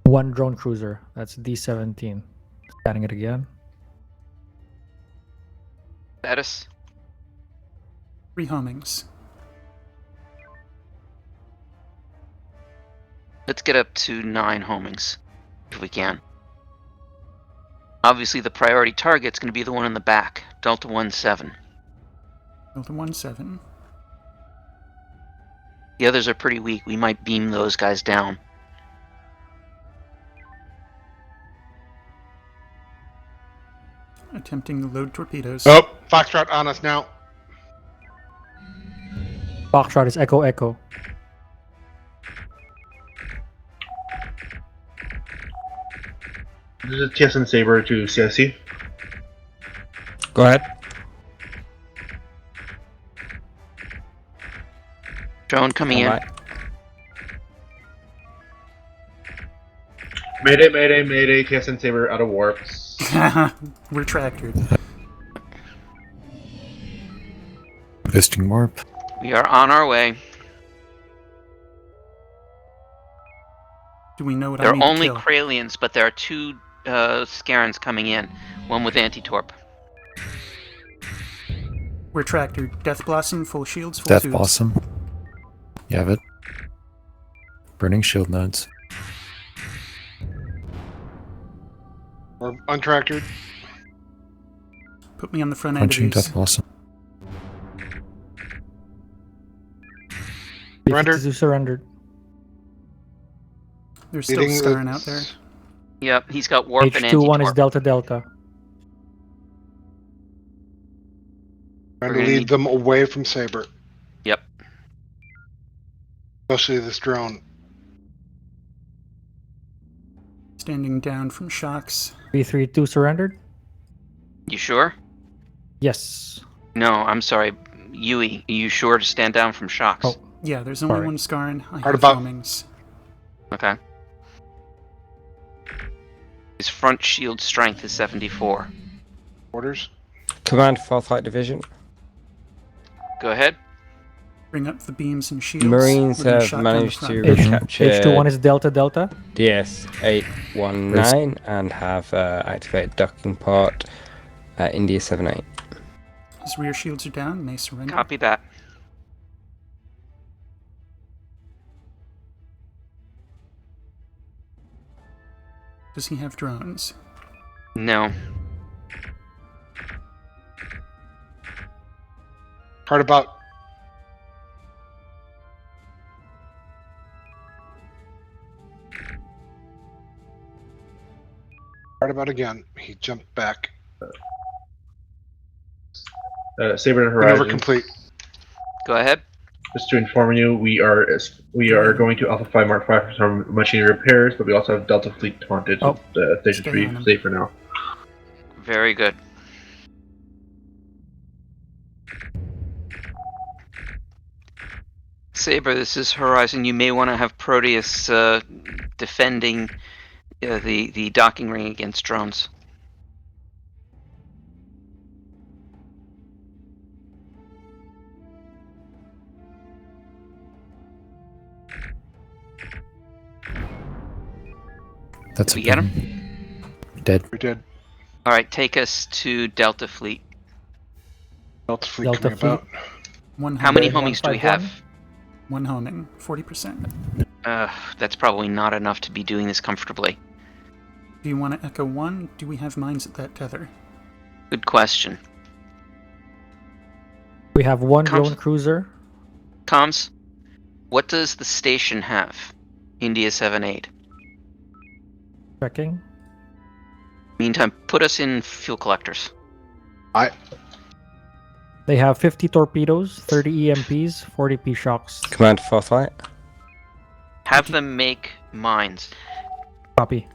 one drone cruiser. That's D-17. Scanning it again. Status? 3 homings. Let's get up to 9 homings, if we can. Obviously, the priority target's going to be the one in the back, Delta 17. Delta 17. The others are pretty weak. We might beam those guys down. Attempting to load torpedoes. Oh, Foxtrot on us now. Foxtrot is Echo Echo. This is a TSN Saber to CSC. Go ahead. Drone coming in. Alright. Mayday, mayday, mayday, TSN Saber out of warps. We're tractored. Visiting warp. We are on our way. Do we know what There I need are only to kill? Kralians, but there are 2 Scarens coming in. One with anti-torp. We're tractored. Death Blossom, full shields, full Death tubes. Blossom. You have it. Burning shield nodes. We're untractored. Put me on the front end of Punching these. Death Blossom. Surrendered. B-52 surrendered. There's still Leading Scarn the- out there. Yep, he's got warp and H21 is anti-torp. Delta Delta. Trying We're to gonna lead need- them away from Saber. Yep. Especially this drone. Standing down from shocks. B-32 surrendered? You sure? Yes. No, I'm sorry. Yui, are you sure to stand down from shocks? Oh. Yeah, there's only Sorry. one Scarn. I Right have about- homings. Okay. His front shield strength is 74. Orders. Command 4th Light Division. Go ahead. Bring up the beams and shields. Marines We're gonna have shot down the managed front. to H- recapture H21 is Delta Delta. DS-819 and have activated docking port India 78. His rear shields are down. May surrender. Copy that. Does he have drones? No. Part about. Part about again. He jumped back. Saber and Maneuver Horizon. complete. Go ahead. Just to inform you, we are going to Alpha 5 Mark 5 for some machinery repairs, but we also have Delta Fleet taunted, so they should Stay be on 'em. safe for now. Very good. Saber, this is Horizon. You may want to have Proteus defending the docking ring against drones. That's Did we a get problem. him? Dead. We did. All right, take us to Delta Fleet. Delta Fleet Delta coming Fleet. about. One How many homing. homings do we have? One homing. 40%. That's probably not enough to be doing this comfortably. Do you want to Echo 1? Do we have mines at that tether? Good question. We have one Comms. drone cruiser. Comms, what does the station have? India 7-8. Checking. Meantime, put us in fuel collectors. They have 50 torpedoes, 30 EMPs, 40 P-shocks. Command 4th Light. Have them make mines. Copy.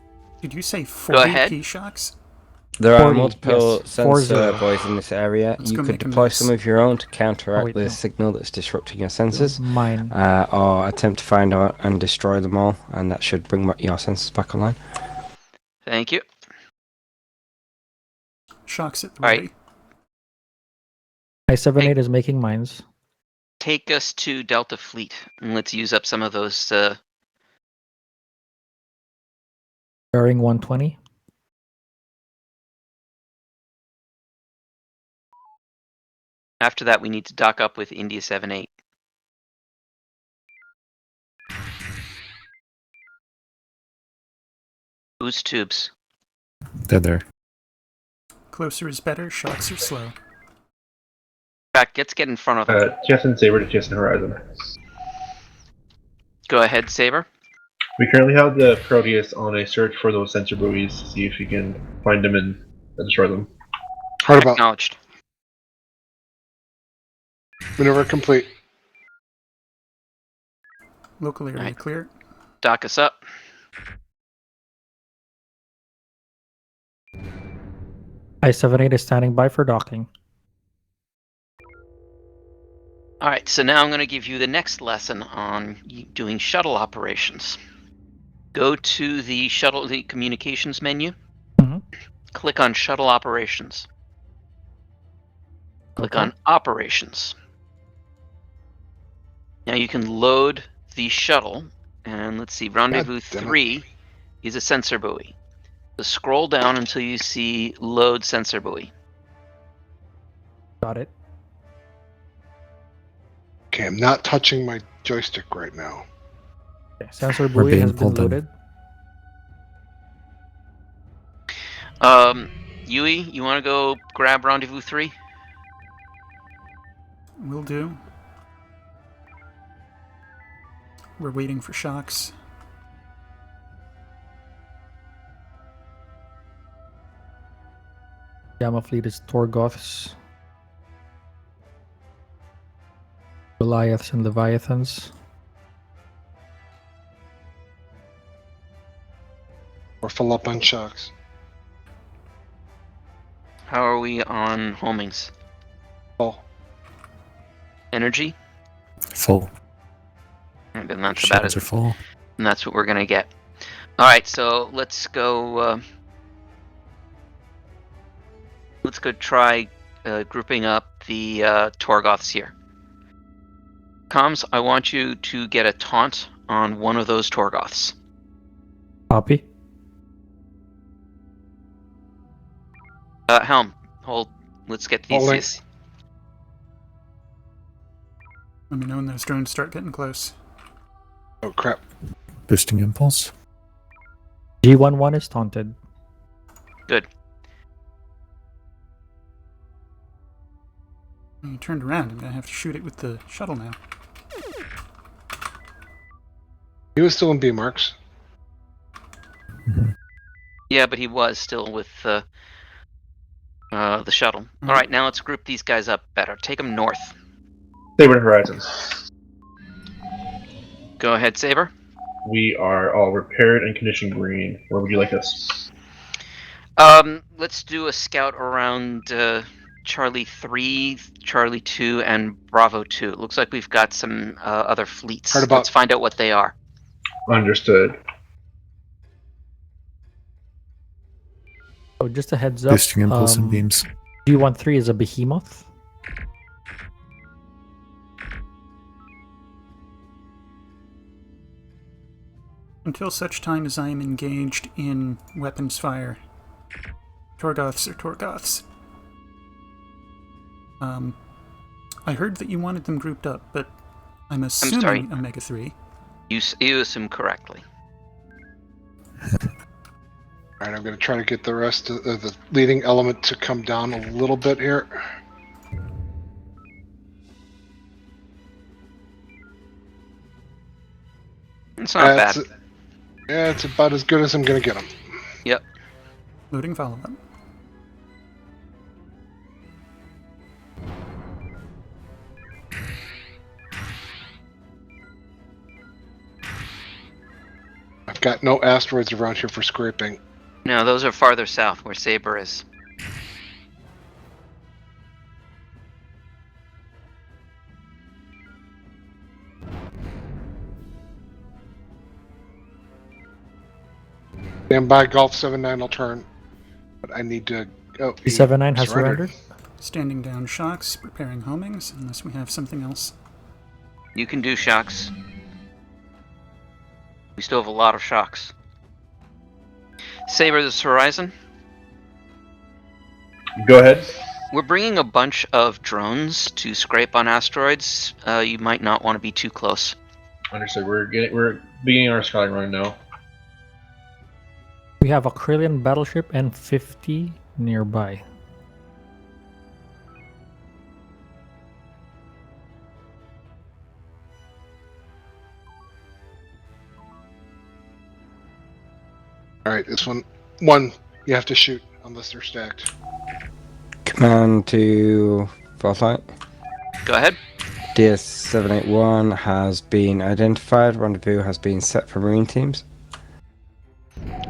Did you say Go 40 ahead. P-shocks? There are 40, multiple yes. sensor 40. buoys in this area. Let's You go could make a deploy mess. some of your own to counteract Oh, wait, the no. signal that's disrupting your sensors, Mine. or attempt to find out and destroy them all, and that should bring your sensors back online. Thank you. Shocks at the All right. ready. I-78 is making mines. Take us to Delta Fleet, and let's use up some of those. Bearing 120. After that, we need to dock up with India 7-8. Boost tubes. They're there. Closer is better. Shocks are slow. Back, let's get in front of them. TSN Saber to TSN Horizon. Go ahead, Saber. We currently have the Proteus on a search for those sensor buoys to see if we can find them and destroy them. Part about. Acknowledged. Maneuver complete. Local area Right. clear. Dock us up. I-78 is standing by for docking. All right, so now I'm going to give you the next lesson on doing shuttle operations. Go to the communications menu. Mhm. Click on shuttle operations. Click on operations. Now you can load the shuttle, and let's see, rendezvous God damn it. 3 is a sensor buoy. So scroll down until you see load sensor buoy. Got it. Okay, I'm not touching my joystick right now. Okay, sensor We're buoy being has been pulled in. loaded. Yui, you want to go grab rendezvous 3? Will do. We're waiting for shocks. Gamma fleet is Torgoths, Goliaths, and Leviathans. We're full up on shocks. How are we on homings? Oh, Energy? Full. And then that's about Shields it. are full. And that's what we're gonna get. Alright, so let's go try grouping up the Torgoths here. Comms, I want you to get a taunt on one of those Torgoths. Copy. Helm, hold. Let's get these. Holding. Let me know when those drones start getting close. Oh crap! Boosting impulse. G11 is taunted. Good. You turned around. I'm gonna have to shoot it with the shuttle now. He was still in B marks. Yeah, but he was still with the shuttle. Mm. All right, now let's group these guys up better. Take them north. Saber Horizon. Go ahead, Saber. We are all repaired and conditioned green. Where would you like us? Let's do a scout around Charlie 3, Charlie 2, and Bravo 2. It looks like we've got some other fleets. Let's find out what they are. Understood. Oh, just a heads up. Boosting impulse and beams. G13 is a behemoth. Until such time as I am engaged in weapons fire, Torgoths are Torgoths. I heard that you wanted them grouped up, but I'm assuming Omega 3. You assume correctly. Alright, I'm going to try to get the rest of the leading element to come down a little bit here. It's not bad. Yeah, it's about as good as I'm going to get them. Yep. Loading follow-up. I've got no asteroids around here for scraping. No, those are farther south where Saber is. Stand by, Golf 79 will turn. But I need to... Oh, G79 has surrendered. Standing down shocks, preparing homings, unless we have something else. You can do shocks. We still have a lot of shocks. Saber, this Horizon. Go ahead. We're bringing a bunch of drones to scrape on asteroids. You might not want to be too close. Understood. We're beginning our sky run now. We have a Kryllian battleship and 50 nearby. Alright, this one you have to shoot unless they're stacked. Command to Foresight. Go ahead. DS781 has been identified. Rendezvous has been set for Marine teams.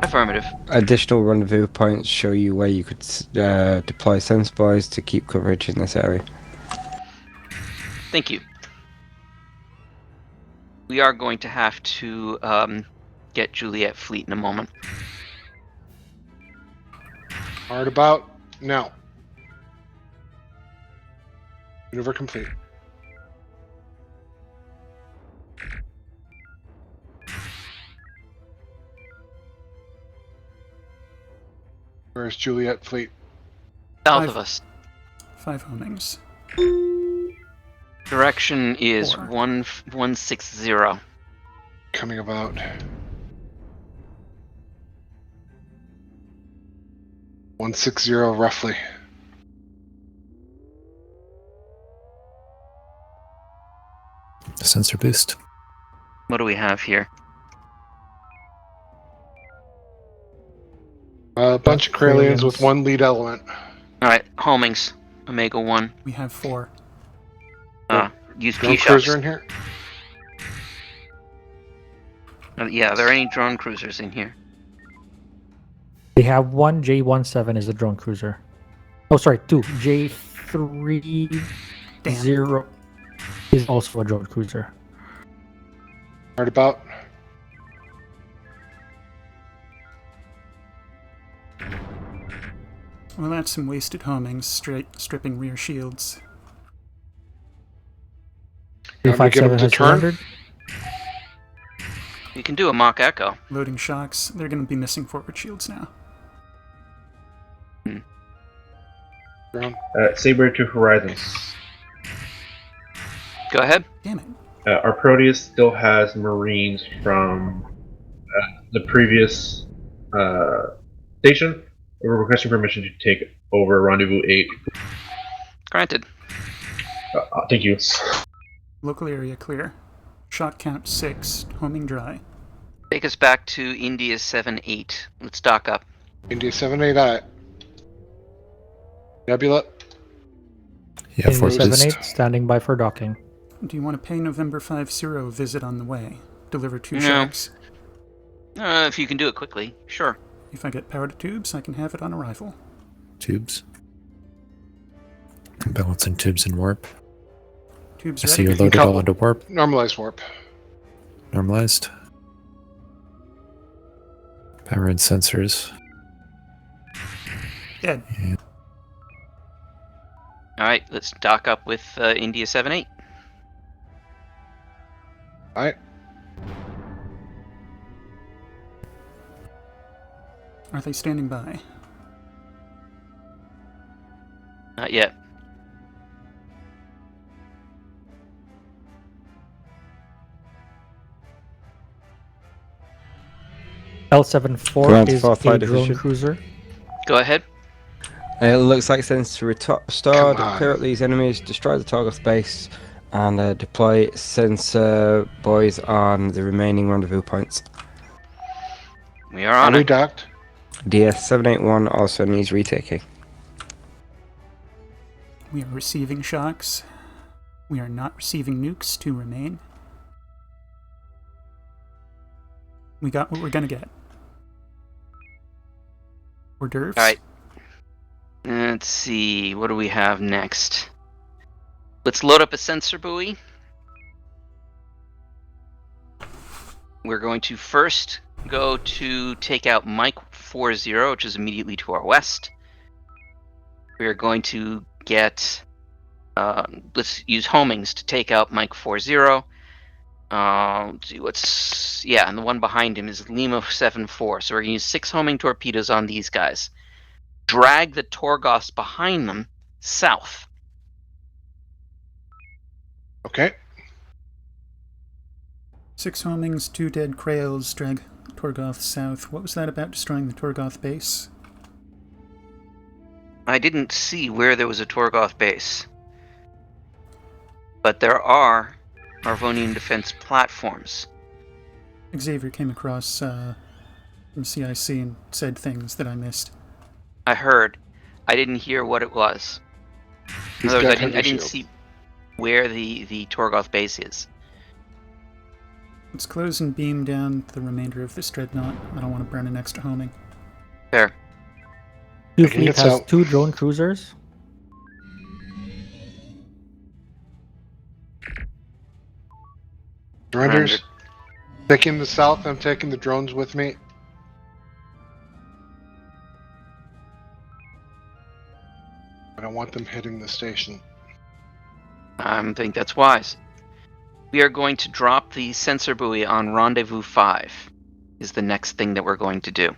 Affirmative. Additional rendezvous points show you where you could deploy sense boys to keep coverage in this area. Thank you. We are going to have to get Juliet Fleet in a moment. Hard about now. Maneuver complete. Where's Juliet Fleet? South of us. 5 homings. Direction is 4. 160. Coming about. 160 roughly. Sensor boost. What do we have here? A bunch of Kryllians with one lead element. Alright, homings. Omega 1. We have 4. Use Drone key shots. cruiser in here? Yeah, are there any drone cruisers in here? They have one J17 is a drone cruiser. Oh, sorry, 2. J30 is also a drone cruiser. Right about. Well, that's some wasted homings, stripping rear shields. Time to get 357 him to has turn. surrendered. You can do a mock echo. Loading shocks. They're going to be missing forward shields now. Saber to Horizon. Go ahead. Damn it. Our Proteus still has Marines from the previous station. We're requesting permission to take over Rendezvous 8. Granted. Thank you. Local area clear. Shot count 6. Homing dry. Take us back to India 7-8. Let's dock up. India 7-8 eye. Nebula. Yeah, India Force Boost. 78 standing by for docking. Do you want to pay November 50 a visit on the way? Deliver 2 No. shocks. If you can do it quickly, sure. If I get power to tubes, I can have it on arrival. Tubes. Balancing tubes and warp. Tubes I ready. see you're loaded all into warp. Normalized warp. Normalized. Power and sensors. Dead. Yeah. Alright, let's dock up with India 7-8. Alright. Are they standing by? Not yet. L74 Command is for a flight drone division. cruiser. Go ahead. It looks like sensor restored. Come on. Clear out these enemies, destroy the Torgoth base, and deploy sensor boys on the remaining rendezvous points. We are on we it. docked? DS781 also needs retaking. We are receiving shocks. We are not receiving nukes to remain. We got what we're gonna get. Hors d'oeuvres. Alright. Let's see, what do we have next? Let's load up a sensor buoy. We're going to first go to take out Mike 40, which is immediately to our west. We're going to get, let's use homings to take out Mike 40. Let's see what's, yeah, and the one behind him is Lima 74. So we're going to use 6 homing torpedoes on these guys. Drag the Torgoths behind them south. Okay. 6 homings, 2 dead Krails, drag Torgoth south. What was that about destroying the Torgoth base? I didn't see where there was a Torgoth base. But there are Arvonian defense platforms. Xavier came across from CIC and said things that I missed. I heard. I didn't hear what it was. In other words, I didn't see where the Torgoth base is. Let's close and beam down the remainder of this dreadnought. I don't want to burn an extra homing. Fair. Two I think Fleet it's has out. 2 drone cruisers. Surrenders. Taking the south, I'm taking the drones with me. I don't want them hitting the station. I think that's wise. We are going to drop the sensor buoy on Rendezvous 5, is the next thing that we're going to do.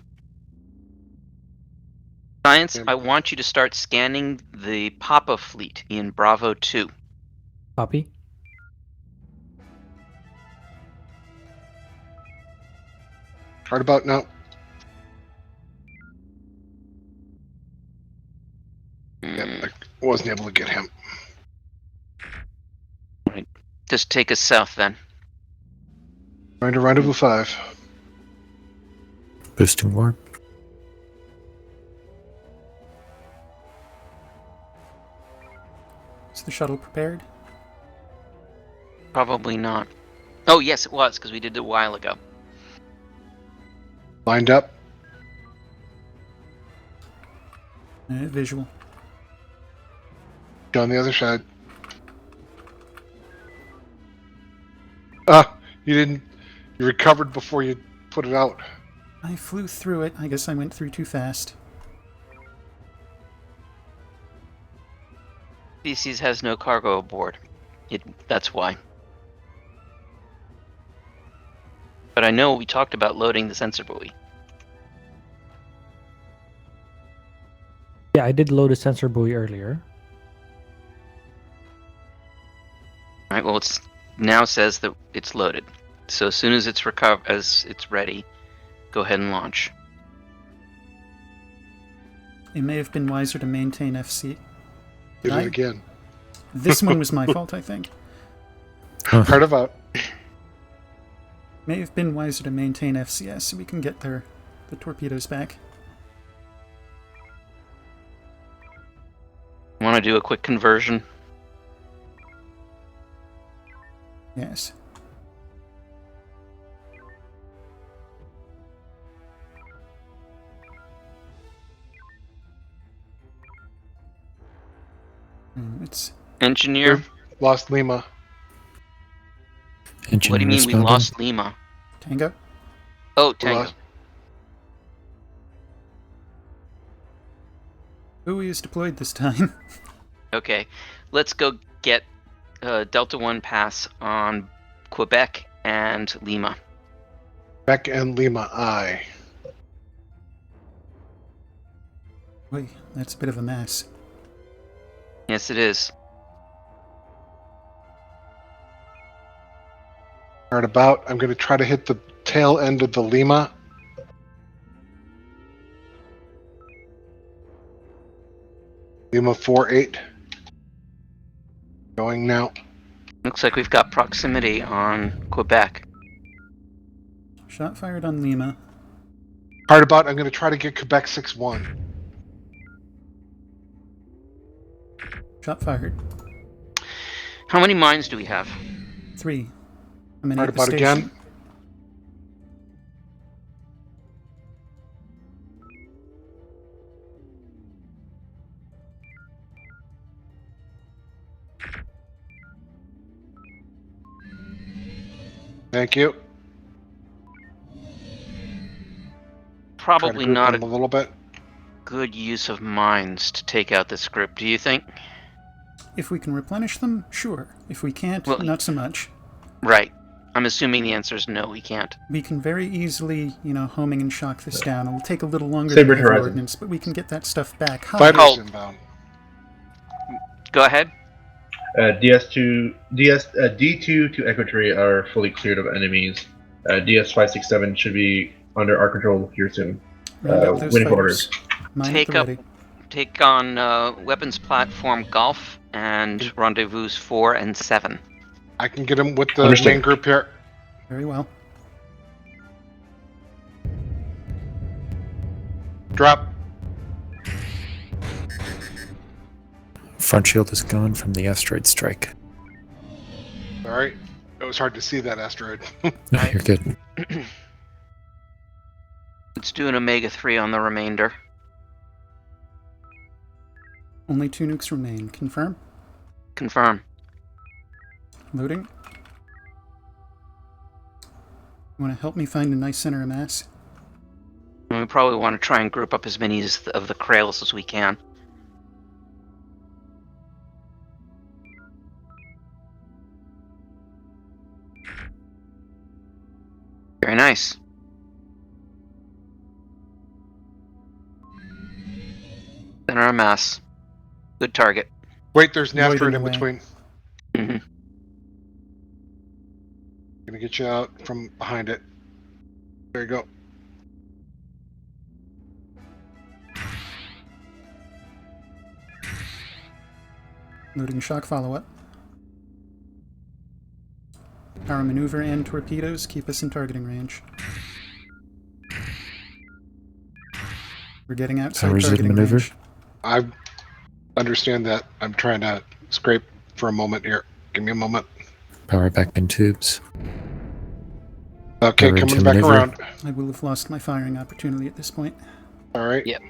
Science, I want you to start scanning the Papa fleet in Bravo 2. Copy. Right about now. Yep, I wasn't able to get him. Right. Just take us south then. Trying to Rendezvous 5. Boosting warp. Is the shuttle prepared? Probably not. Oh, yes, it was, because we did it a while ago. Lined up. Visual. On the other side. Ah, you didn't. You recovered before you put it out. I flew through it. I guess I went through too fast. Species has no cargo aboard. That's why. But I know we talked about loading the sensor buoy. Yeah, I did load a sensor buoy earlier. All right. Well, it's now says that it's loaded. So as soon as it's ready, go ahead and launch. It may have been wiser to maintain FC. Did it again. This one was my fault, I think. Part of out. May have been wiser to maintain FCS so we can get the torpedoes back. Want to do a quick conversion? Yes. It's engineer. Lost Lima. Engineer. What do you mean we lost Lima? Tango. Oh, Tango. Buoy is deployed this time. Okay, let's go get Delta 1 pass on Quebec and Lima. Quebec and Lima, aye. Wait, that's a bit of a mess. Yes, it is. Right about. I'm going to try to hit the tail end of the Lima. Lima 4-8. Going now. Looks like we've got proximity on Quebec. Shot fired on Lima. Hard about. I'm going to try to get Quebec 6-1. Shot fired. How many mines do we have? 3. I'm in Hard about again. Thank you. Probably not a little bit. Good use of mines to take out this group, do you think? If we can replenish them, sure. If we can't, well, not so much. Right. I'm assuming the answer is no, we can't. We can very easily, homing and shock this down. It will take a little longer than the ordnance, but we can get that stuff back. Fighters inbound. Go ahead. D2 to Equatory are fully cleared of enemies. DS 567 should be under our control here soon. Waiting for orders. Take on weapons platform Golf and rendezvous 4 and 7. I can get him with the main group here. Very well. Drop. Front shield is gone from the asteroid strike. Alright. It was hard to see that asteroid. No, you're good. Let's do an Omega-3 on the remainder. Only 2 nukes remain. Confirm? Confirm. Loading. You want to help me find a nice center of mass? We probably want to try and group up as many of the Krails as we can. Very nice. Center of mass. Good target. Wait, there's an asteroid in between. Mm-hmm. Gonna get you out from behind it. There you go. Loading shock follow-up. Power maneuver and torpedoes keep us in targeting range. We're getting outside targeting range. I understand that. I'm trying to scrape for a moment here. Give me a moment. Power back in tubes. Okay, coming back around. I will have lost my firing opportunity at this point. Alright. Yep.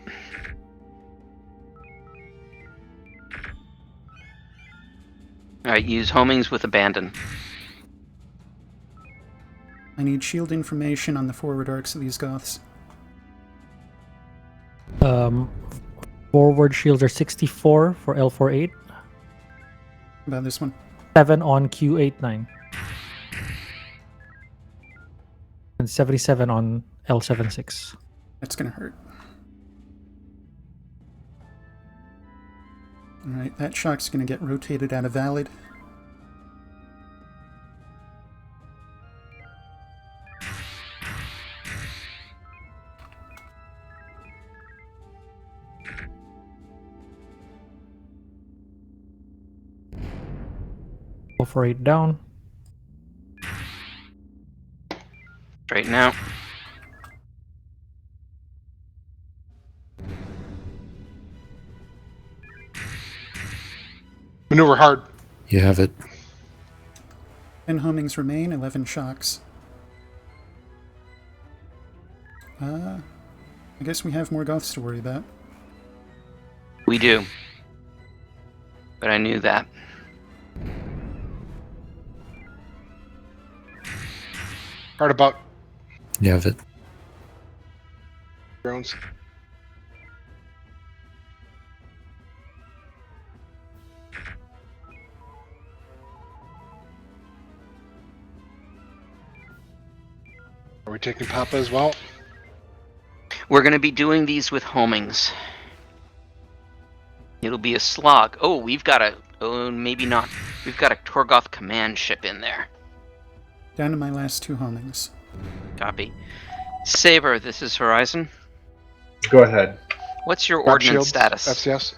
Alright, use homings with abandon. I need shield information on the forward arcs of these Goths. Forward shields are 64 for L48. About this one? 7 on Q89. and 77 on L76. That's gonna hurt. Alright, that shock's gonna get rotated out of valid. For 8 down. Straighten out. Maneuver hard. You have it. 10 homings remain, 11 shocks. I guess we have more Goths to worry about. We do. But I knew that. Hard about You have it. drones. Are we taking Papa as well? We're going to be doing these with homings. It'll be a slog. Oh, we've got a... Oh, maybe not. We've got a Torgoth command ship in there. Down to my last 2 homings. Copy. Saber, this is Horizon. Go ahead. What's your Grab ordnance shields, status? FCS.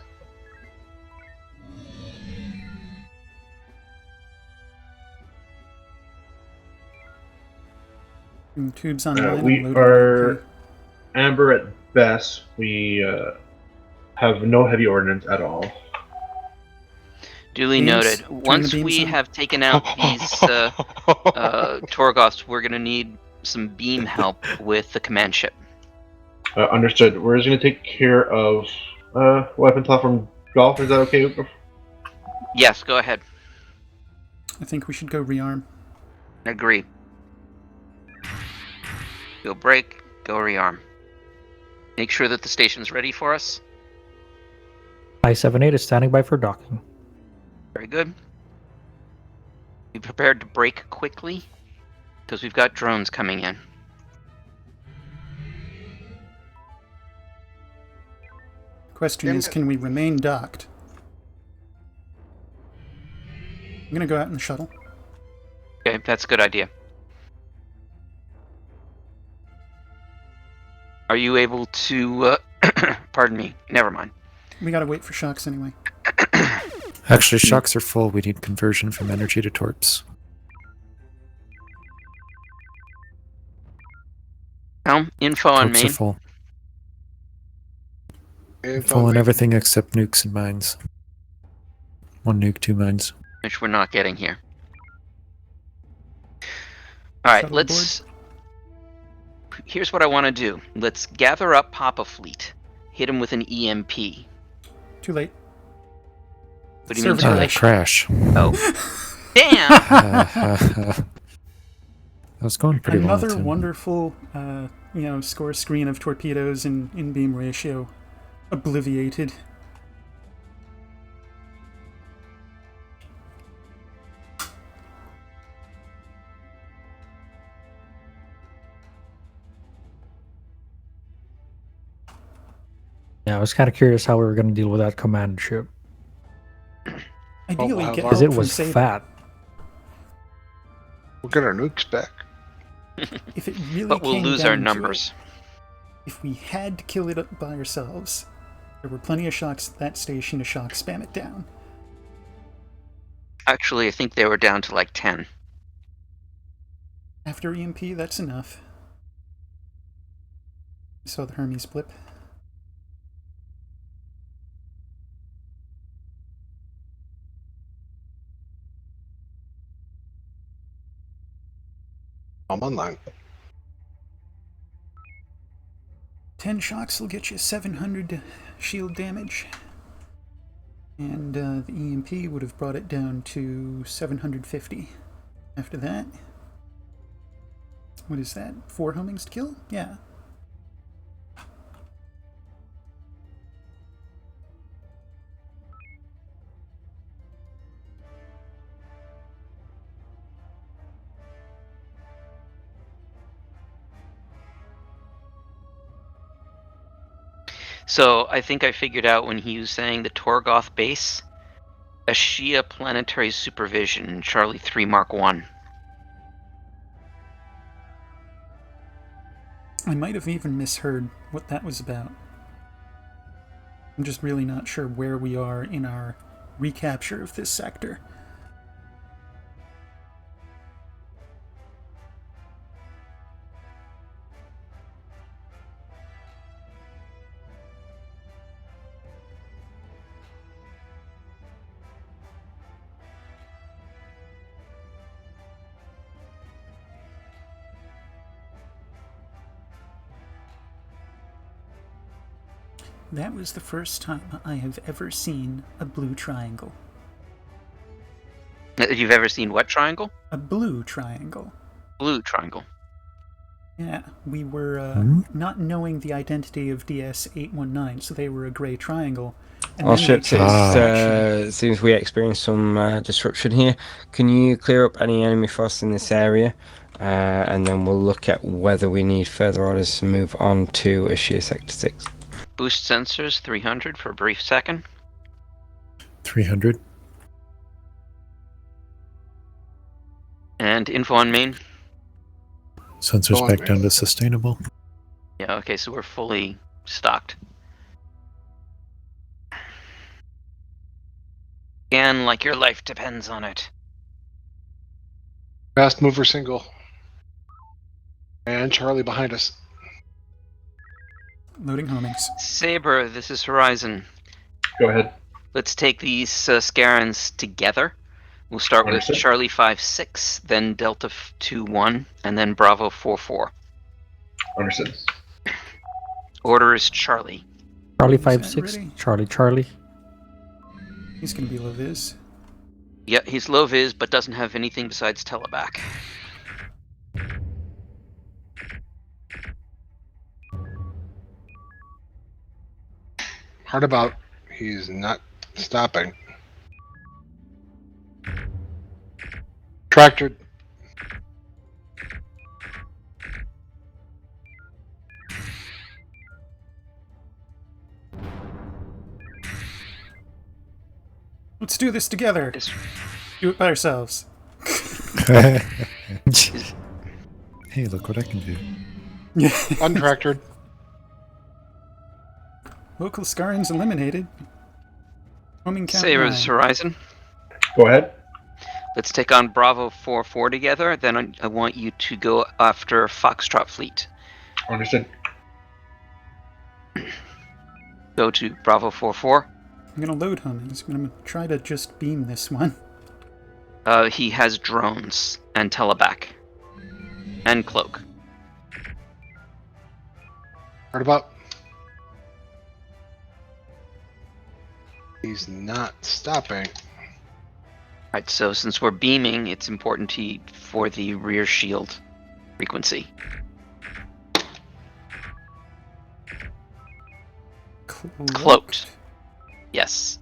Tubes online. We unloading are MP. amber at best. We have no heavy ordnance at all. Duly Beams? noted. Turn the Once beams we on. have taken out these Torgoths, we're going to need some beam help with the command ship. Understood. We're just going to take care of weapon platform golf. Is that okay? Yes, go ahead. I think we should go rearm. Agree. Go break, go rearm. Make sure that the station's ready for us. I-78 is standing by for docking. Very good. Be prepared to break quickly, because we've got drones coming in. Question is, can we remain docked? I'm gonna go out in the shuttle. Okay, that's a good idea. Are you able to... pardon me, never mind. We gotta wait for shocks anyway. Actually, shocks are full. We need conversion from energy to torps. Info on Torps are main. full. Info Full on main. everything except nukes and mines. 1 nuke, 2 mines. Which we're not getting here. Alright, Shuttle let's... Here's what I want to do. Let's gather up Papa Fleet. Hit him with an EMP. Too late. What do you mean too Service late? Crash. Oh. Damn! I was going pretty well. Another too. wonderful, score screen of torpedoes and in-beam ratio obliviated. Yeah, I was kind of curious how we were going to deal with that command ship. Ideally, we'll get have Because help it from was Saber. fat. We'll get our nukes back. If it really But we'll came lose down our to numbers. it, if we had to kill it up by ourselves, there were plenty of shocks at that station to shock spam it down. Actually, I think they were down to like 10. After EMP, that's enough. I saw the Hermes blip. I'm online. 10 shocks will get you 700 shield damage. And the EMP would have brought it down to 750. After that, what is that? 4 homings to kill? Yeah. So I think I figured out when he was saying the Torgoth base, Ashia Planetary Supervision, Charlie 3 Mark 1. I might have even misheard what that was about. I'm just really not sure where we are in our recapture of this sector. That was the first time I have ever seen a blue triangle. You've ever seen what triangle? A blue triangle. Blue triangle. Yeah, we were not knowing the identity of DS-819, so they were a grey triangle. All ships, it seems we experienced some disruption here. Can you clear up any enemy force in this area? And then we'll look at whether we need further orders to move on to Ashia Sector 6. Boost sensors 300 for a brief second. 300. And info on main. Sensors back down to sustainable. Yeah, okay, so we're fully stocked. Again, like your life depends on it. Fast mover single. And Charlie behind us. Loading homings. Saber, this is Horizon. Go ahead. Let's take these Scarans together. We'll start with Charlie 5-6, then Delta 2-1, and then Bravo 4-4. Understood. Order is Charlie. Charlie 5-6. Charlie. He's gonna be low vis. Yeah, he's low vis, but doesn't have anything besides teleback. Hard about. He's not stopping. Tractored. Let's do this together. Do it by ourselves. Hey, look what I can do. Untractored. Local Scarans eliminated. Homing count Saber's 9. Horizon. Go ahead. Let's take on Bravo 4-4 together. Then I want you to go after Foxtrot Fleet. Understood. Go to Bravo 4-4. I'm gonna load homings. I'm gonna try to just beam this one. He has drones and teleback. And cloak. Hard about. He's not stopping. Alright, so since we're beaming, it's important for the rear shield frequency. Cloaked. Yes.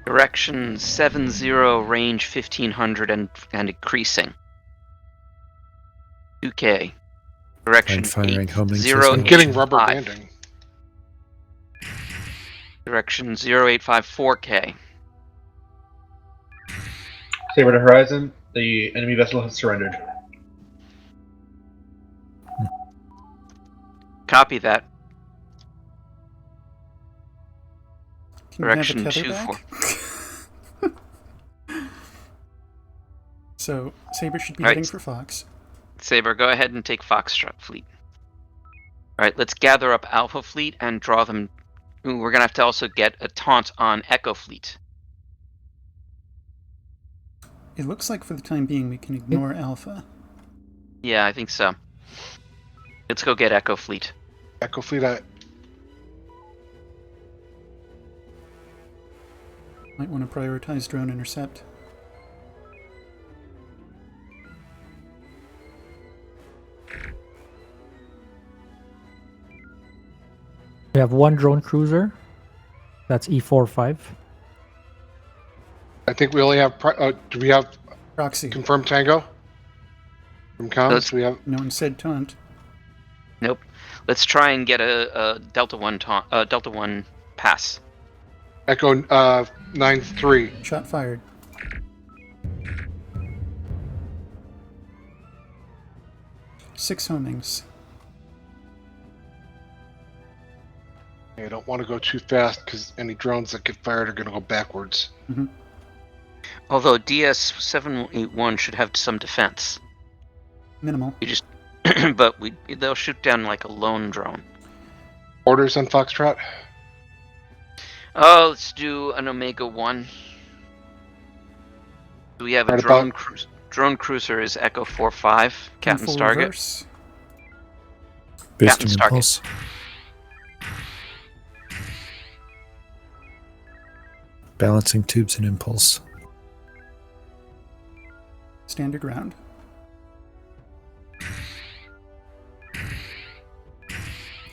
Direction 70, range 1500 and increasing. 2K. Direction firing homing 0, I'm getting rubber banding. Direction 0854K. Saber to Horizon. The enemy vessel has surrendered. Copy that. Can we have a Direction tether 2-4. back? So, Saber should be All right. heading for Fox. Saber, go ahead and take Foxtrot Fleet. Alright, let's gather up Alpha Fleet and draw them. Ooh, we're gonna have to also get a taunt on Echo Fleet. It looks like for the time being we can ignore Alpha. Yeah, I think so. Let's go get Echo Fleet. Echo Fleet, Might want to prioritize drone intercept. We have one drone cruiser. That's E45. I think we only have. Do we have Proxy. confirmed Tango? From comms, we have. No one said taunt. Nope. Let's try and get a Delta 1 pass. Echo 9-3. Shot fired. Six homings. I don't want to go too fast because any drones that get fired are going to go backwards. Although DS-781 should have some defense. Minimal. You just, but they'll shoot down like a lone drone. Orders on Foxtrot? Oh, let's do an Omega 1. We have a Right drone about- drone cruiser is Echo 4-5. Captain Full Stargate. reverse. Boosting Captain Stargate. impulse. Balancing tubes and impulse. Stand your ground.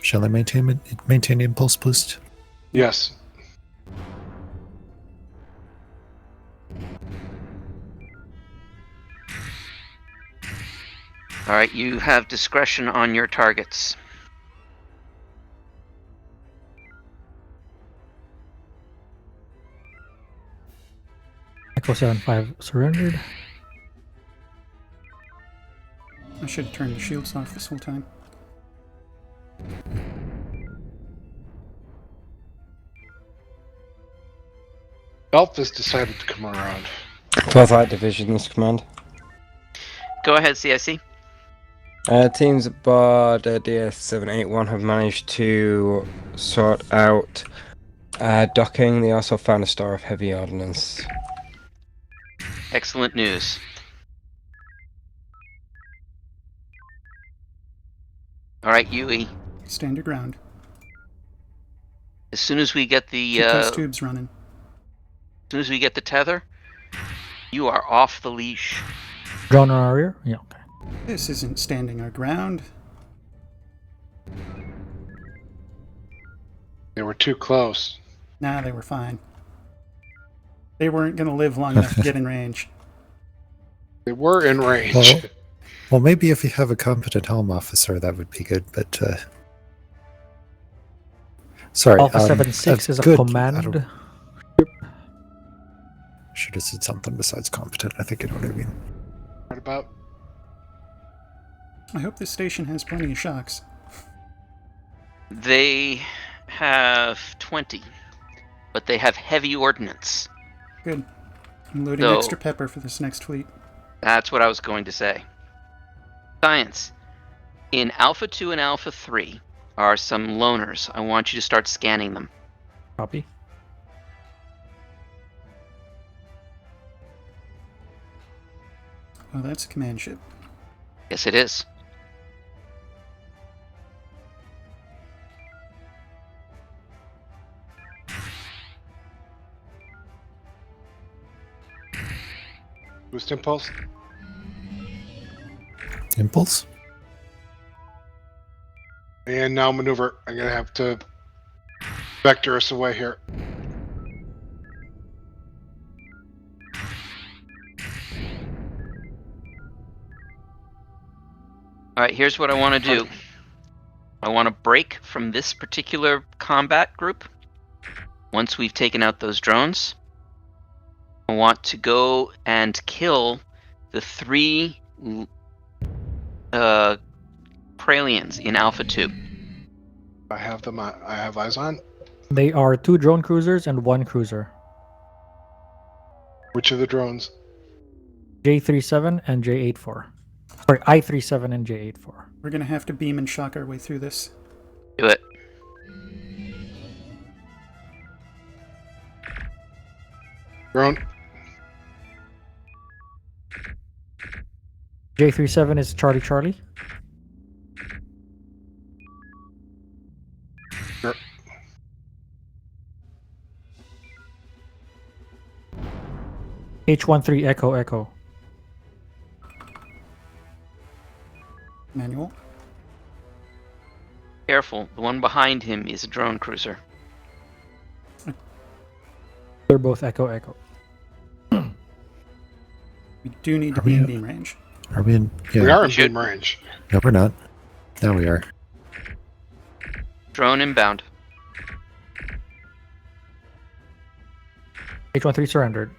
Shall I maintain impulse boost? Yes. Alright, you have discretion on your targets. Echo 7-5 surrendered. I should have turned the shields off this whole time. Alpha's decided to come around. 12th Light Division, this command. Go ahead, CIC. Teams aboard DS-781 have managed to sort out docking. They also found a store of heavy ordnance. Excellent news. Alright, Yui. Stand your ground. As soon as we get the Keep those tubes running. as soon as we get the tether, you are off the leash. Drone on our rear? Yeah, okay. This isn't standing our ground. They were too close. Nah, they were fine. They weren't going to live long enough to get in range. They were in range. Well, maybe if you have a competent helm officer, that would be good, but... Sorry. Alpha 7-6 is a good- command. Should have said something besides competent. I think you know what I mean. Right about. I hope this station has plenty of shocks. They have 20, but they have heavy ordnance. Good. I'm loading So- extra pepper for this next fleet. That's what I was going to say. Science. In Alpha 2 and Alpha 3 are some loners. I want you to start scanning them. Copy. Oh, that's a command ship. Yes, it is. Boost impulse. Impulse? And now maneuver. I'm going to have to vector us away here. Alright, here's what I want to do. I want to break from this particular combat group. Once we've taken out those drones, I want to go and kill the 3 Pralians in Alpha 2. I have them. I have eyes on. They are 2 drone cruisers and 1 cruiser. Which of the drones? J37 and J84. Sorry, I37 and J84. We're going to have to beam and shock our way through this. Do it. Drone. J37 is Charlie Charlie. Sure. H13 Echo Echo. Manual. Careful, the one behind him is a drone cruiser. They're both Echo Echo. We do need to Are we be in out? beam range. Are we in? Yeah. We are in Should- beam range. No, we're not. Now we are. Drone inbound. H13 surrendered.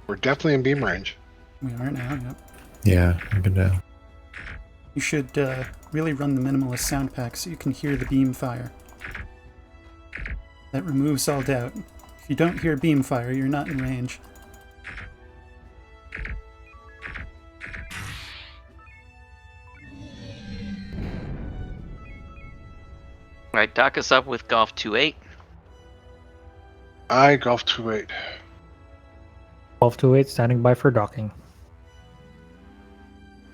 We're definitely in beam range. We are now, yep. Yeah, I've been down. You should really run the minimalist sound pack so you can hear the beam fire. That removes all doubt. If you don't hear beam fire, you're not in range. Right, dock us up with Golf 2-8. I Golf 2-8. 1228 standing by for docking.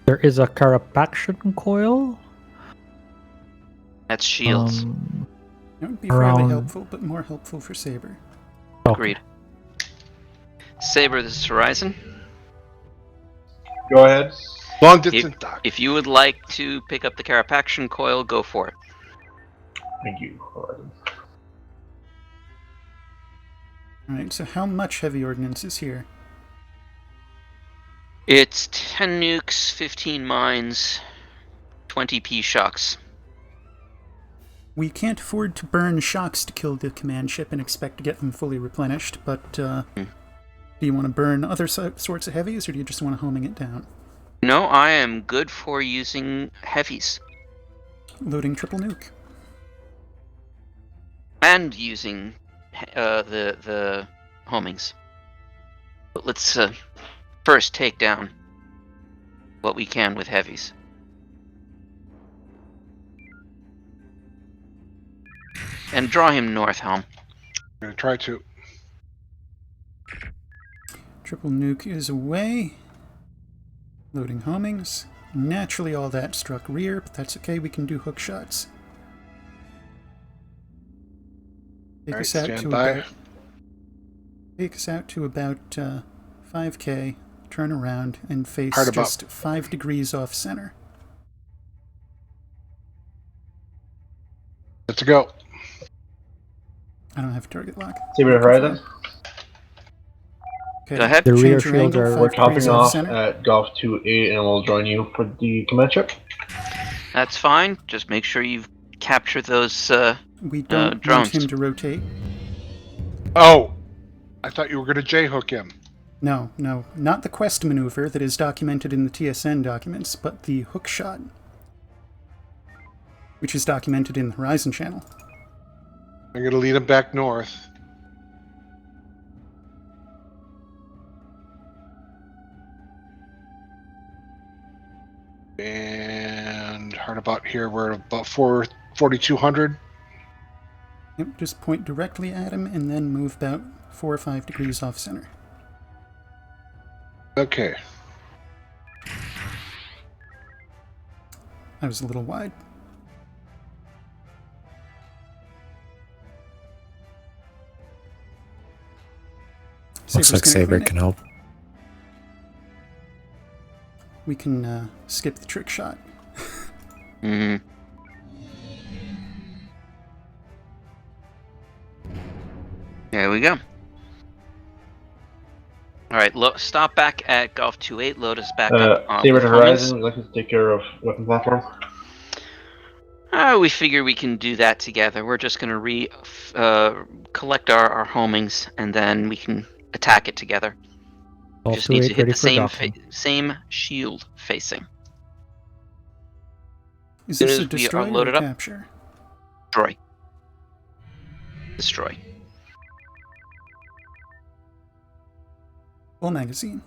There is a carapaction coil. That's shields. That would be fairly Around- helpful, but more helpful for Saber. Agreed. Saber, this is Horizon. Go ahead. Long distance dock. If you would like to pick up the carapaction coil, go for it. Thank you, Horizon. Alright, so how much heavy ordnance is here? It's 10 nukes, 15 mines, 20 P shocks. We can't afford to burn shocks to kill the command ship and expect to get them fully replenished, but do you want to burn other sorts of heavies, or do you just want to homing it down? No, I am good for using heavies. Loading triple nuke. And using the homings. But let's first take down what we can with heavies. And draw him north, Helm. I'm gonna try to. Triple nuke is away. Loading homings. Naturally all that struck rear, but that's okay, we can do hook shots. Take us out to about 5k, turn around, and face just 5 degrees off center. Let's go. I don't have target lock. Saber Horizon. Okay, Go ahead. The rear change your shields angle, are 5 Topping degrees off off center. at Golf 2-8, and we'll join you for the command ship. That's fine. Just make sure you capture those We don't drones. want him to rotate. Oh! I thought you were gonna J-hook him. No, not the quest maneuver that is documented in the TSN documents, but the hook shot, which is documented in the Horizon channel. I'm gonna lead him back north. And hard about here, we're about 4,200. Yep, just point directly at him and then move about 4 or 5 degrees off center. Okay. I was a little wide. Looks like gonna Saber clean it. can help. We can skip the trick shot. Mm-hmm. There we go. Alright, stop back at Golf 2-8, load us back up on Saber with to homings. Horizon, would you like us to take care of weapon platform? We figure we can do that together. We're just going to collect our homings, and then we can attack it together. We just need to hit the same shield facing. Is Soon this as a we are destroy or loaded a up- capture? Destroy. Full magazine.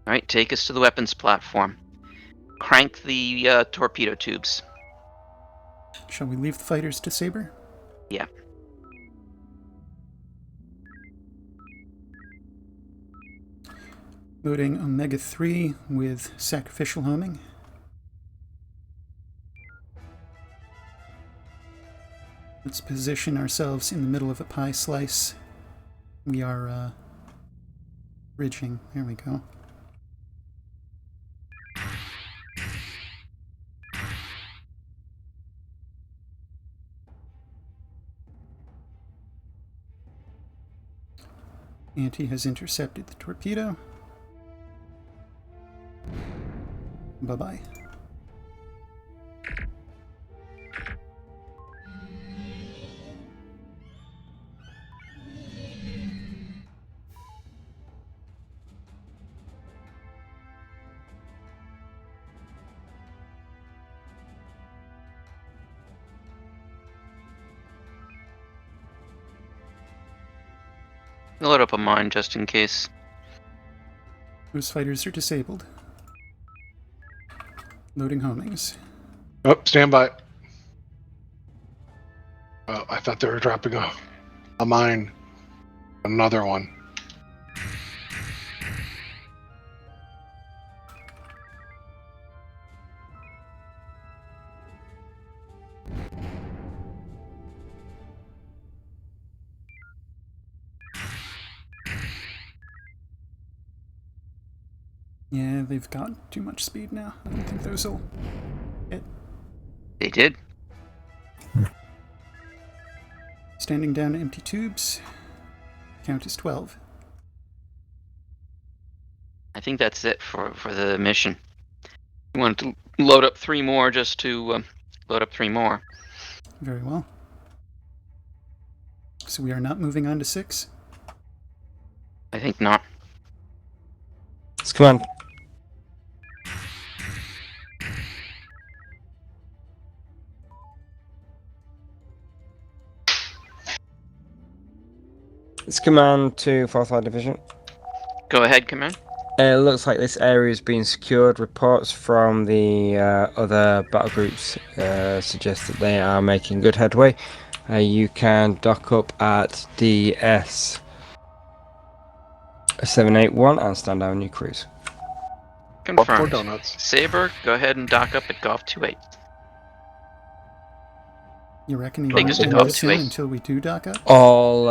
Alright, take us to the weapons platform. Crank the torpedo tubes. Shall we leave the fighters to Saber? Yeah. Loading Omega-3 with sacrificial homing. Let's position ourselves in the middle of a pie slice. We are bridging. There we go. Anti has intercepted the torpedo. Bye-bye. Load up a mine just in case. Those fighters are disabled. Loading homings. Oh, stand by. Oh, I thought they were dropping a mine. Another one. Yeah, they've got too much speed now. I don't think those will hit. They did. Standing down empty tubes. Count is 12. I think that's it for the mission. You want to load up 3 more just to load up 3 more. Very well. So we are not moving on to 6? I think not. Let's come on. It's command to 4th Line Division. Go ahead, Command. It looks like this area is being secured. Reports from the other battle groups suggest that they are making good headway. You can dock up at DS 781 and stand down your cruise. Confirmed. Donuts. Saber, go ahead and dock up at Golf 28. You reckon you Take want us to to hold Golf this in 28? until we do dock up? All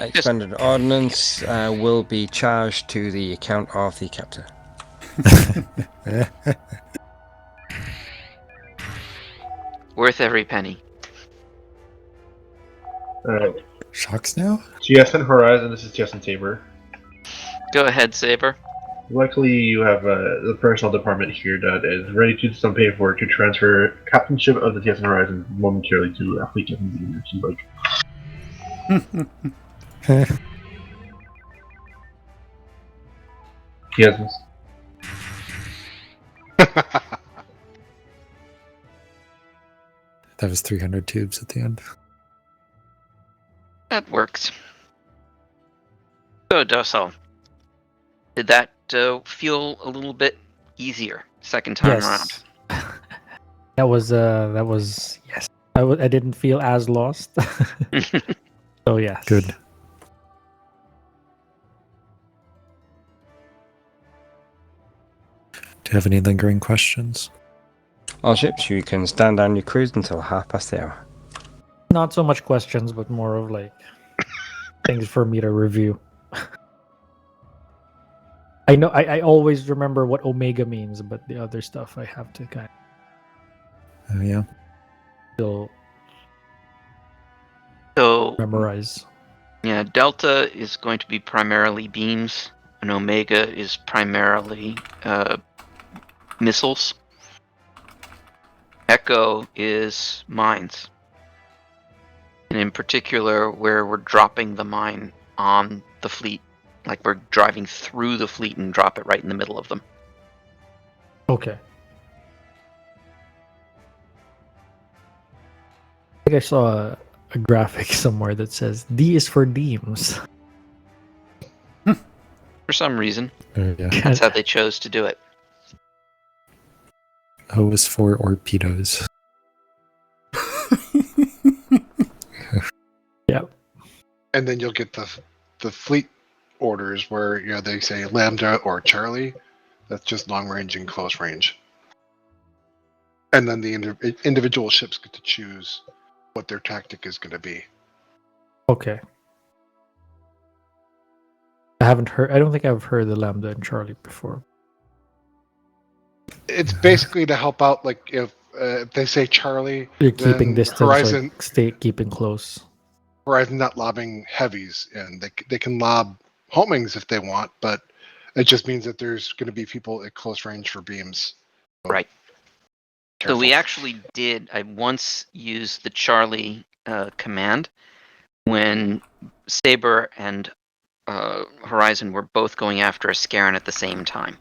expended ordnance will be charged to the account of the captain. Worth every penny. Alright. Shocks now? TSN Horizon, this is TSN Saber. Go ahead, Saber. Luckily, you have the personnel department here that is ready to do some paperwork to transfer captainship of the TSN Horizon momentarily to a fleet captain leader, if you like. Yes. That was 300 tubes at the end. That works. So, Docile. Did that feel a little bit easier second time around? That was yes. I didn't feel as lost. So yes. Good. Do you have any lingering questions? All ships, you can stand down your cruise until 1/2 the hour. Not so much questions, but more of like things for me to review. I know I always remember what Omega means, but the other stuff I have to kind Oh yeah. of So, memorize. yeah, Delta is going to be primarily beams, and Omega is primarily missiles. Echo is mines. And in particular, where we're dropping the mine on the fleet. Like we're driving through the fleet and drop it right in the middle of them. Okay. I think I saw a graphic somewhere that says D is for Deems. For some reason. There you go. That's how they chose to do it. O is for torpedoes. Yeah. And then you'll get the fleet orders where they say Lambda or Charlie. That's just long range and close range. And then the individual ships get to choose what their tactic is going to be. Okay. I don't think I've heard the Lambda and Charlie before. It's basically to help out, like if they say Charlie, You're keeping then distance, Horizon, like keeping close. Horizon not lobbing heavies, and they can lob homings if they want, but it just means that there's going to be people at close range for beams. So Right. careful. So we actually did. I once used the Charlie command when Saber and Horizon were both going after a Scarron at the same time.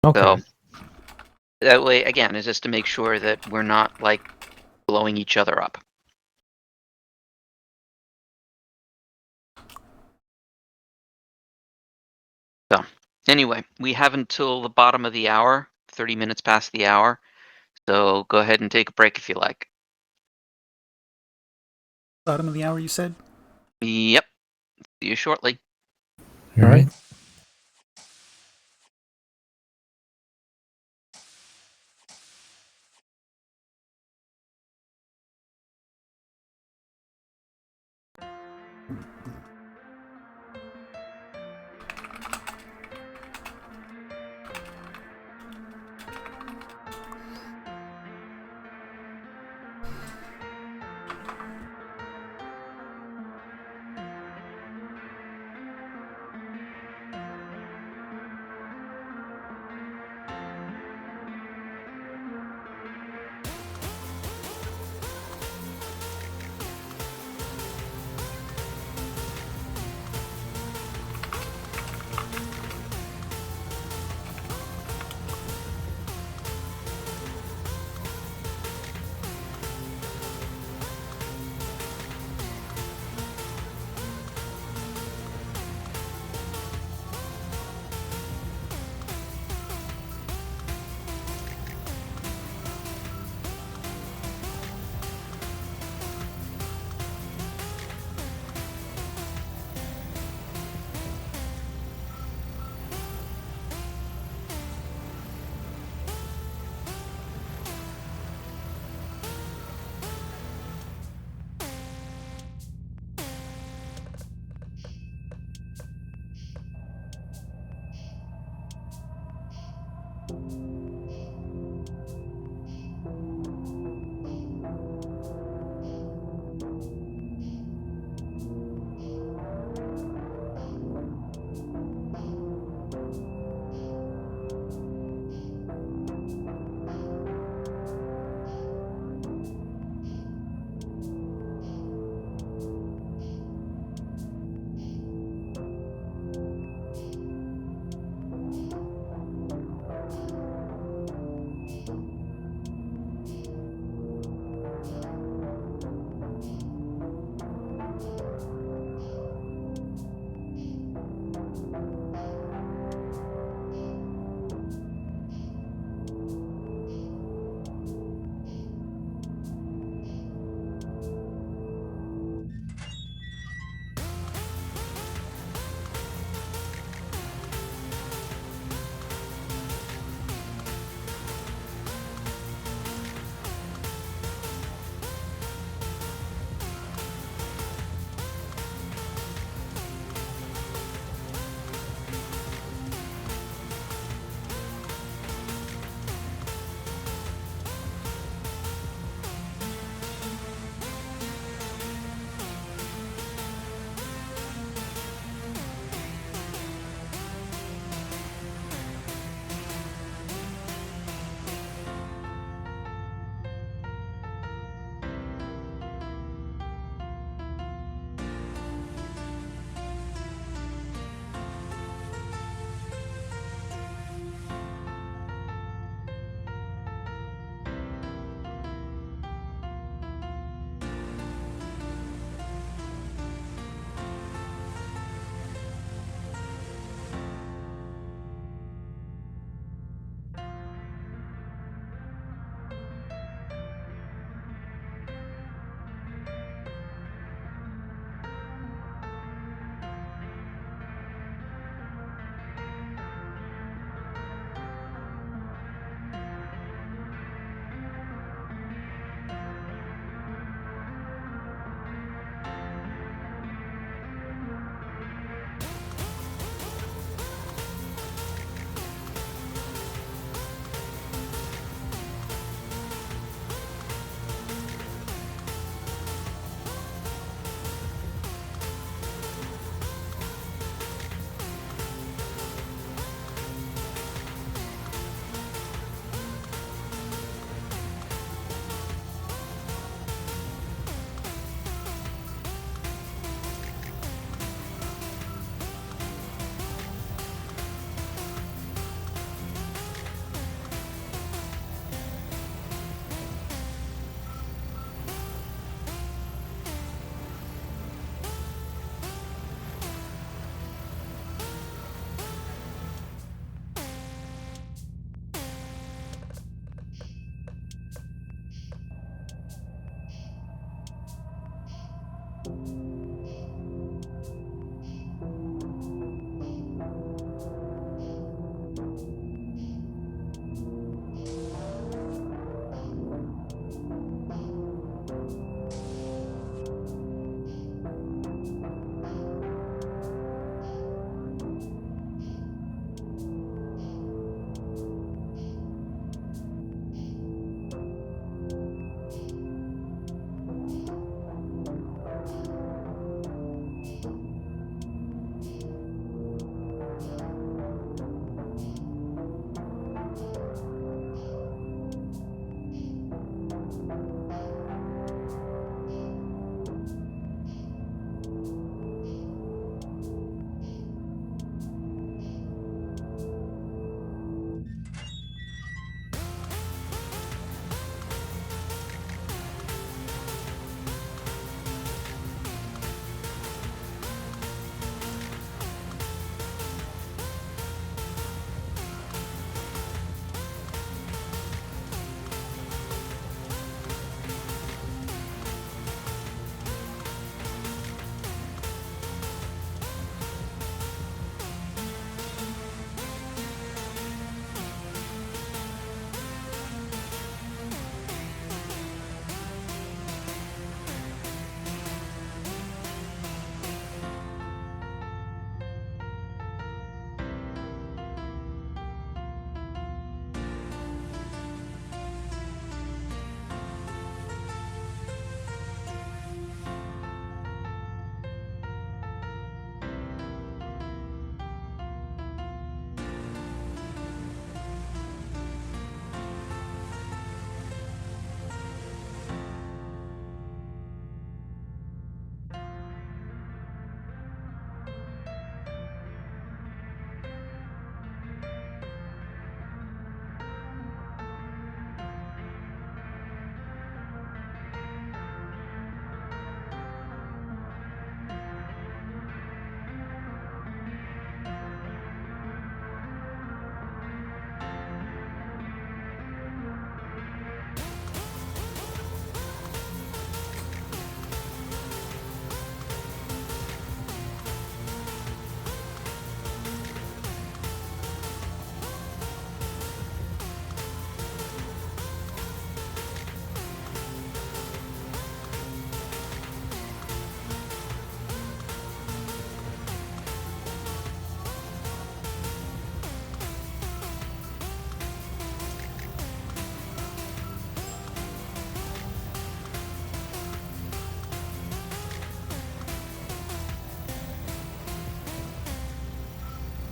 Okay. So that way, again, is just to make sure that we're not like blowing each other up. So anyway, we have until the bottom of the hour, 30 minutes past the hour. So go ahead and take a break if you like. Bottom of the hour, you said? Yep. See you shortly. All right.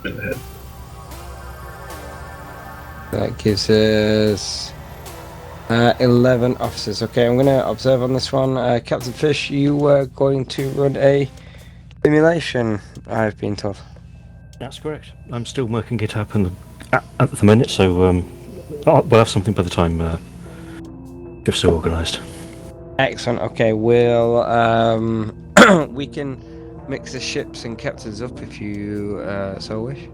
in the head. That gives us 11 officers. Okay, I'm going to observe on this one. Captain Fish, you were going to run a simulation, I've been told. That's correct. I'm still working it up at the minute, so we'll have something by the time shifts are organised. Excellent. Okay, we'll we can mix the ships and captains up if you so wish.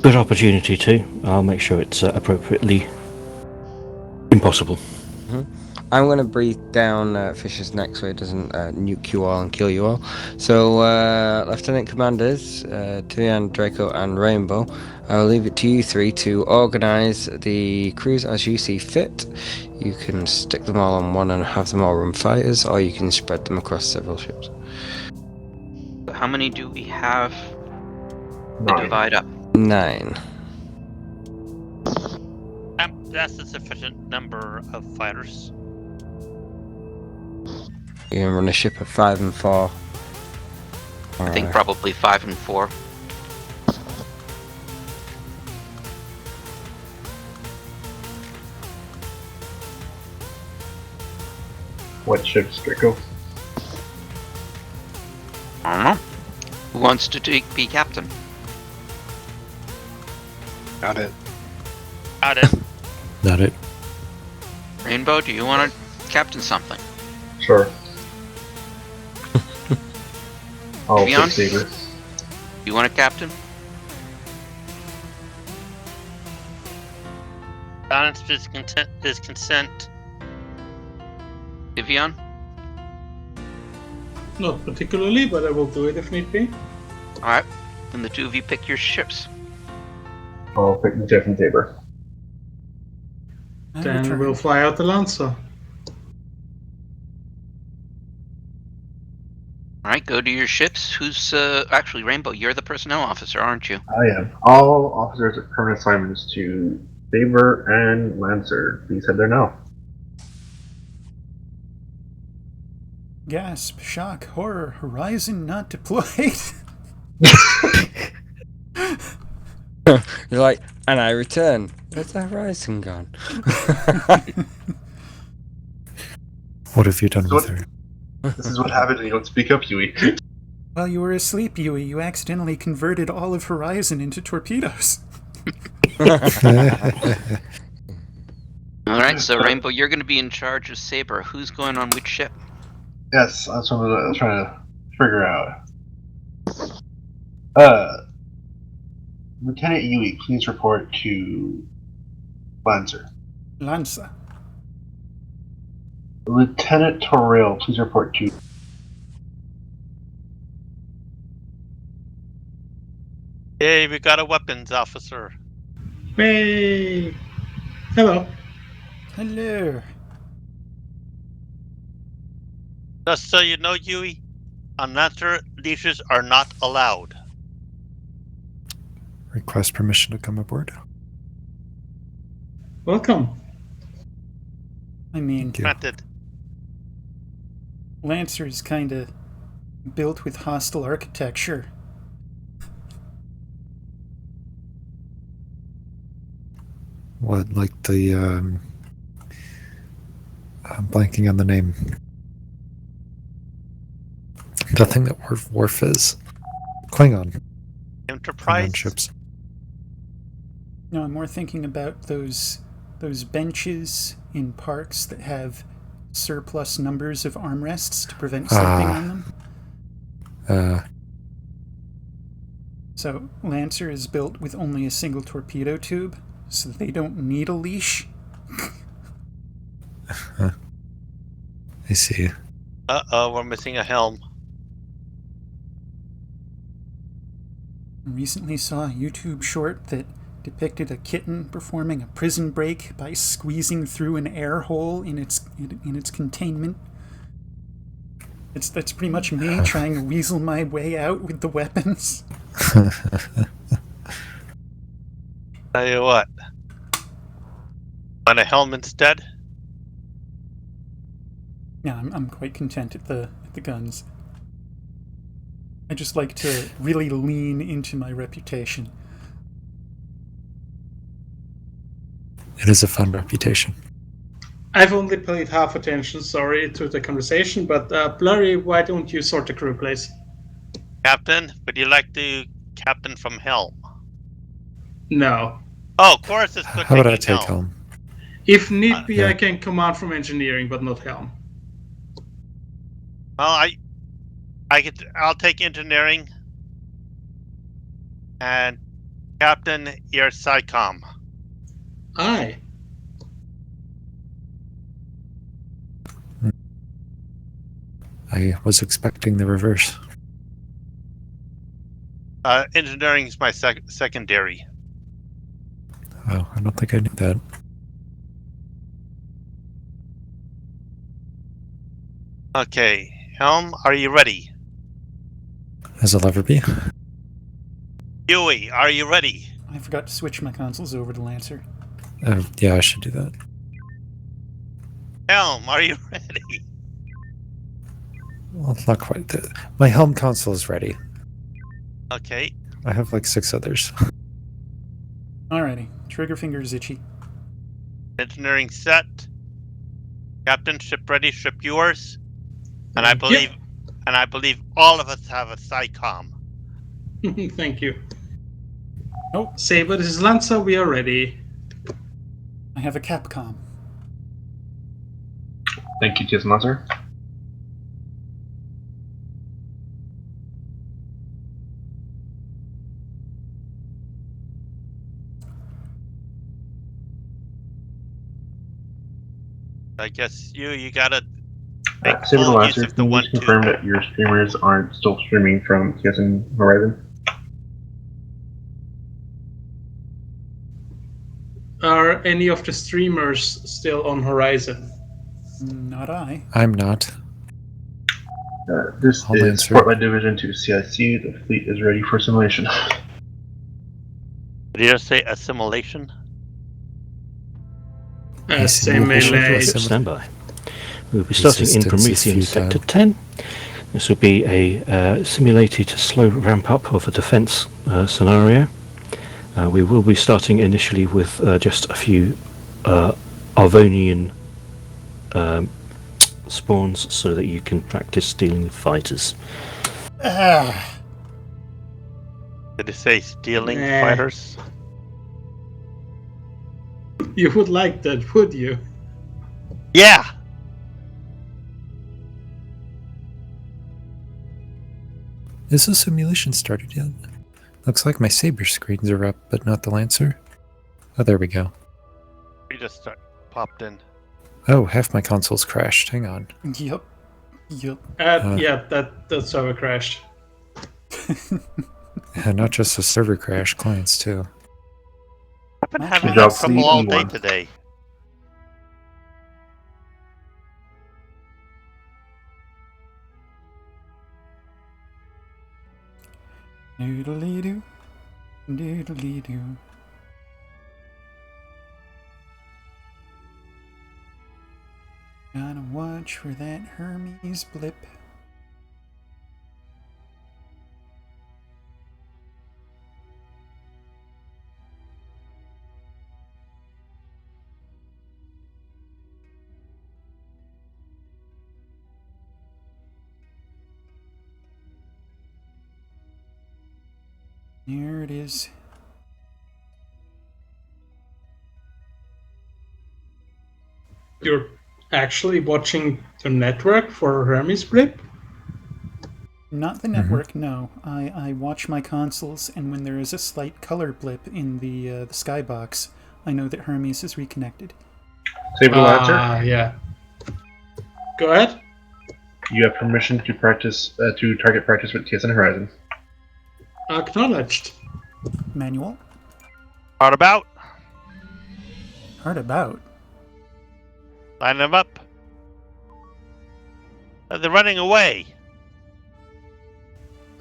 Good opportunity too. I'll make sure it's appropriately impossible. I'm going to breathe down Fisher's neck so it doesn't nuke you all and kill you all. So, Lieutenant Commanders, Terran, Draco, and Rainbow, I'll leave it to you three to organise the crews as you see fit. You can stick them all on one and have them all run fighters, or you can spread them across several ships. How many do we have to 9. divide up? 9. That's a sufficient number of fighters. You can run a ship of 5 and 4. I think probably 5 and 4. What ships, Draco? I don't know. Who wants to be captain? Got it. Got it. Not it. Rainbow, do you want to captain something? Sure. I'll Beyond? pick Saber. You want a captain? Balance his consent. Vivian? Not particularly, but I will do it if need be. Alright. Then the two of you pick your ships. I'll pick the Jeff and Saber. Then we'll fly out the Lancer. Alright, go to your ships. Who's, actually, Rainbow, you're the personnel officer, aren't you? I am. All officers at permanent assignments to Saber and Lancer. Please head there now. Gasp, shock, horror, Horizon not deployed. You're like, and I return. Where's the Horizon gone? What have you done with her? This is what happens when you don't speak up, Yui. While you were asleep, Yui, you accidentally converted all of Horizon into torpedoes. Alright, so Rainbow, you're going to be in charge of Saber. Who's going on which ship? Yes, that's what I was trying to figure out. Lieutenant Yui, please report to Lancer. Lanza. Lieutenant Toril, please report to... Yay, we got a weapons officer. Hey! Hello. Hello. Just so you know, Yui, Lancer leashes are not allowed. Request permission to come aboard. Welcome. I mean, Granted. Lancer is kind of built with hostile architecture. What, like the, I'm blanking on the name. The thing that Worf is. Klingon. Enterprise? Klingon ships. No, I'm more thinking about those benches in parks that have surplus numbers of armrests to prevent sleeping on them. So Lancer is built with only a single torpedo tube, so they don't need a leash. I see. Uh-oh, we're missing a helm. I recently saw a YouTube short that depicted a kitten performing a prison break by squeezing through an air hole in its containment. That's pretty much me trying to weasel my way out with the weapons. Tell you what. Want a helm instead? Yeah, I'm quite content at the guns. I just like to really lean into my reputation. It is a fun reputation. I've only paid half attention, sorry, to the conversation, but Blurry, why don't you sort the crew, please? Captain, would you like to captain from helm? No. Oh, Chorus is good How about I taking take helm. helm? If need be, yeah. I can command from engineering, but not helm. Well, I'll take engineering. And Captain, you're SciComm. Aye. I was expecting the reverse. Engineering is my secondary. Oh, I don't think I knew that. Okay, helm, are you ready? As I'll ever be. Huey, are you ready? I forgot to switch my consoles over to Lancer. Yeah, I should do that. Helm, are you ready? Well, it's not quite that. My helm console is ready. Okay. I have like 6 others. Alrighty, trigger finger is itchy. Engineering set. Captain, ship ready, ship yours. And I believe all of us have a SciComm. Thank you. Oh, Saber, this is Lancer, we are ready. I have a Capcom. Thank you, TSN Lancer. I guess you gotta Saber the full use Lancer, of the can you just confirm that your streamers aren't still streaming from TSN Horizon? Are any of the streamers still on Horizon? Not I. I'm not. This I'll is answer. Spotlight Division to CIC. The fleet is ready for simulation. Did you just say assimilation? Same melee. Standby. We'll be starting in Resistance is Promethean futile. Sector 10. This will be a simulated slow ramp up of a defense scenario. We will be starting initially with just a few Arvonian spawns so that you can practice dealing with fighters. Did it say stealing Nah. fighters? You would like that, would you? Yeah! Is the simulation started yet? Looks like my Saber screens are up, but not the Lancer. Oh, there we go. We just popped in. Oh, half my console's crashed. Hang on. Yep. Yeah, that server crashed. Not just a server crash, clients too. I've been having Good job, that trouble Fleet all and day one. today. Doodly-doo. Doodly-doo. Gotta watch for that Hermes blip. Here it is. You're actually watching the network for Hermes Blip? Not the network, no. I watch my consoles, and when there is a slight color blip in the skybox, I know that Hermes is reconnected. Saber the Lancer, Yeah. Go ahead. you have permission to practice to target practice with TSN Horizon. Acknowledged. Manual? Hard about. Hard about. Line them up. They're running away.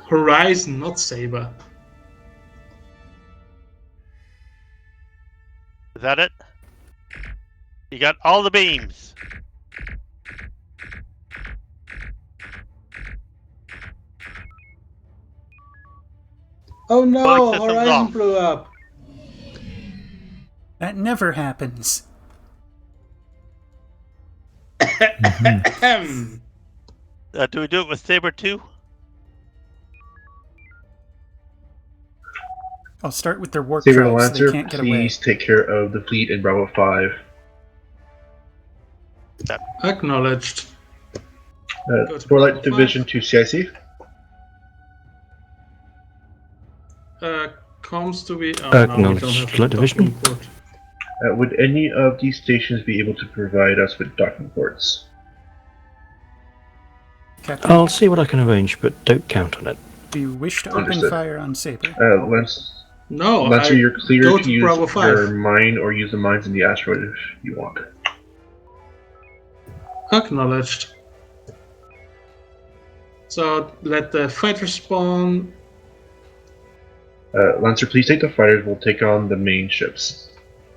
Horizon, not Saber. Is that it? You got all the beams. Oh no, Flight systems Horizon off. blew up. That never happens. Mhm. Do we do it with Saber too? I'll start with their warp Saber the drive so they Lancer, can't get away. please take care of the fleet in Bravo 5. Acknowledged. Go to Warlight Bravo Division 5. to CIC. Comms to be. Oh no, we don't Acknowledged. have a Light Division. docking port. Would any of these stations be able to provide us with docking ports? Captain, I'll see what I can arrange, but don't count on it. do you wish to open Understood. fire on Saber? No, Lancer, you're clear go to to use Bravo 5. your mine or use the mines in the asteroid if you want. Acknowledged. So let the fighter spawn. Lancer, please take the fighters. We'll take on the main ships.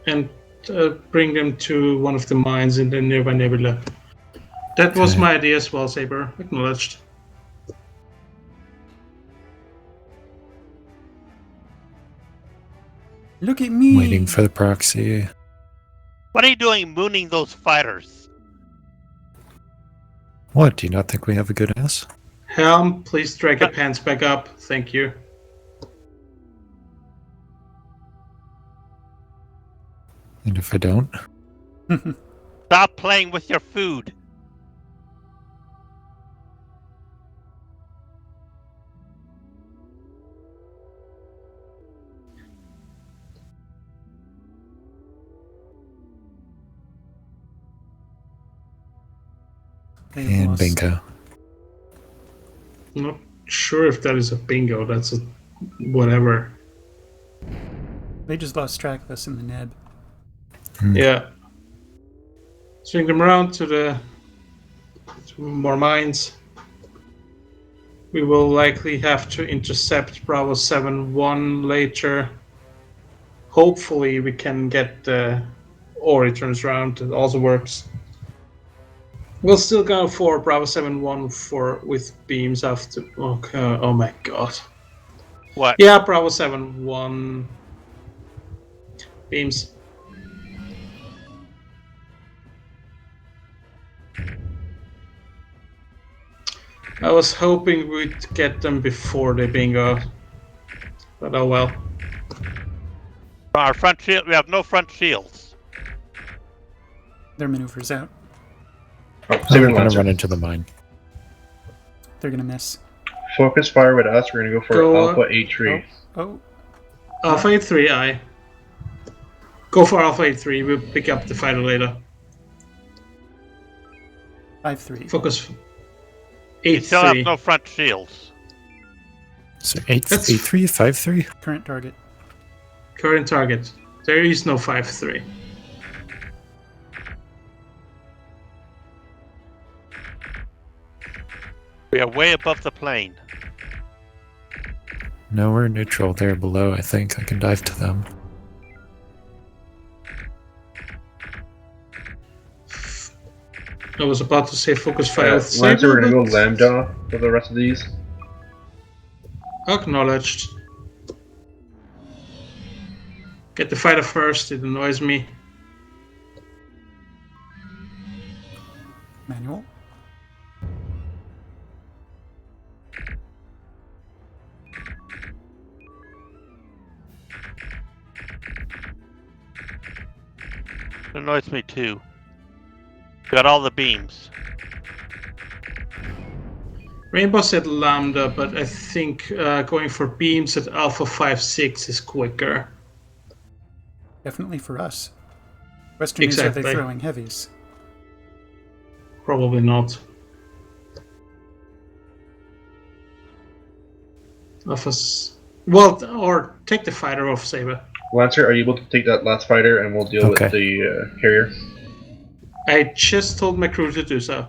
And bring them to one of the mines in the nearby nebula. That was Okay. my idea as well, Saber. Acknowledged. Look at me! Waiting for the proxy. What are you doing mooning those fighters? What? Do you not think we have a good ass? Helm, please drag your pants back up. Thank you. And if I don't? Stop playing with your food. They've And lost. bingo. Not sure if that is a bingo. That's a whatever. They just lost track of us in the neb. Yeah. Swing them around to more mines. We will likely have to intercept Bravo 7-1 later. Hopefully we can get the or it turns around. It also works. We'll still go for Bravo 7-1 with beams after. Okay. Oh my god. What? Yeah, Bravo 7-1 beams. I was hoping we'd get them before the bingo, but oh well. Our front shield. We have no front shields. Their maneuver's out. Oh, Saber we're gonna Lancer. run into the mine. They're gonna miss. Focus fire with us. We're gonna go for Go, Alpha 8-3. Oh, Alpha 8-3, aye. Go for Alpha 8-3, we'll pick up the fighter later. 5-3. Focus We still have 8-3. no front shields. So That's- 8-3, 5-3? Current target. Current target. There is no 5-3. We are way above the plane. No, we're neutral. They're below, I think. I can dive to them. I was about to say focus fire with Lancer, Saber, we're gonna go but Lambda for the rest of these. acknowledged. Get the fighter first, it annoys me. Manual. It annoys me too. We got all the beams. Rainbow said Lambda, but I think going for beams at Alpha 5-6 is quicker. Definitely for us. Question is, are Exactly. they throwing heavies? Probably not. Well, or take the fighter off, Saber. Lancer, are you able to take that last fighter and we'll deal Okay. with the carrier? I just told my crew to do so.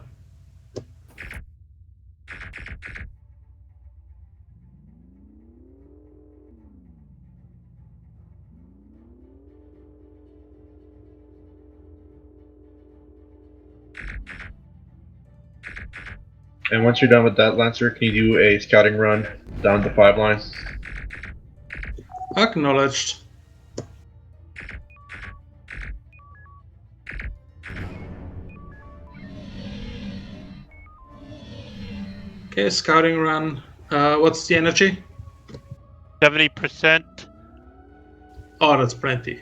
And once you're done with that, Lancer, can you do a scouting run down the 5 line? Acknowledged. Okay, scouting run. What's the energy? 70%. Oh, that's plenty.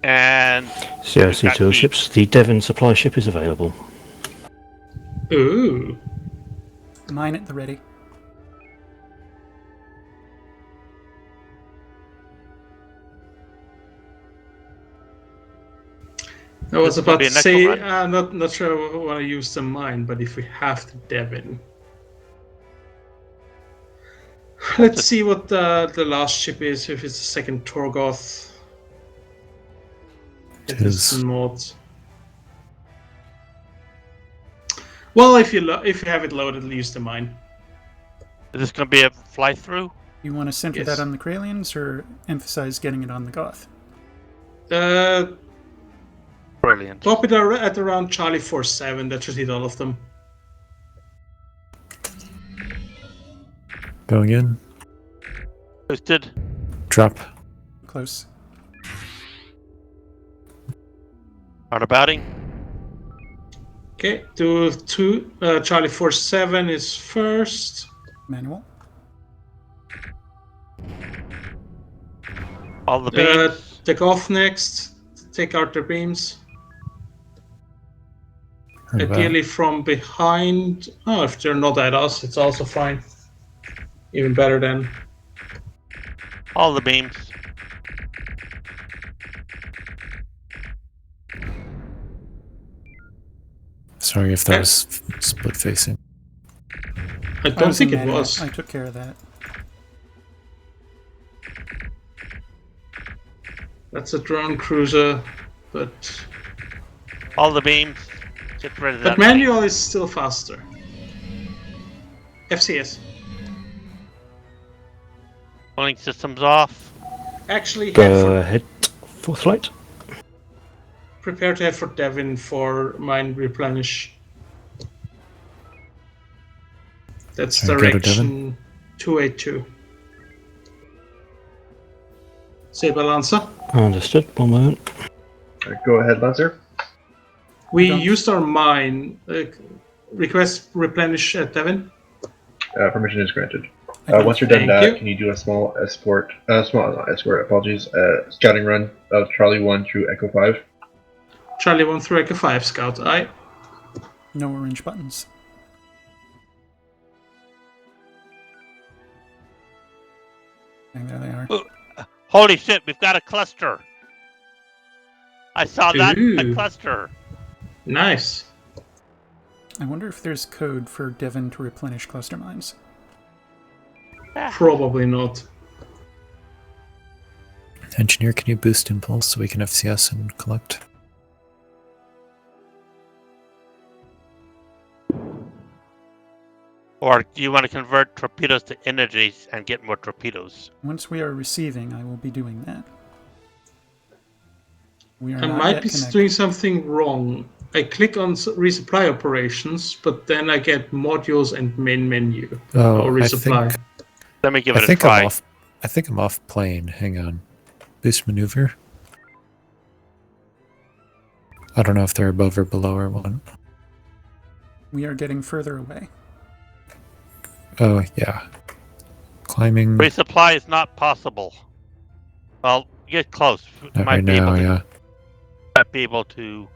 And CIC tool ships. The Devon supply ship is available. Ooh. Mine at the ready. I was about to say, not sure I want to use the mine, but if we have to Devon. Let's see what the last ship is, if it's the second Torgoth. It is not. Well, if you have it loaded, use the mine. Is this going to be a fly-through? You want to center that on the Kralians, or emphasize getting it on the Goth? Brilliant. Pop it at around Charlie 47. That should hit all of them. Going in. Boosted. Drop. Close. Roundabouting. Okay, do 2. Charlie 47 is first. Manual. All the beams. Take off next. Take out their beams. Ideally from behind. Oh, if they're not at us, it's also fine. Even better then. All the beams. Sorry if that was split facing. I don't think it was. I took care of that. That's a drone cruiser, but all the beams. Get rid of that. But manual is still faster. FCS. Pulling systems off. Actually, go ahead. Fourth flight. Prepare to head for Devon for mine replenish. That's direction 282. Saber Lancer. Understood. 1 moment. Go ahead, Lancer. We used our mine. Request replenish at Devon. Permission is granted. Once you're done that, can you do a small escort? Not escort. Apologies. Scouting run of Charlie 1 through Echo 5. Charlie 1 through Echo 5. Scout. Aye. No orange buttons. And there they are. Holy shit! We've got a cluster. I saw that a cluster. Nice. I wonder if there's code for Devon to replenish cluster mines. Probably not. Engineer, can you boost impulse so we can FCS and collect? Or do you want to convert torpedoes to energies and get more torpedoes? Once we are receiving, I will be doing that. We are I might be doing something wrong. I click on resupply operations, but then I get modules and main menu. Or resupply. Let me give it a try. I think I'm off plane. Hang on. Boost maneuver. I don't know if they're above or below or what. We are getting further away. Oh, yeah. Climbing. Resupply is not possible. Well, get close. Not right now, yeah. Might be able to.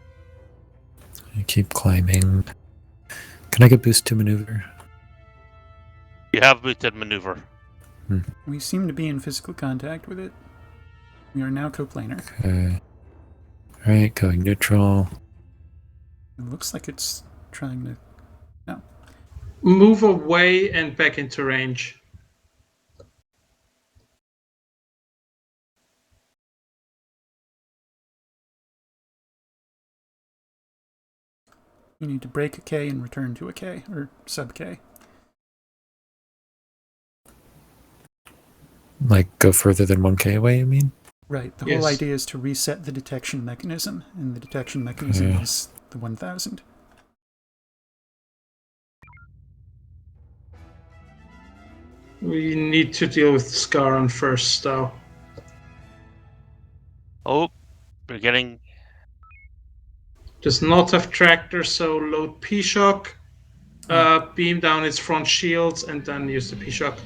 I keep climbing. Can I get boost to maneuver? You have boosted maneuver. We seem to be in physical contact with it. We are now coplanar. Okay. Alright, going neutral. It looks like it's trying to... No. Move away and back into range. You need to break a K and return to a K, or sub K. Like, go further than 1K away, you mean? Right. The whole idea is to reset the detection mechanism, and the detection mechanism is the 1000. We need to deal with Scaran first, though. Oh, we're getting... Does not have tractor, so load P-Shock. Beam down its front shields and then use the P-Shock.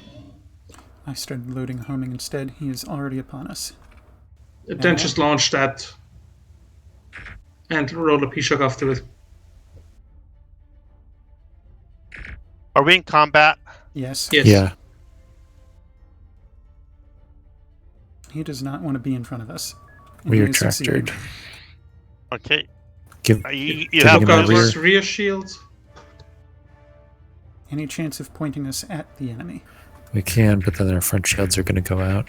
I started loading homing instead. He is already upon us. Then just launch that. And roll a P-Shock afterwards. Are we in combat? Yes. Yes. Yeah. He does not want to be in front of us. We are tractored. Okay. You have got rear shields. Any chance of pointing us at the enemy? We can, but then our front shields are going to go out.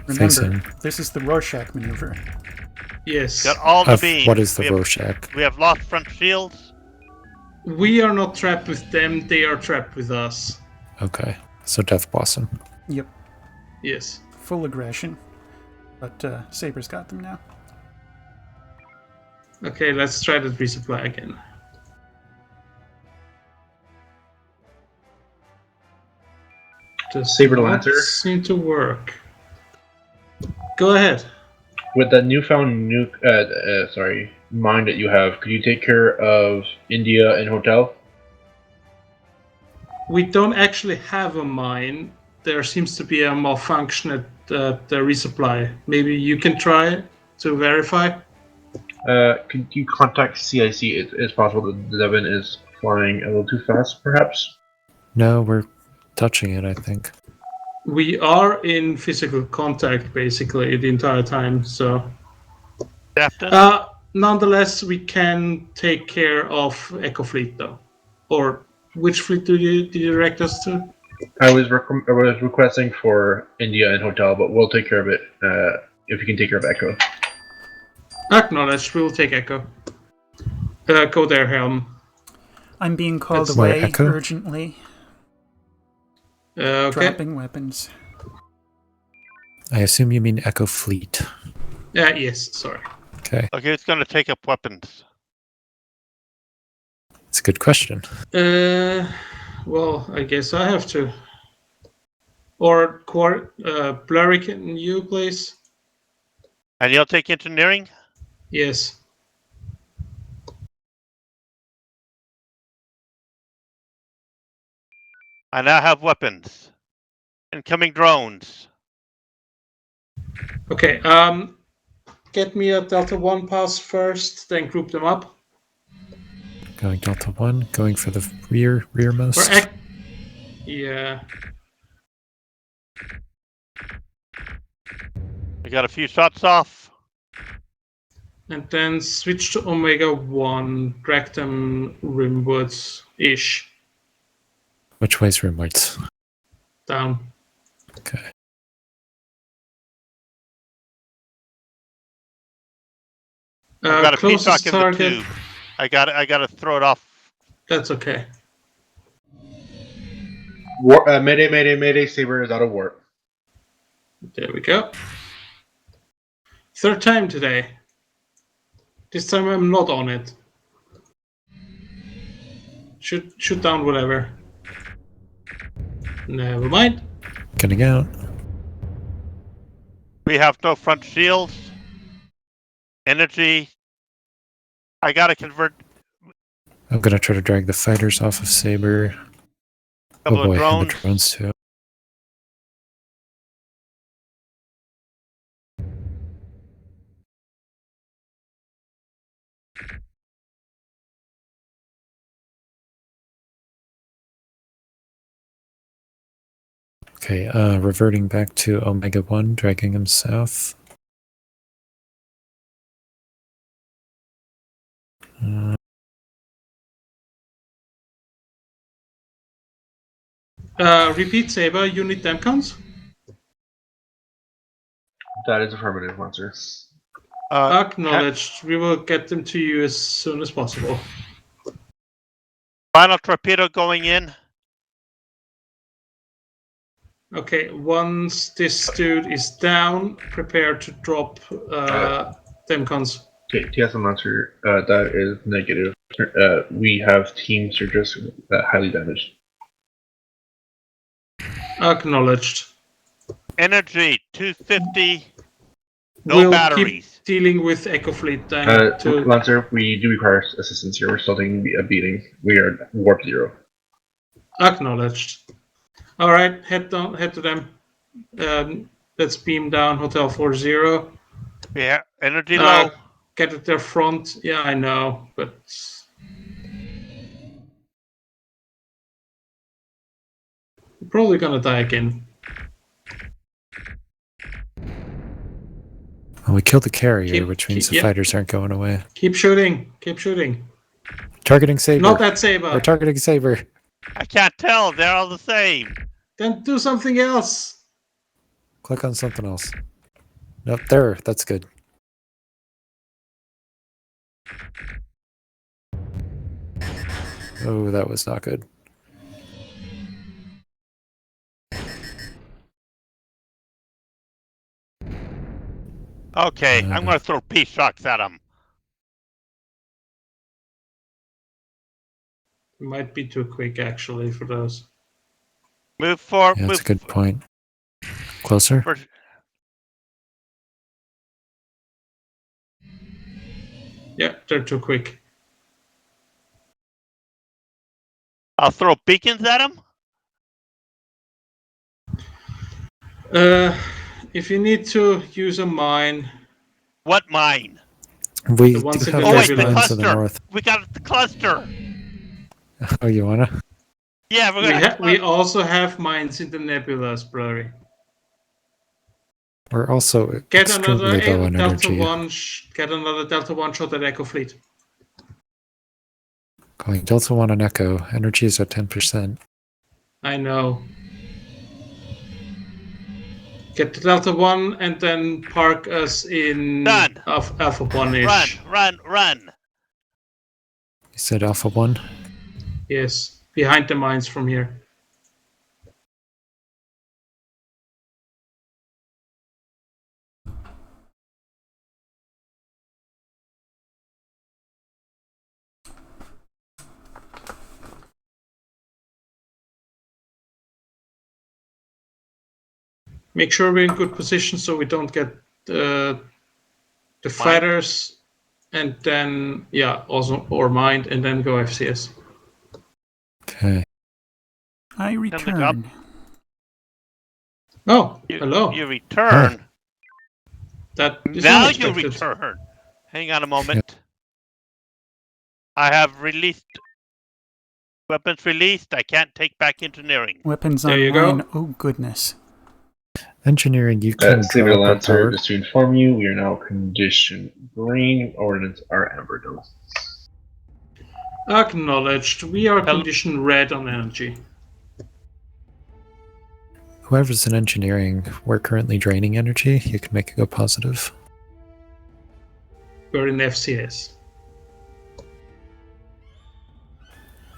Remember, this is the Rorschach maneuver. Yes. Got all the beams. What is the Rorschach? We have lost front shields. We are not trapped with them, they are trapped with us. Okay. So Death Blossom. Yep. Yes. Full aggression. But Saber's got them now. Okay, let's try the resupply again. Does Saber not Lancer? seem to work. Go ahead. With that newfound mine that you have, could you take care of India and Hotel? We don't actually have a mine. There seems to be a malfunction at the resupply. Maybe you can try to verify? Could you contact CIC? It's possible that Devin is flying a little too fast, perhaps? No, we're touching it, I think. We are in physical contact basically the entire time, so. Nonetheless, we can take care of Echo Fleet though. Or which fleet did you direct us to? I was requesting for India and Hotel, but we'll take care of it if you can take care of Echo. Acknowledged. We'll take Echo. Go there, Helm. I'm being called away urgently. Okay. Dropping weapons. I assume you mean Echo Fleet. Yes, sorry. Okay. Okay, it's going to take up weapons. It's a good question. Well, I guess I have to. Or Blurry, can you please? And you'll take engineering? Yes. I now have weapons. Incoming drones. Okay, get me a Delta 1 pass first, then group them up. Going Delta 1, going for the rearmost. Yeah. I got a few shots off. And then switch to Omega 1, drag them rimwards-ish. Which way's rimwards? Down. Okay. I got a closest P-Shock in the tube. I got to throw it off. That's okay. Mayday, Saber is out of warp. There we go. Third time today. This time I'm not on it. Shoot down whatever. Never mind. Getting out. We have no front shields. Energy. I gotta convert. I'm gonna try to drag the fighters off of Saber. Couple oh boy, of drones. and the drones too. Okay, reverting back to Omega 1, dragging him south. Repeat, Saber, you need them counts? That is affirmative, Monster. Acknowledged. We will get them to you as soon as possible. Final torpedo going in. Okay, once this dude is down, prepare to drop them cons. Okay, TSN Monster, that is negative. We have team surges highly damaged. Acknowledged. Energy 250. No batteries. Keep dealing with Echo Fleet then. Lancer, we do require assistance here. We're still taking a beating. We are warp 0. Acknowledged. All right, head to them. Let's beam down Hotel 40. Yeah, energy low. Get at their front. Yeah, I know, but we're probably gonna die again. Well, we killed the carrier, which means the fighters aren't going away. Keep shooting. Keep shooting. Targeting Saber. Not that Saber. We're targeting Saber. I can't tell. They're all the same. Then do something else. Click on something else. Nope, there. That's good. Oh, that was not good. Okay, I'm going to throw peace shocks at them. Might be too quick, actually, for those. Move forward. Yeah, that's a good point. Closer? Yeah, they're too quick. I'll throw beacons at them? If you need to use a mine. What mine? We the ones do in have the those nebula. mines to the north. We got the cluster. Oh, you wanna? Yeah, we also have mines in the nebulas, Blurry. We're also Get extremely another low on Delta energy. 1. Get another Delta 1 shot at Echo Fleet. Calling Delta 1 on Echo. Energy is at 10%. I know. Get the Delta 1 and then park us in Alpha 1-ish. Run. You said Alpha 1? Yes, behind the mines from here. Make sure we're in good position so we don't get the fighters, and then also or mine, and then go FCS. Okay. I return. Oh, hello. You return. Huh. That is now unexpected. You return. Hang on a moment. I have released weapons released. I can't take back engineering. Weapons there online. You go. Oh goodness. Engineering, you can Saber drop Lancer, power. just to inform you, we are now condition green. Ordnance are amber doses. Acknowledged. We are condition red on energy. Whoever's in engineering, we're currently draining energy. You can make it go positive. We're in FCS.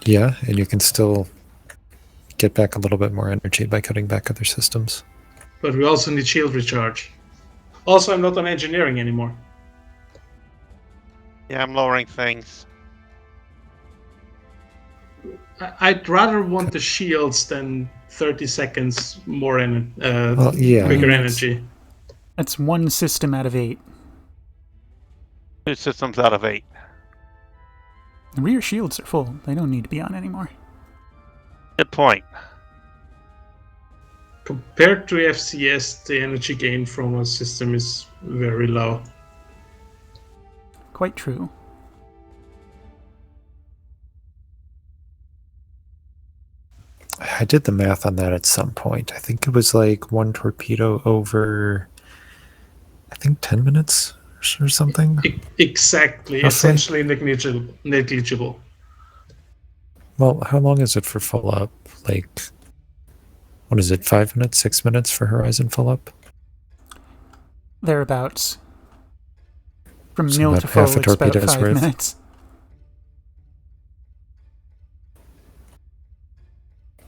Yeah, and you can still get back a little bit more energy by cutting back other systems. But we also need shield recharge. Also, I'm not on engineering anymore. Yeah, I'm lowering things. I'd rather want the shields than 30 seconds more I quicker mean, energy. That's 1 system out of 8. 2 systems out of 8. The rear shields are full. They don't need to be on anymore. Good point. Compared to FCS, the energy gain from a system is very low. Quite true. I did the math on that at some point. I think it was like 1 torpedo over, I think 10 minutes or something. Exactly. Roughly. Essentially negligible. Well, how long is it for full up? Like, what is it, 5 minutes, 6 minutes for Horizon full up? Thereabouts. From So nil about to full, half a it's about torpedo's 5 worth. minutes.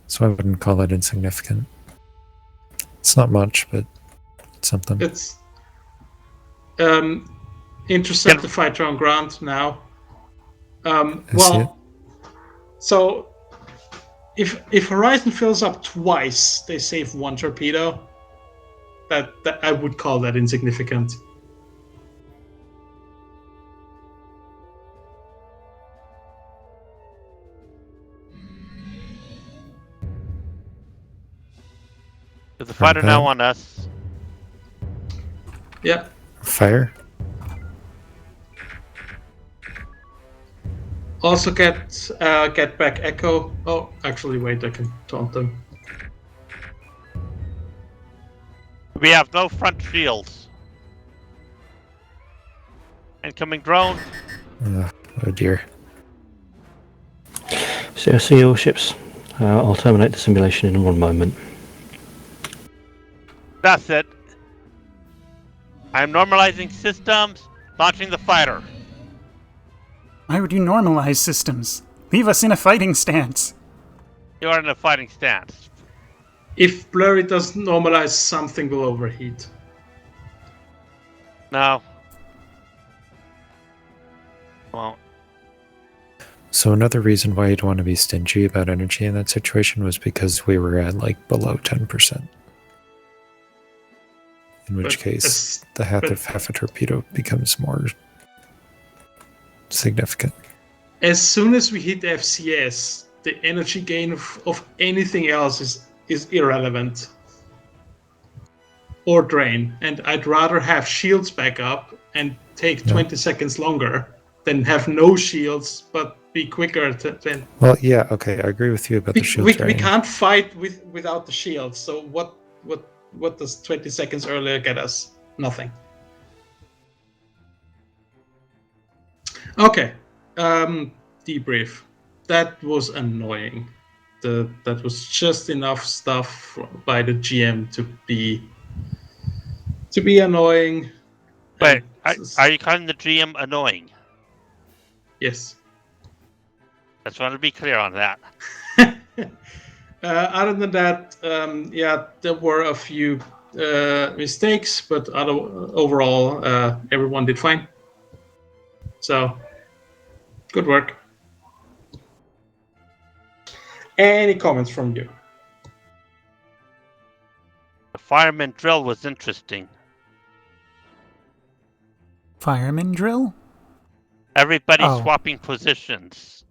So I wouldn't call that insignificant. It's not much, but it's something. It's intercept the fighter on ground now. So if Horizon fills up twice, they save 1 torpedo. That I would call that insignificant. Is the fighter now on us? Yeah. Fire. Also get back Echo. Oh, actually, wait, I can taunt them. We have no front shields. Incoming drone. Oh dear. So I see your ships. I'll terminate the simulation in 1 moment. That's it. I'm normalizing systems, launching the fighter. Why would you normalize systems? Leave us in a fighting stance. You are in a fighting stance. If Blurry doesn't normalize, something will overheat. No. Well. So another reason why you'd want to be stingy about energy in that situation was because we were at like below 10%. In which case, the half a torpedo becomes more significant. As soon as we hit FCS, the energy gain of anything else is irrelevant. Or drain. And I'd rather have shields back up and take 20 seconds longer than have no shields but be quicker than... Well, yeah, okay, I agree with you about the shields. We can't fight without the shields, so what does 20 seconds earlier get us? Nothing. Okay. Debrief. That was annoying. That was just enough stuff by the GM to be annoying. Wait, are you calling the GM annoying? Yes. I just want to be clear on that. Other than that, there were a few mistakes, but overall, everyone did fine. So, good work. Any comments from you? The fireman drill was interesting. Fireman drill? Everybody swapping positions.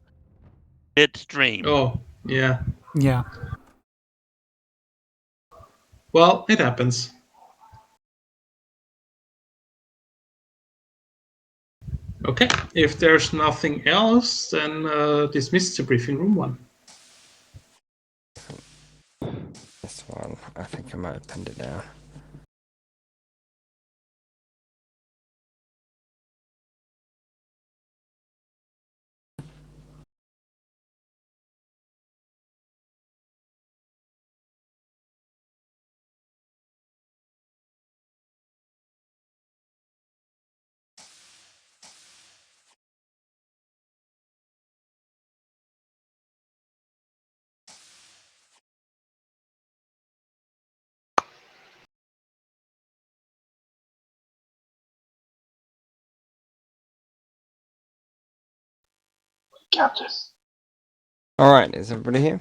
Midstream. Oh, yeah. Yeah. Well, it happens. Okay, if there's nothing else, then dismiss the briefing room 1. This one, I think I might have penned it down. Captain. Alright, is everybody here?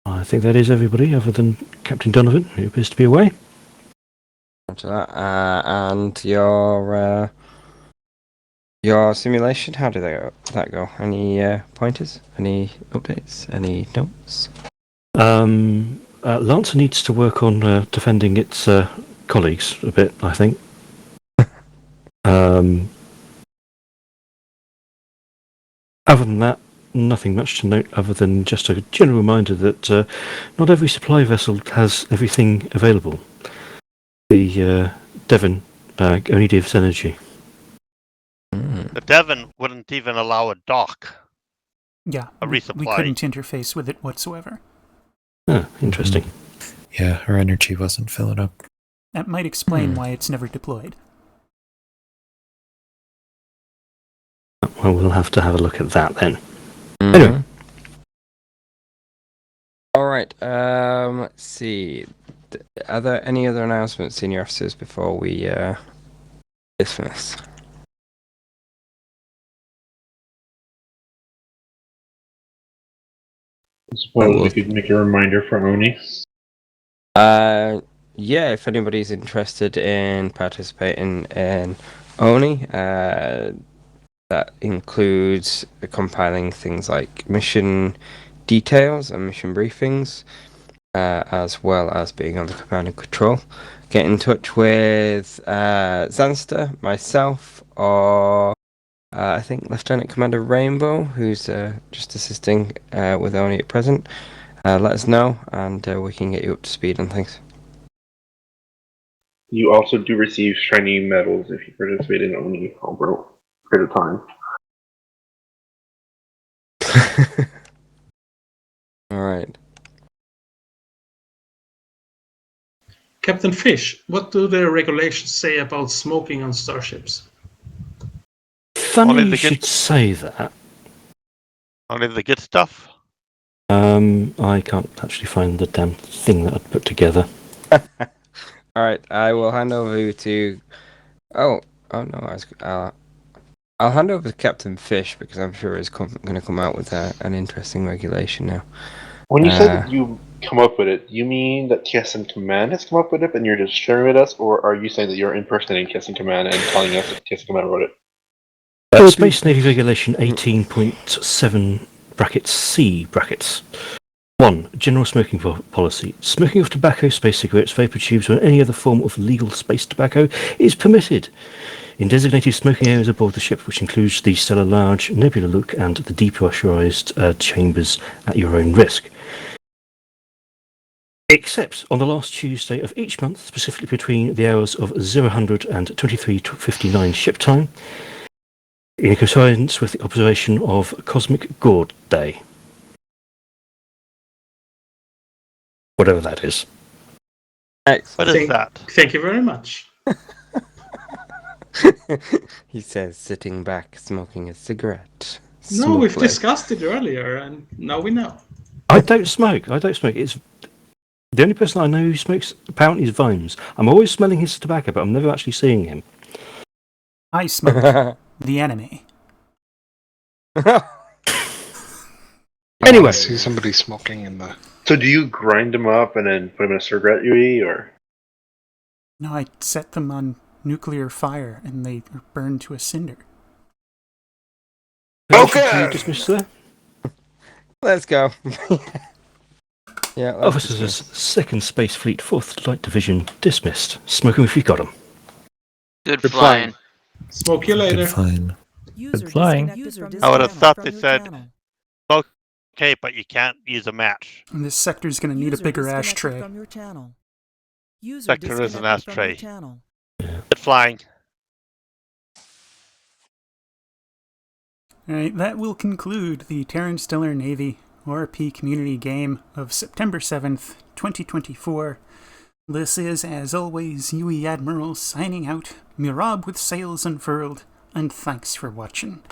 I think that is everybody other than Captain Donovan, who appears to be away. After that, and your simulation, how did that go? Any pointers? Any updates? Any notes? Lancer needs to work on defending its colleagues a bit, I think. Other than that, nothing much to note other than just a general reminder that not every supply vessel has everything available. The Devon only gives energy. The Devon wouldn't even allow a dock. Yeah, a resupply. We couldn't interface with it whatsoever. Ah, interesting. Yeah, our energy wasn't filling up. That might explain why it's never deployed. Well, we'll have to have a look at that then. Anyway. Alright, let's see. Are there any other announcements, senior officers, before we dismiss? I suppose we could make a reminder for Oni. Yeah, if anybody's interested in participating in Oni, that includes compiling things like mission details and mission briefings, as well as being on the command and control, get in touch with Zanster, myself, or I think Lieutenant Commander Rainbow, who's just assisting with Oni at present. Let us know, and we can get you up to speed on things. You also do receive shiny medals if you participate in Oni over a period of time. Alright. Captain Fish, what do the regulations say about smoking on starships? Funny you should say that. Only the good stuff. I can't actually find the damn thing that I'd put together. Alright, I will hand over to... Oh no, I'll hand over to Captain Fish, because I'm sure he's going to come out with an interesting regulation now. When you say that you come up with it, you mean that TSN Command has come up with it and you're just sharing with us, or are you saying that you're impersonating TSN Command and telling us that TSN Command wrote it? Space Navy Regulation 18.7 brackets C brackets. 1. General smoking policy. Smoking of tobacco, space cigarettes, vapor tubes, or any other form of legal space tobacco is permitted in designated smoking areas aboard the ship, which includes the Stellar Large, Nebula Look, and the depressurized chambers at your own risk. Except on the last Tuesday of each month, specifically between the hours of 0000 and 23:59 ship time, in coincidence with the observation of Cosmic Gourd Day. Whatever that is. What is that? Thank you very much. He says, sitting back, smoking a cigarette. No, we've smoothly. discussed it earlier, and now we know. I don't smoke. It's the only person I know who smokes apparently is Vimes. I'm always smelling his tobacco, but I'm never actually seeing him. I smoke the enemy. Anyway, I see somebody smoking in the. So do you grind them up and then put them in a cigarette UE, or? No, I set them on nuclear fire and they are burned to a cinder. Okay. Dismiss there. Let's go. Yeah. Officers, Second Space Fleet, 4th Light Division, dismissed. Smoke 'em if you got 'em. Good flying. Smoke you later. Good flying. Good flying. I would have thought they said, smoke okay, but you can't use a match. And this sector's gonna need a bigger ashtray. Sector is an ashtray. Good flying. Alright, that will conclude the Terran Stellar Navy ORP Community Game of September 7th, 2024. This is, as always, UE Admiral signing out, Mirab with sails unfurled, and thanks for watching.